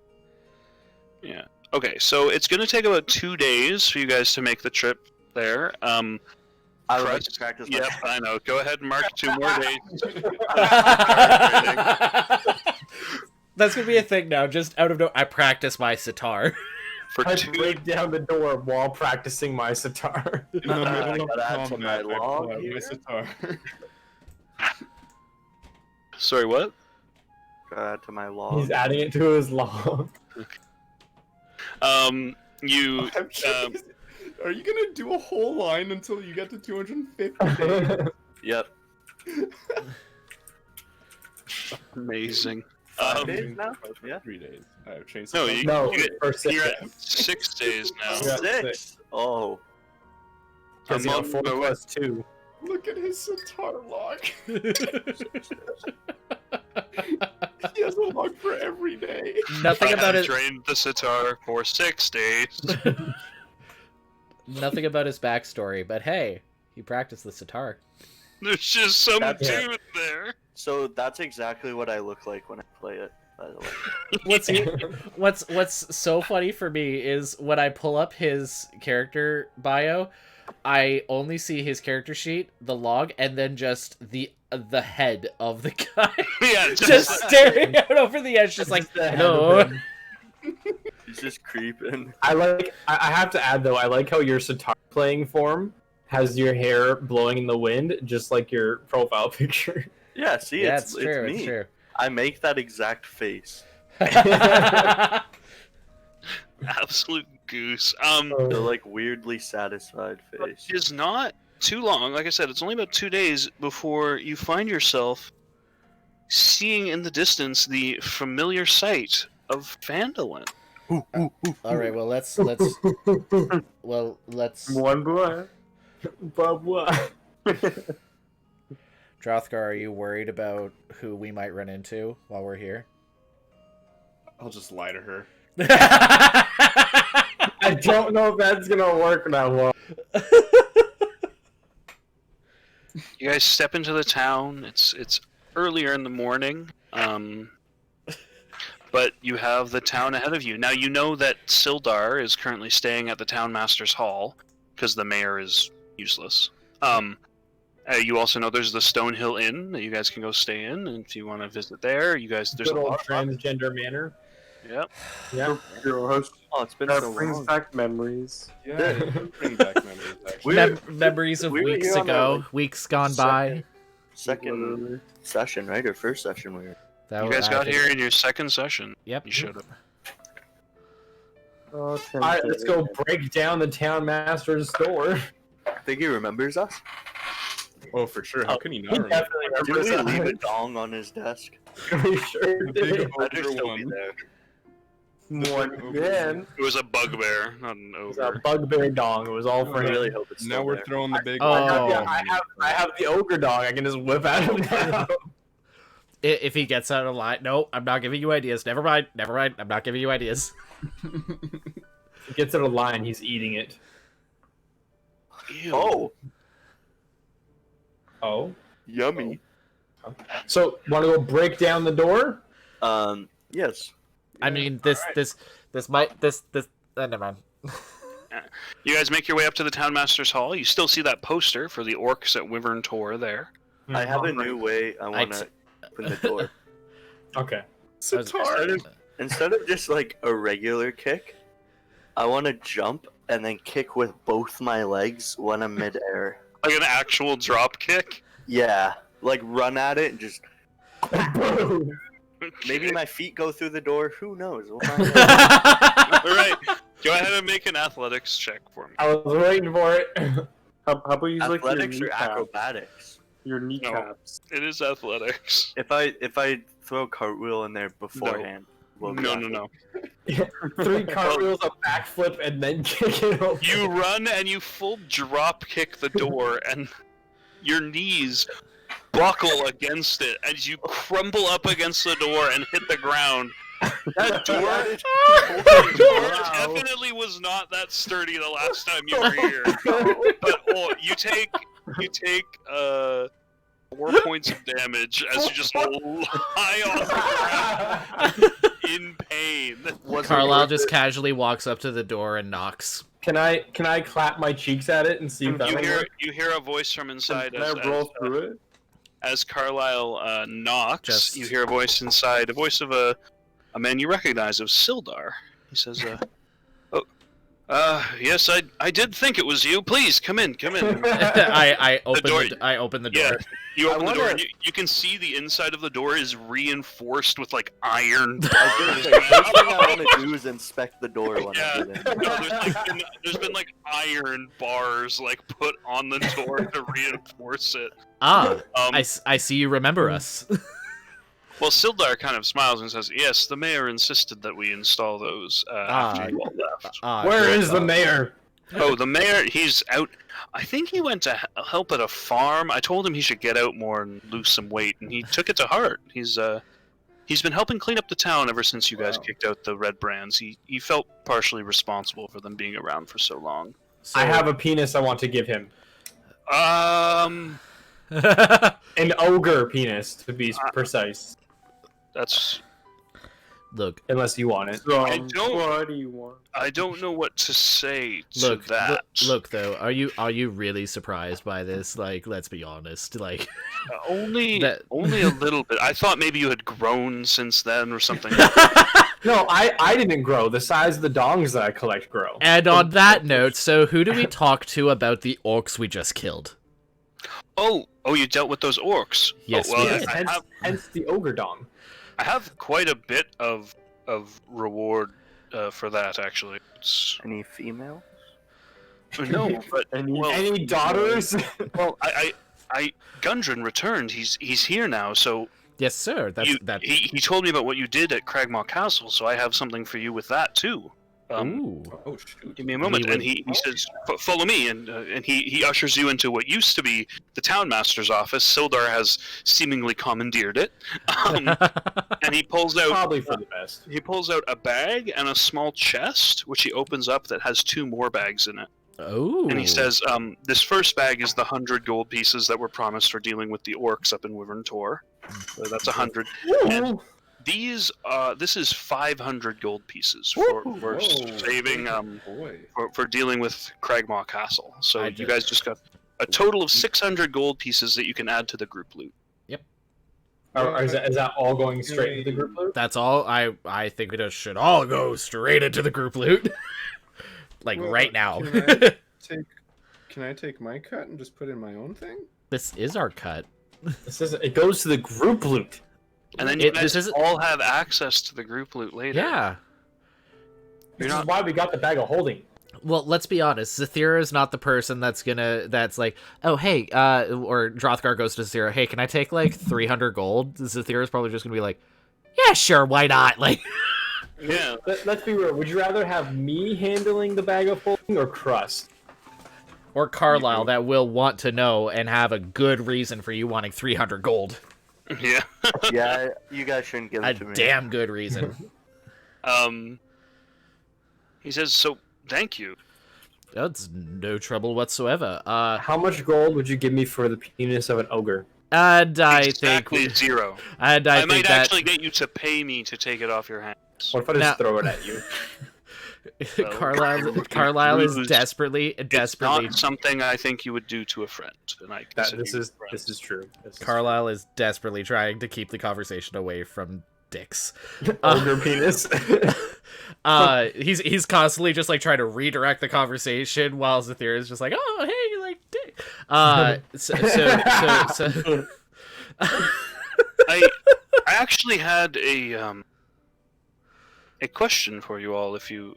Yeah. Okay, so it's going to take about 2 days for you guys to make the trip there. I would like to Crest- practice my Yep, I know. Go ahead and mark 2 more days. That's gonna be a thing now. Just out of no, I practice my sitar. For I 2 break down the door while practicing my sitar. In the middle of gotta add to combat, my I log pull out here. my sitar. Sorry, what? To my log. He's adding it to his log. You I'm just- Are you gonna do a whole line until you get to 250 days? Yep. amazing. 5 days now? Yeah. 3 days. I have changed. No, it. No, you, for 6 you're days. at 6 days now. Yeah. 6. Oh. Because you know, I'm 4 on- plus 2. Look at his sitar log. He has a log for every day. Nothing I about have his trained the sitar for 6 days. nothing about his backstory, but hey, he practiced the sitar. There's just some That's- dude there. So that's exactly what I look like when I play it, by the way. What's so funny for me is when I pull up his character bio, I only see his character sheet, the log, and then just the head of the guy Yeah, just staring out over the edge, just like, Just the head hello. of him. He's just creeping. I have to add though, I like how your sitar playing form has your hair blowing in the wind, just like your profile picture. Yeah, see, Yeah, it's it's true. me. It's true. I make that exact face. absolute goose. The like weirdly satisfied face. It is not too long. Like I said, it's only about 2 days before you find yourself seeing in the distance the familiar sight of Phandalin. All right, well let's One boy. But what? Drothgar, are you worried about who we might run into while we're here? I'll just lie to her. I don't know if that's gonna work that well. You guys step into the town. It's earlier in the morning, but you have the town ahead of you. Now you know that Sildar is currently staying at the town master's hall because the mayor is useless. You also know there's the Stonehill Inn that you guys can go stay in, and if you want to visit there, you guys there's Good a old lot of transgender manor. Yep. Yeah. Oh, it's been That so brings long. back memories. Yeah, it does bring back memories. Actually. Memories of we were weeks here on our, ago, like, weeks gone by. Second session, right? Or first session we were. That You was- guys I got think- here in your second session. Yep. You showed up. Oh, All right, let's go break down the town master's door. I think he remembers us. Oh, for sure. How can he not He remember? definitely Did we remembers leave a that. dong on his desk? We sure The big did. Better ogre still be one. there. One again. It was a bugbear, not an It was a ogre. bugbear dong. It was all for I him. really hope it's still Now we're there. throwing the big. Oh. I have the ogre dong. I can just whip out of now. If he gets out of line, no, I'm not giving you ideas. Never mind. I'm not giving you ideas. He gets out of line. He's eating it. Ew. Oh, Oh. yummy. So, want to go break down the door? Yes. I mean, this. Never mind. You guys make your way up to the Town Master's Hall. You still see that poster for the orcs at Wyvern Tor there. I have a new way I want to open the door. Okay. Instead of just like a regular kick, I want to jump and then kick with both my legs when I'm midair. Like an actual drop kick. Yeah, like run at it and just Boom. maybe my feet go through the door. Who knows? We'll find out. All right. Go ahead and make an athletics check for me. I was waiting for it. How about you use like Athletics your or kneecap? acrobatics? Your kneecaps. It is athletics. If I throw a cartwheel in there beforehand, we'll be No. 3 cartwheels, a backflip, and then kick it over. You run and you full drop kick the door, and your knees buckle against it as you crumble up against the door and hit the ground. That door definitely was not that sturdy the last time you were here. But you take 4 points of damage as you just lie on the ground in pain. Carlisle just casually walks up to the door and knocks. Can I clap my cheeks at it and see if that You hear a voice from inside Can I roll through it? as Carlisle knocks. Just- You hear a voice inside, a voice of a man you recognize, of Sildar. He says, yes, I did think it was you. Please, come in. I open door- I open the door. Yeah, you open the door, wonder- and you can see the inside of the door is reinforced with, like, iron The bars. first thing I want to do is inspect the door when I Yeah. get in. No, there's been, like, iron bars, like, put on the door to reinforce it. Ah, I see you remember us. Well, Sildar kind of smiles and says, yes, the mayor insisted that we install those after you all left. Where is the mayor? Oh, the mayor, he's out. I think he went to help at a farm. I told him he should get out more and lose some weight, and he took it to heart. He's been helping clean up the town ever since you guys kicked out the Red Brands. He felt partially responsible for them being around for so long. So, I have a penis I want to give him. Um, An ogre penis, to be precise. that's... Look, Unless you want it. I don't- What do you want? I don't know what to say to that. look though, are you really surprised by this? Like, let's be honest. Like, Only That- only a little bit. I thought maybe you had grown since then or something. No, I didn't grow. The size of the dongs that I collect grow. and on that note, so who do we talk to about the orcs we just killed? Oh, you dealt with those orcs. Yes, Oh, well, we Yes, did. hence the ogre dong. I have quite a bit of reward for that, actually. It's... Any female? No, but well, Any daughters? well, I Gundren returned. He's here now. So Yes, sir. That's you, that. he told me about what you did at Cragmaw Castle. So I have something for you with that too. Ooh. Oh shoot. Give me a moment, We and would- he says, "Follow me," and he ushers you into what used to be the town master's office. Sildar has seemingly commandeered it, and he pulls out Probably for the best. he pulls out a bag and a small chest, which he opens up that has 2 more bags in it. Oh. And he says, "This first bag is the 100 gold pieces that were promised for dealing with the orcs up in Wyvern Tor. So that's 100. And this is 500 gold pieces for saving Boy. for dealing with Cragmaw Castle. So I you did- guys just got a total of 600 gold pieces that you can add to the group loot. Or is that all going straight into the group loot? That's all. I think it should all go straight into the group loot. Right now. Can I take my cut and just put in my own thing? This is our cut. It goes to the group loot. And then you guys all have access to the group loot later. Yeah. This is why we got the bag of holding. Well, let's be honest. Zathira is not the person that's like, oh, hey, or Drothgar goes to Zathira, hey, can I take, 300 gold? Zathira's probably just gonna be like, yeah, sure, why not? Yeah. Let's be real. Would you rather have me handling the bag of holding or Crust? Or Carlisle that will want to know and have a good reason for you wanting 300 gold. Yeah. Yeah, you guys shouldn't give it to me. A damn good reason. He says, so, thank you. That's no trouble whatsoever. How much gold would you give me for the penis of an ogre? And I exactly think 0. And I might think actually get you to pay me to take it off your hands. What if I just throw it at you? Carlisle is desperately. It's not something I think you would do to a friend. And I this is true. Carlisle is desperately trying to keep the conversation away from dicks. Ogre penis. He's constantly just trying to redirect the conversation while Zathira is just like, oh hey, dick. So I actually had a question for you all if you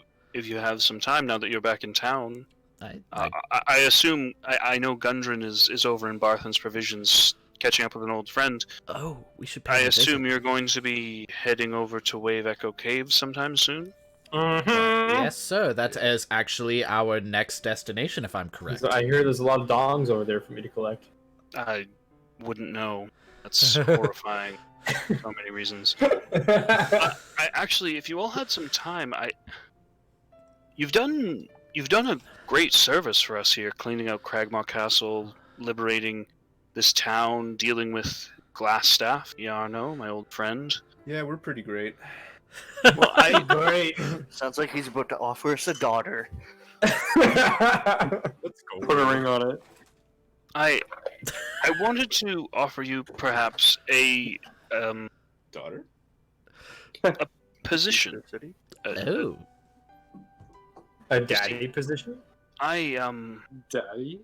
have some time now that you're back in town. I assume I know Gundren is over in Barthen's Provisions catching up with an old friend. Oh, we should I assume you're going to be heading over to Wave Echo Cave sometime soon? Mm-hmm. Yes, sir. That is actually our next destination, if I'm correct. So I hear there's a lot of dongs over there for me to collect. I wouldn't know. That's horrifying. For so many reasons. I actually, if you all had some time, you've done a great service for us here, cleaning out Cragmaw Castle, liberating this town, dealing with Glassstaff, Yarno, my old friend. Yeah, we're pretty great. Well, Great. Sounds like he's about to offer us a daughter. Let's go. Put a ring on it. I wanted to offer you perhaps a Daughter? a position. Oh. A daddy position? Daddy?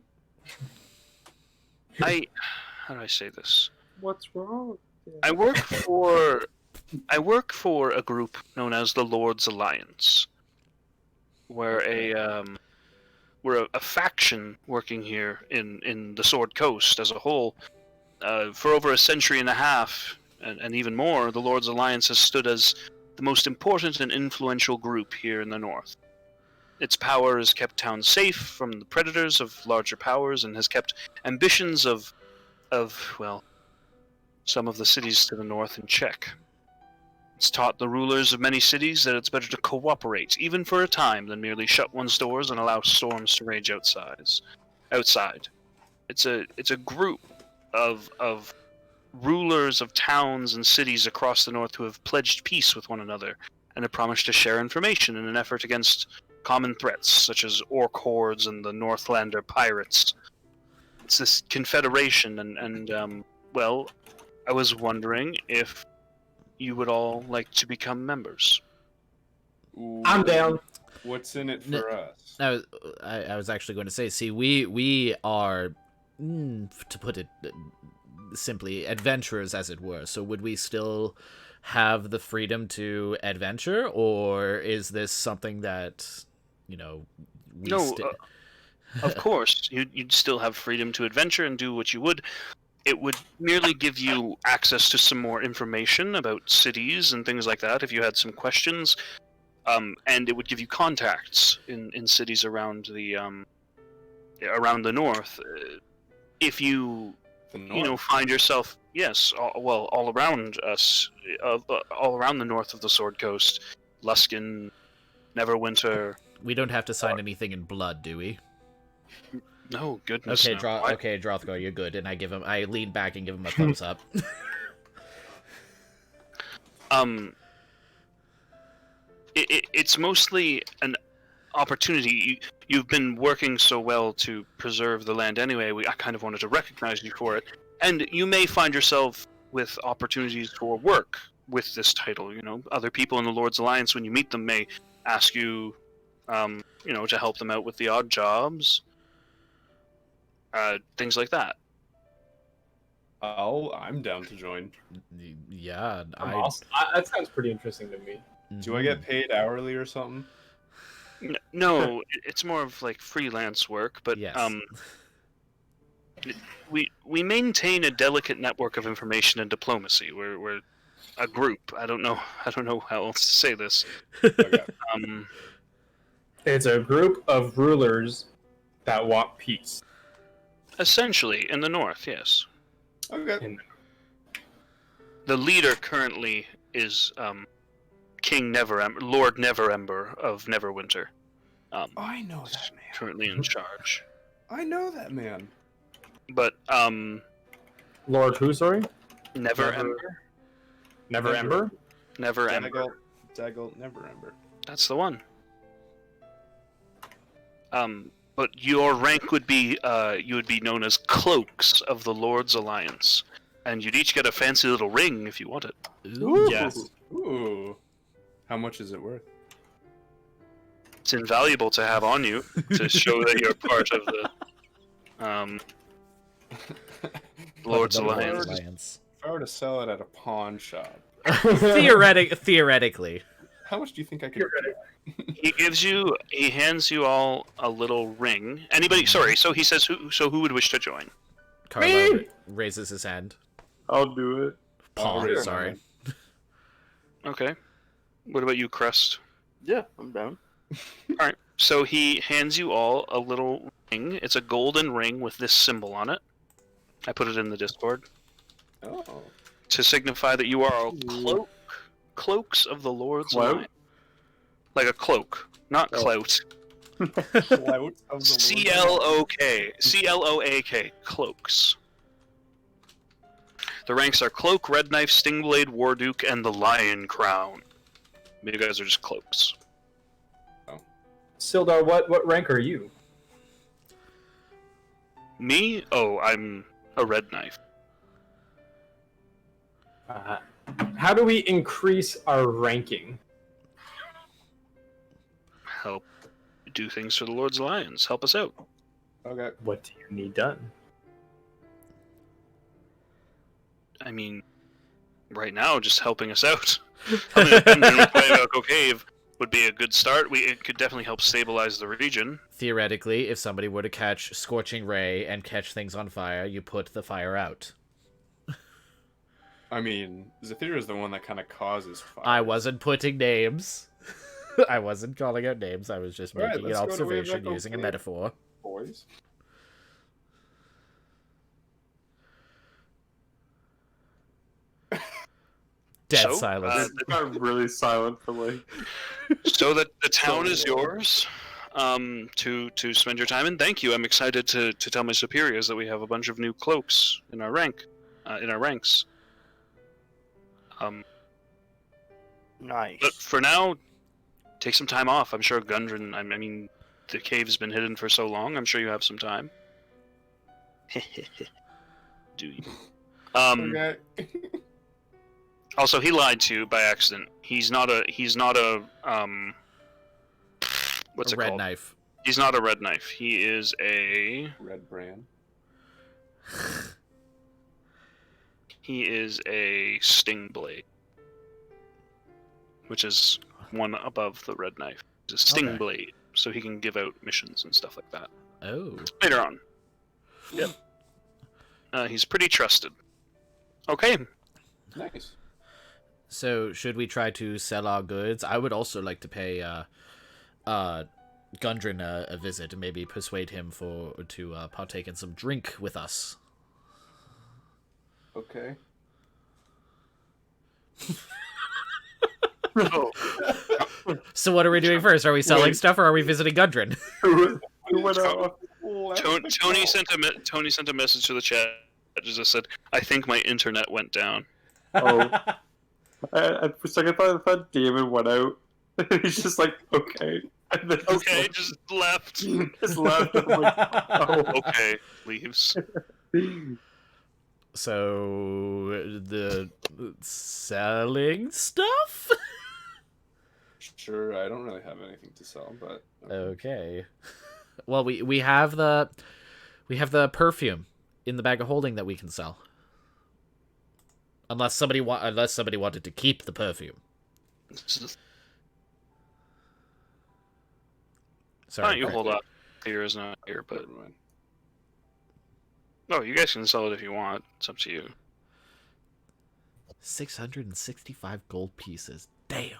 How do I say this? What's wrong? I work for a group known as the Lord's Alliance. We're a faction working here in the Sword Coast as a whole. For over a century and a half, and even more, the Lord's Alliance has stood as the most important and influential group here in the north. Its power has kept towns safe from the predators of larger powers and has kept ambitions of some of the cities to the north in check. It's taught the rulers of many cities that it's better to cooperate, even for a time, than merely shut one's doors and allow storms to rage outside. It's a group of rulers of towns and cities across the north who have pledged peace with one another and have promised to share information in an effort against common threats such as orc hordes and the Northlander pirates. It's this confederation, and I was wondering if you would all like to become members. Ooh, I'm down. What's in it for us? I was actually going to say, see, we are, to put it simply, adventurers, as it were. So would we still have the freedom to adventure, or is this something that, of course, you'd still have freedom to adventure and do what you would. It would merely give you access to some more information about cities and things like that if you had some questions, and it would give you contacts in cities around the north. If you find yourself all around us, all around the north of the Sword Coast, Luskin, Neverwinter. We don't have to sign anything in blood, do we? No, goodness. Okay, no. Drothgar, you're good, and I lean back and give him a thumbs up. It's mostly opportunity. You've been working so well to preserve the land anyway. I kind of wanted to recognize you for it. And you may find yourself with opportunities for work with this title. You know, other people in the Lord's Alliance, when you meet them, may ask you, you know, to help them out with the odd jobs, things like that. I'm down to join. Yeah, that sounds pretty interesting to me. Do I get paid hourly or something? No, it's more of like freelance work, but yes. We maintain a delicate network of information and diplomacy. We're a group. I don't know how else to say this. Okay. It's a group of rulers that want peace. Essentially, in the north, yes. Okay. The leader currently is King Neverember, Lord Neverember of Neverwinter. I know that man. Currently in charge. I know that man. But Lord who, sorry? Neverember? Neverember? Neverember. Daggle Neverember. That's the one. But your rank would be you would be known as Cloaks of the Lord's Alliance. And you'd each get a fancy little ring if you want it. Ooh. Yes. Ooh. How much is it worth? It's invaluable to have on you to show that you're part of the Lord's Alliance. If I were to sell it at a pawn shop, Theoretically. how much do you think I could? He hands you all a little ring. Anybody? Sorry. So he says, who would wish to join? Carlo raises his hand. I'll do it. Pawn, sure, sorry. man. Okay. What about you, Crust? Yeah, I'm down. All right. So he hands you all a little ring. It's a golden ring with this symbol on it. I put it in the Discord Oh. to signify that you are all cloaks of the Lord's Alliance. Like a cloak, not clout. Clout of the C-L-O-K. C-L-O-A-K. Cloaks. The ranks are Cloak, Red Knife, Stingblade, Warduke, and the Lion Crown. You guys are just cloaks. Sildar, what rank are you? Me? Oh, I'm a Red Knife. How do we increase our ranking? Help do things for the Lord's Alliance. Help us out. Okay. What do you need done? I mean, right now, just helping us out. Helping us in Bois Cave would be a good start. It could definitely help stabilize the region. Theoretically, if somebody were to catch Scorching Ray and catch things on fire, you put the fire out. I mean, Zathira is the one that kind of causes fire. I wasn't putting names. I wasn't calling out names. I was just making an observation using a metaphor. Boys. Dead silence. It got really silent for like. So that the town is yours to spend your time in. Thank you. I'm excited to tell my superiors that we have a bunch of new cloaks in our ranks. Nice. But for now, take some time off. I'm sure Gundren. I mean, the cave's been hidden for so long. I'm sure you have some time. Do you? Okay. Also, he lied to you by accident. He's not a what's A it red called? knife. He's not a red knife. He is a Red brand. he is a sting blade, which is one above the red knife. He's a sting Okay. blade, so he can give out missions and stuff like that Oh. later on. Yep. He's pretty trusted. Okay. Nice. So, should we try to sell our goods? I would also like to pay Gundren a visit and maybe persuade him to partake in some drink with us. Okay. Oh, So what are we doing first? Are we selling stuff or are we visiting Gundren? We went out. Tony sent a message to the chat. That just said, "I think my internet went down." Oh. For a second, I thought David went out. He's just like, okay. Okay, just left. Just left. I'm like, oh. Okay, leaves. So the selling stuff? Sure, I don't really have anything to sell, but Okay. Well, we have the perfume in the bag of holding that we can sell. Unless somebody wanted to keep the perfume. Sorry. Why don't you hold up? Here is not here, but never mind. no, you guys can sell it if you want. It's up to you. 665 gold pieces. Damn.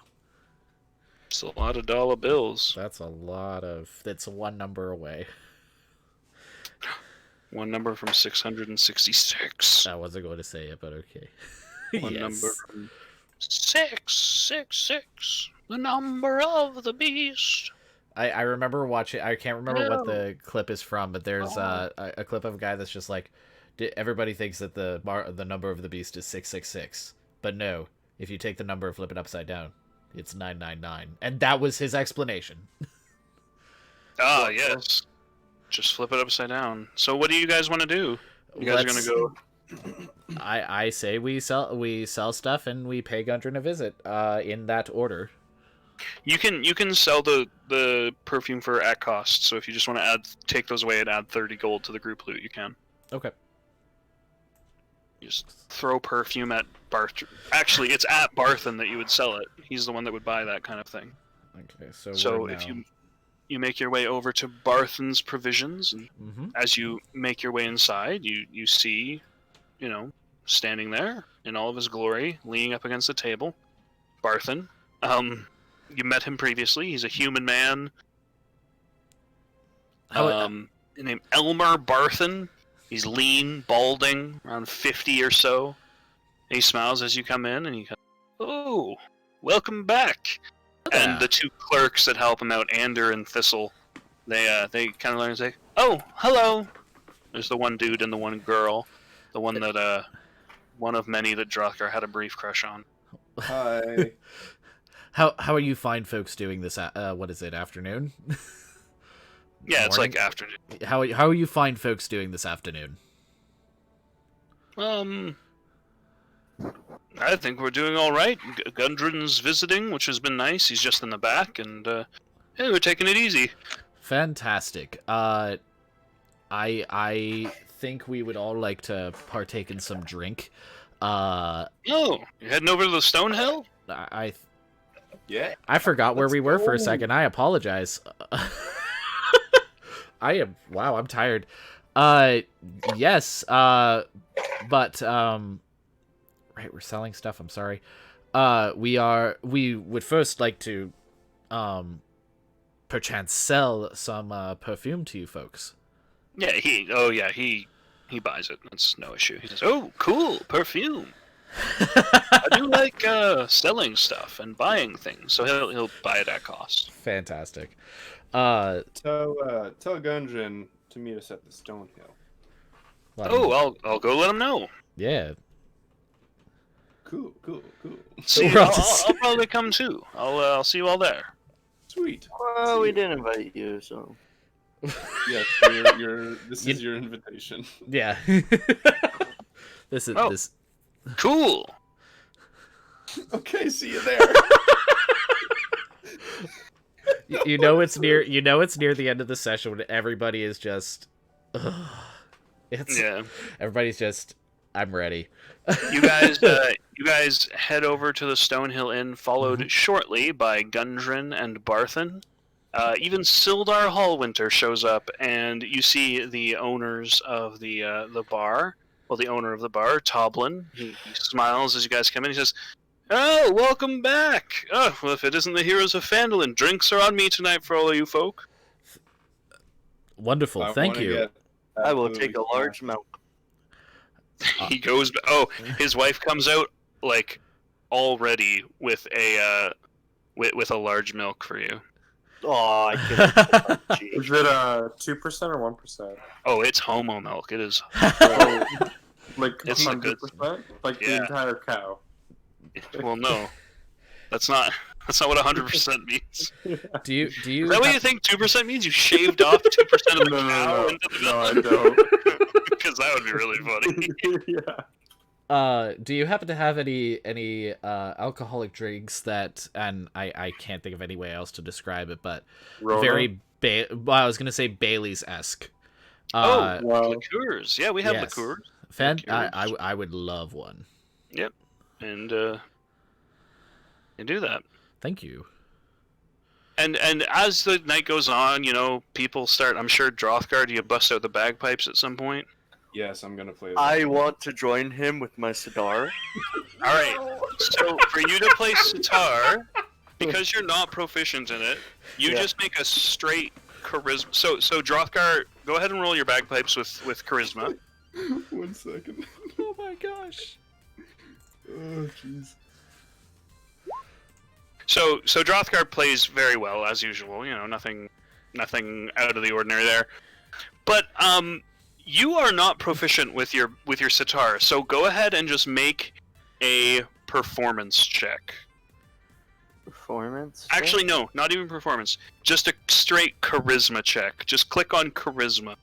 It's a lot of dollar bills. That's a lot of... That's one number away. One number from 666. I wasn't going to say it, but okay. One Yes. number from 666. The number of the beast. I remember watching... I can't remember what the clip is from, but there's a clip of a guy that's just like... Everybody thinks that the number of the beast is 666. But no, if you take the number and flip it upside down, it's 999. And that was his explanation. Ah, yes. Just flip it upside down. So what do you guys want to do? You guys are going to go... I say we sell stuff and we pay Gundren a visit in that order. You can sell the perfume for at cost. So if you just want to take those away and add 30 gold to the group loot, you can. Okay. You just throw perfume at Barth. Actually, it's at Barthen that you would sell it. He's the one that would buy that kind of thing. Okay, So if you make your way over to Barthen's Provisions, and as you make your way inside, you see, standing there in all of his glory, leaning up against the table, Barthen. You met him previously. He's a human man. Named Elmer Barthen. He's lean, balding, around 50 or so. And he smiles as you come in, and he goes, "Oh, welcome back." And the two clerks that help him out, Ander and Thistle, they kind of learn and say, "Oh, hello." There's the one dude and the one girl, the one that one of many that Drothgar had a brief crush on. Hi. How are you fine folks doing this? What is it? Afternoon? Yeah, it's Morning? like afternoon. How are you fine folks doing this afternoon? I think we're doing all right. Gundren's visiting, which has been nice. He's just in the back, and hey, we're taking it easy. Fantastic. I think we would all like to partake in some drink. Oh, you're heading over to the Stonehill? Yeah. I forgot where Let's we were for a go. second. I apologize. I'm tired. Yes. But right, we're selling stuff. I'm sorry. We would first like to perchance sell some perfume to you folks. Yeah, he buys it. That's no issue. He says, "Oh, cool, perfume." I do like selling stuff and buying things, so he'll buy it at cost. Fantastic. Tell Gundren to meet us at the Stonehill. I'll go let him know. Yeah. Cool. See, We're all I'll just- probably come too. I'll see you all there. Sweet. Well, we didn't invite you, so. Yes, this is your invitation. Yeah. This is Oh. this. Cool. Okay, see you there. You know it's near. You know it's near the end of the session when everybody is just. Yeah. Everybody's just. I'm ready. You guys head over to the Stonehill Inn, followed shortly by Gundren and Barthen. Even Sildar Hallwinter shows up, and you see the owners of the bar. Well, the owner of the bar, Toblin. He smiles as you guys come in. He says, "Oh, welcome back. Oh, well, if it isn't the heroes of Phandalin, drinks are on me tonight for all of you folk." Wonderful. Thank you. I will take a large milk. He goes. Oh, his wife comes out like already with a large milk for you. Oh, I can't. Is it 2% or 1%? Oh, it's homo milk. It is. Oh, like It's a good- 100%? Like the Yeah. entire cow. Well, no, that's not. That's not what 100% means. Do you Is that what you think 2% means? You shaved off 2% of the cow into the No, I milk? don't. Because that would be really funny. Yeah. do you happen to have any alcoholic drinks that, and I can't think of any way else to describe it, but Rona? well, I was gonna say Bailey's-esque. Oh, Wow. liqueurs. Yeah, we have yes. liqueurs. I would love one. Yep. And do that. Thank you. And as the night goes on, you know, people start. I'm sure Drothgar, do you bust out the bagpipes at some point? Yes, I'm gonna play. I want to join him with my sitar. All right. So for you to play sitar, because you're not proficient in it, you just make a straight charisma. So Drothgar, go ahead and roll your bagpipes with charisma. 1 second. Oh my gosh. Oh jeez. So Drothgar plays very well as usual. You know, nothing out of the ordinary there. But you are not proficient with your sitar. So go ahead and just make a performance check. Performance? Actually, no, not even performance. Just a straight charisma check. Just click on charisma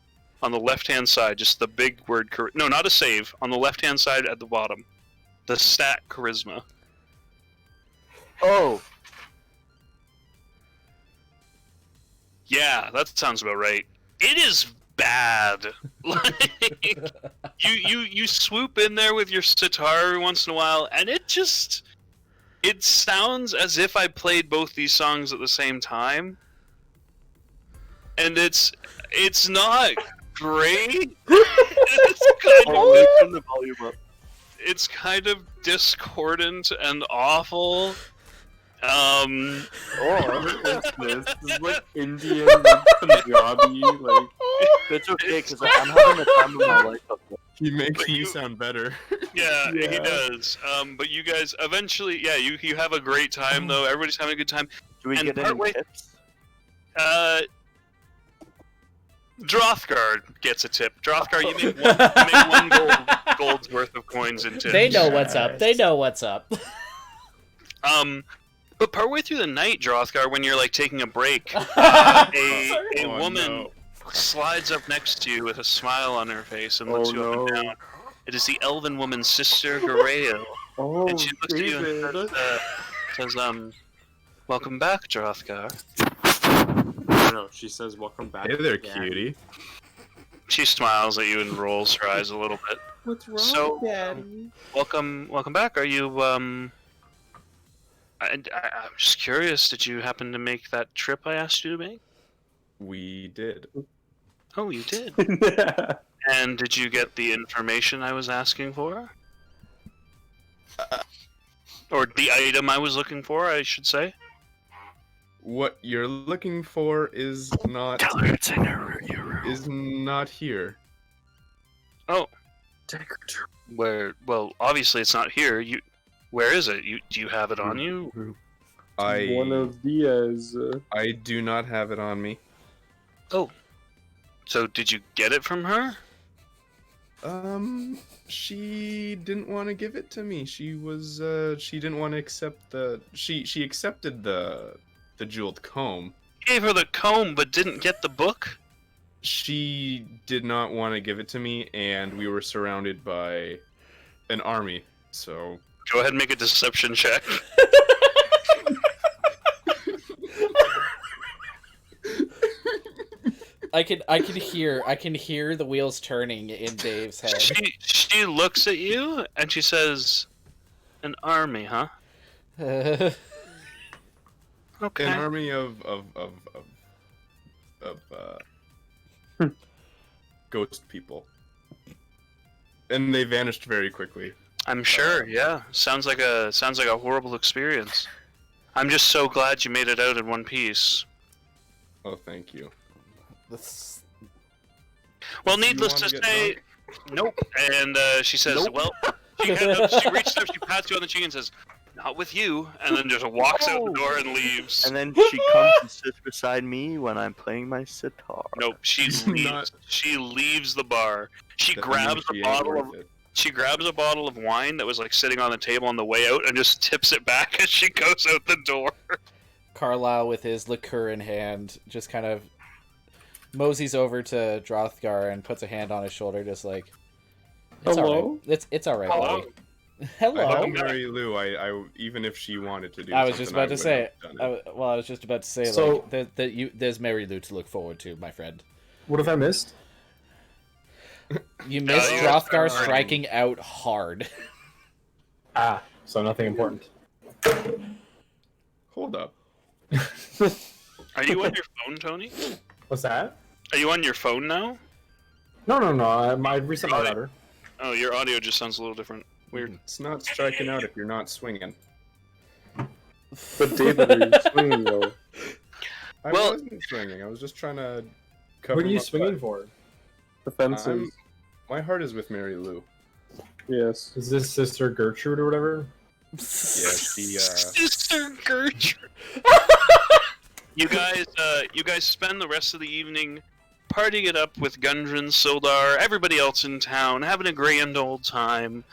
on the left-hand side. Just the big word no, not a save. On the left-hand side at the bottom. The stat charisma. Oh. Yeah, that sounds about right. It is bad. Like you swoop in there with your sitar every once in a while, and it sounds as if I played both these songs at the same time, and it's not great. Turn the volume up. It's kind of discordant and awful. Oh, what's this? This is like Indian, like Punjabi, like. It's okay, because I'm having the time of my life up there. He makes But me you- sound better. Yeah, he Yeah. does. But you guys eventually, yeah, you have a great time though. Everybody's having a good time. Do we And get any partway- tips? Drothgar gets a tip. Drothgar, you make one gold's worth of coins in tips. They know what's up. They know what's up. But partway through the night, Drothgar, when you're like taking a break, a Oh, woman no. slides up next to you with a smile on her face and looks Oh, you up and no. down. It is the elven woman's sister, Gareo. Oh, And she looks at you David. and says, welcome back, Drothgar. No, she says, "Welcome back." Hey there, Daddy." cutie. She smiles at you and rolls her eyes a little bit. What's wrong, So, Daddy? Welcome back. Are you, I'm just curious, did you happen to make that trip I asked you to make? We did. Oh, you did. And did you get the information I was asking for? Or the item I was looking for, I should say? What you're looking for is not Tell her it's in your room. is not here. Oh, Take her to where? Well, obviously it's not here. Where is it? Do you have it on you? One of Diaz. I do not have it on me. Oh, so did you get it from her? She didn't want to give it to me. She didn't want to accept she accepted the jeweled comb. Gave her the comb, but didn't get the book. She did not want to give it to me, and we were surrounded by an army. So Go ahead and make a deception check. I can hear the wheels turning in Dave's head. She looks at you and she says, "An army, huh?" Okay. an army of ghost people, and they vanished very quickly. I'm sure. Yeah. Sounds like a horrible experience. I'm just so glad you made it out in one piece. Oh, thank you. Well, You needless wanna to get say, nope. And she says, Nope. "Well," she reaches up, she pats you on the cheek and says, "Not with you," and then just walks out the door and leaves. And then she comes and sits beside me when I'm playing my sitar. Nope, she She's leaves. not- She leaves the bar. She That grabs means a she ain't bottle worth of. it. She grabs a bottle of wine that was like sitting on the table on the way out and just tips it back as she goes out the door. Carlisle, with his liqueur in hand, just kind of moseys over to Drothgar and puts a hand on his shoulder, just like, it's Hello? all right. It's all right, Hello? buddy. Hello. I know Mary Lou. I even if she wanted to do, I was just about to say. it. I was just about to say, So- like, there's Mary Lou to look forward to, my friend. What have I missed? You missed you Drothgar guys are- striking out hard. Ah, so nothing important. Hold up. Are you on your phone, Tony? What's that? Are you on your phone now? No. I reset my router. Oh, your audio just sounds a little different. Weird. It's not striking out if you're not swinging. But David, are you swinging though? I Well- wasn't swinging. I was just trying to cover. What are you my swinging butt. for? The fences. My heart is with Mary Lou. Yes. Is this Sister Gertrude or whatever? Yeah, she. Sister Gertrude. You guys spend the rest of the evening partying it up with Gundren, Sildar, everybody else in town, having a grand old time.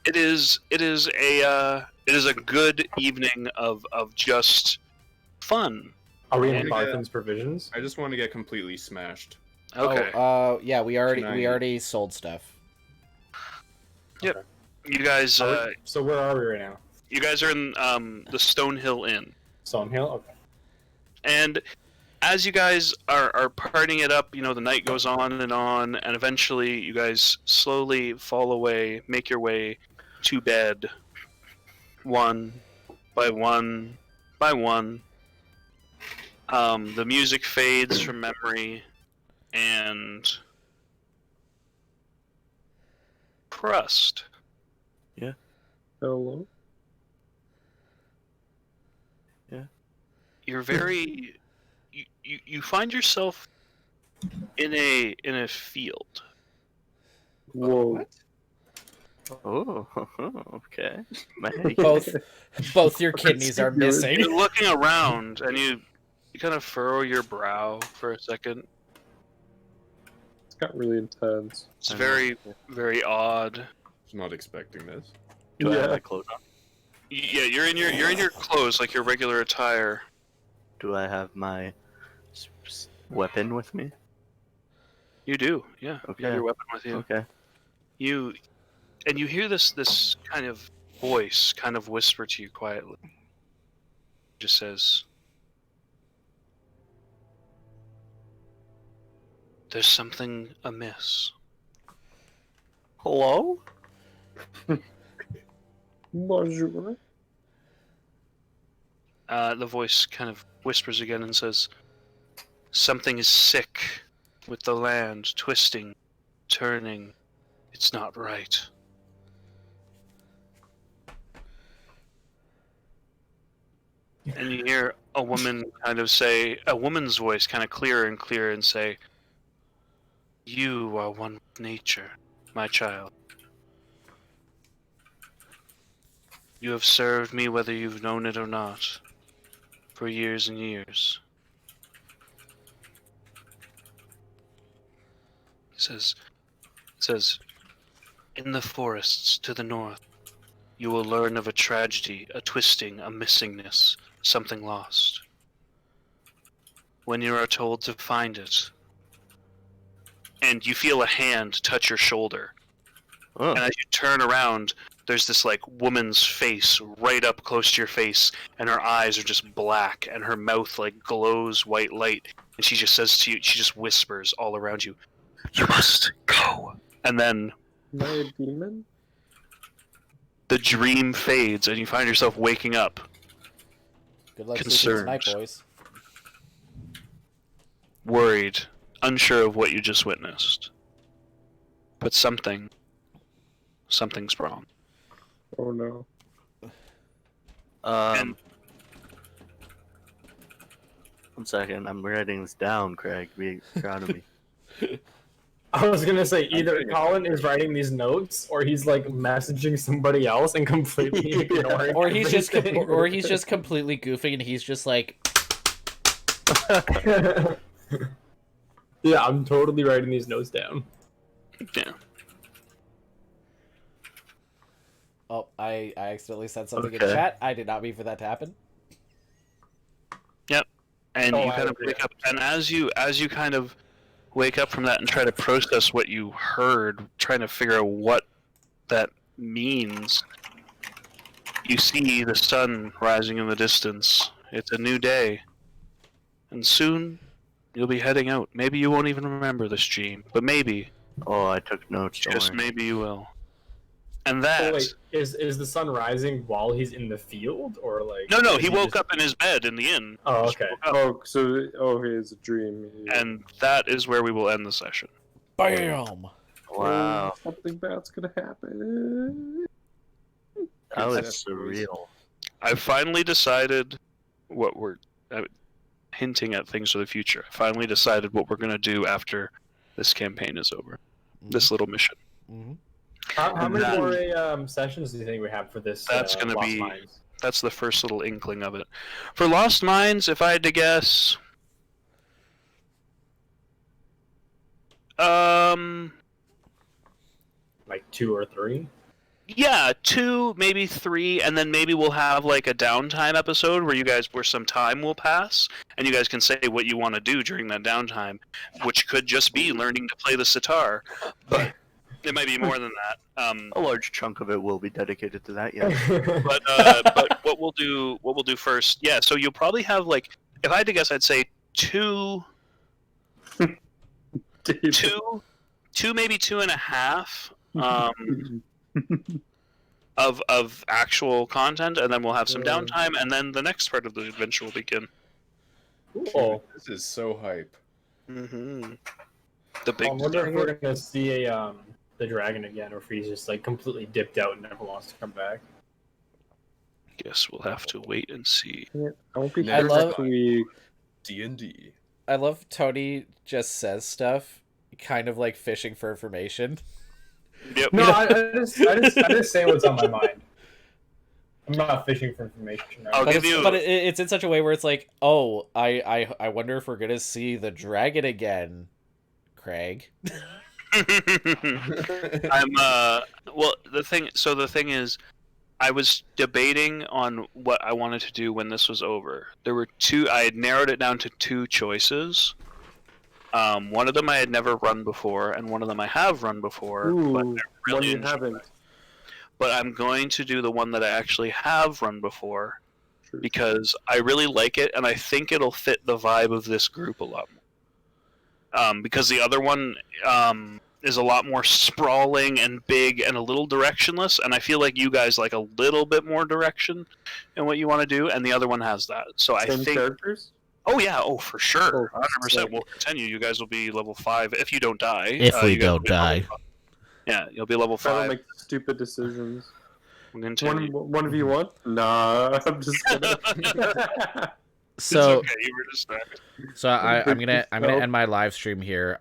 It is a good evening of just fun. Are we Yeah. in Barthen's provisions? I just want to get completely smashed. Okay. Yeah, we Tonight. already sold stuff. You guys So where are we right now? you guys are in the Stonehill Inn. Stonehill? Okay. And as you guys are partying it up, the night goes on, and eventually you guys slowly fall away, make your way to bed, one by one by one. The music fades from memory, and Crust. Hello? You're very you find yourself in a field. Whoa. Oh, okay. Both your kidneys are missing. You're looking around and you kind of furrow your brow for a second. It's got really intense. It's I very, very odd. I was not expecting this. Do I have Yeah. my clothes on? Yeah, you're in your clothes, like your regular attire. Do I have my weapon with me? You do, yeah. You Okay. have your weapon with you. Okay. You hear this kind of voice kind of whisper to you quietly. It just says, "There's something amiss." Hello? Bonjour. The voice kind of whispers again and says, "Something is sick with the land, twisting, turning. It's not right." And you hear a woman's voice kind of clearer and clearer and say, "You are one with nature, my child. You have served me whether you've known it or not, for years and years." It says, "In the forests to the north, you will learn of a tragedy, a twisting, a missingness, something lost. When you are told to find it, and you feel a hand touch your shoulder, Oh. and as you turn around, there's this like woman's face right up close to your face, and her eyes are just black, and her mouth like glows white light, and she just says to you, she just whispers all around you, "You must go." And then Am I a demon? the dream fades, and you find yourself waking up. Good luck sleeping tonight, Concerned. boys. Worried, unsure of what you just witnessed. But something's wrong. Oh no. One second. I'm writing this down, Craig. Be proud of me. I was gonna say either Colin is writing these notes or he's like messaging somebody else and completely ignoring. Or he's just everything. or he's just completely goofing and he's just like, Yeah, I'm totally writing these notes down. Yeah. Oh, I accidentally said something in Okay. chat. I did not mean for that to happen. Yep. And Oh, you I kind of agree. wake up, and as you kind of wake up from that and try to process what you heard, trying to figure out what that means, you see the sun rising in the distance. It's a new day, and soon you'll be heading out. Maybe you won't even remember this dream, but maybe, Oh, I took notes. Don't just worry. maybe you will. And that. Oh wait, is the sun rising while he's in the field, or like? No, is he woke just- up in his bed in the inn. Oh, Just okay. woke up. Okay, it's a dream. Yeah. And that is where we will end the session. Bam! Wow, Something bad's gonna happen. that was Princess surreal. I finally decided what we're hinting at things for the future. I finally decided what we're going to do after this campaign is over. This little mission. Mm-hmm. How many That- more sessions do you think we have for this? That's gonna Lost be- Mines? That's the first little inkling of it. For Lost Mines, if I had to guess, Like 2 or 3. yeah, 2, maybe 3, and then maybe we'll have like a downtime episode where some time will pass, and you guys can say what you want to do during that downtime, which could just be learning to play the sitar, but it might be more than that. A large chunk of it will be dedicated to that. Yeah. But what we'll do first, yeah. So you'll probably have like, if I had to guess, I'd say two, maybe 2.5 of actual content, and then we'll have some downtime, and then the next part of the adventure will begin. Cool. This is so hype. Mm-hmm. The big. I wonder if we're gonna see the dragon again, or if he's just like completely dipped out and never wants to come back. Guess we'll have to wait and see. I won't be I here love- next week. D&D. I love Tony just says stuff, kind of like fishing for information. Yep. No, I just say what's on my mind. I'm not fishing for information. I'll But give you. it's in such a way where it's like, oh, I wonder if we're gonna see the dragon again, Craig. I'm well the thing is I was debating on what I wanted to do when this was over. There were two. I had narrowed it down to 2 choices. One of them I had never run before, and one of them I have run before. Ooh, but I one really you enjoyed haven't. it. But I'm going to do the one that I actually have run before True. because I really like it, and I think it'll fit the vibe of this group a lot more. Because the other one is a lot more sprawling and big and a little directionless, and I feel like you guys like a little bit more direction in what you want to do, and the other one has that. So I Same think, characters? oh yeah, oh for sure, Oh, 100% sick. will continue. You guys will be level 5 if you don't die. If we you guys will don't be level die. 5. Yeah, you'll be level I don't 5. make stupid decisions. We'll continue. One of you won? Nah, I'm just kidding. So It's okay, you were distracted. I'm gonna No. end my live stream here.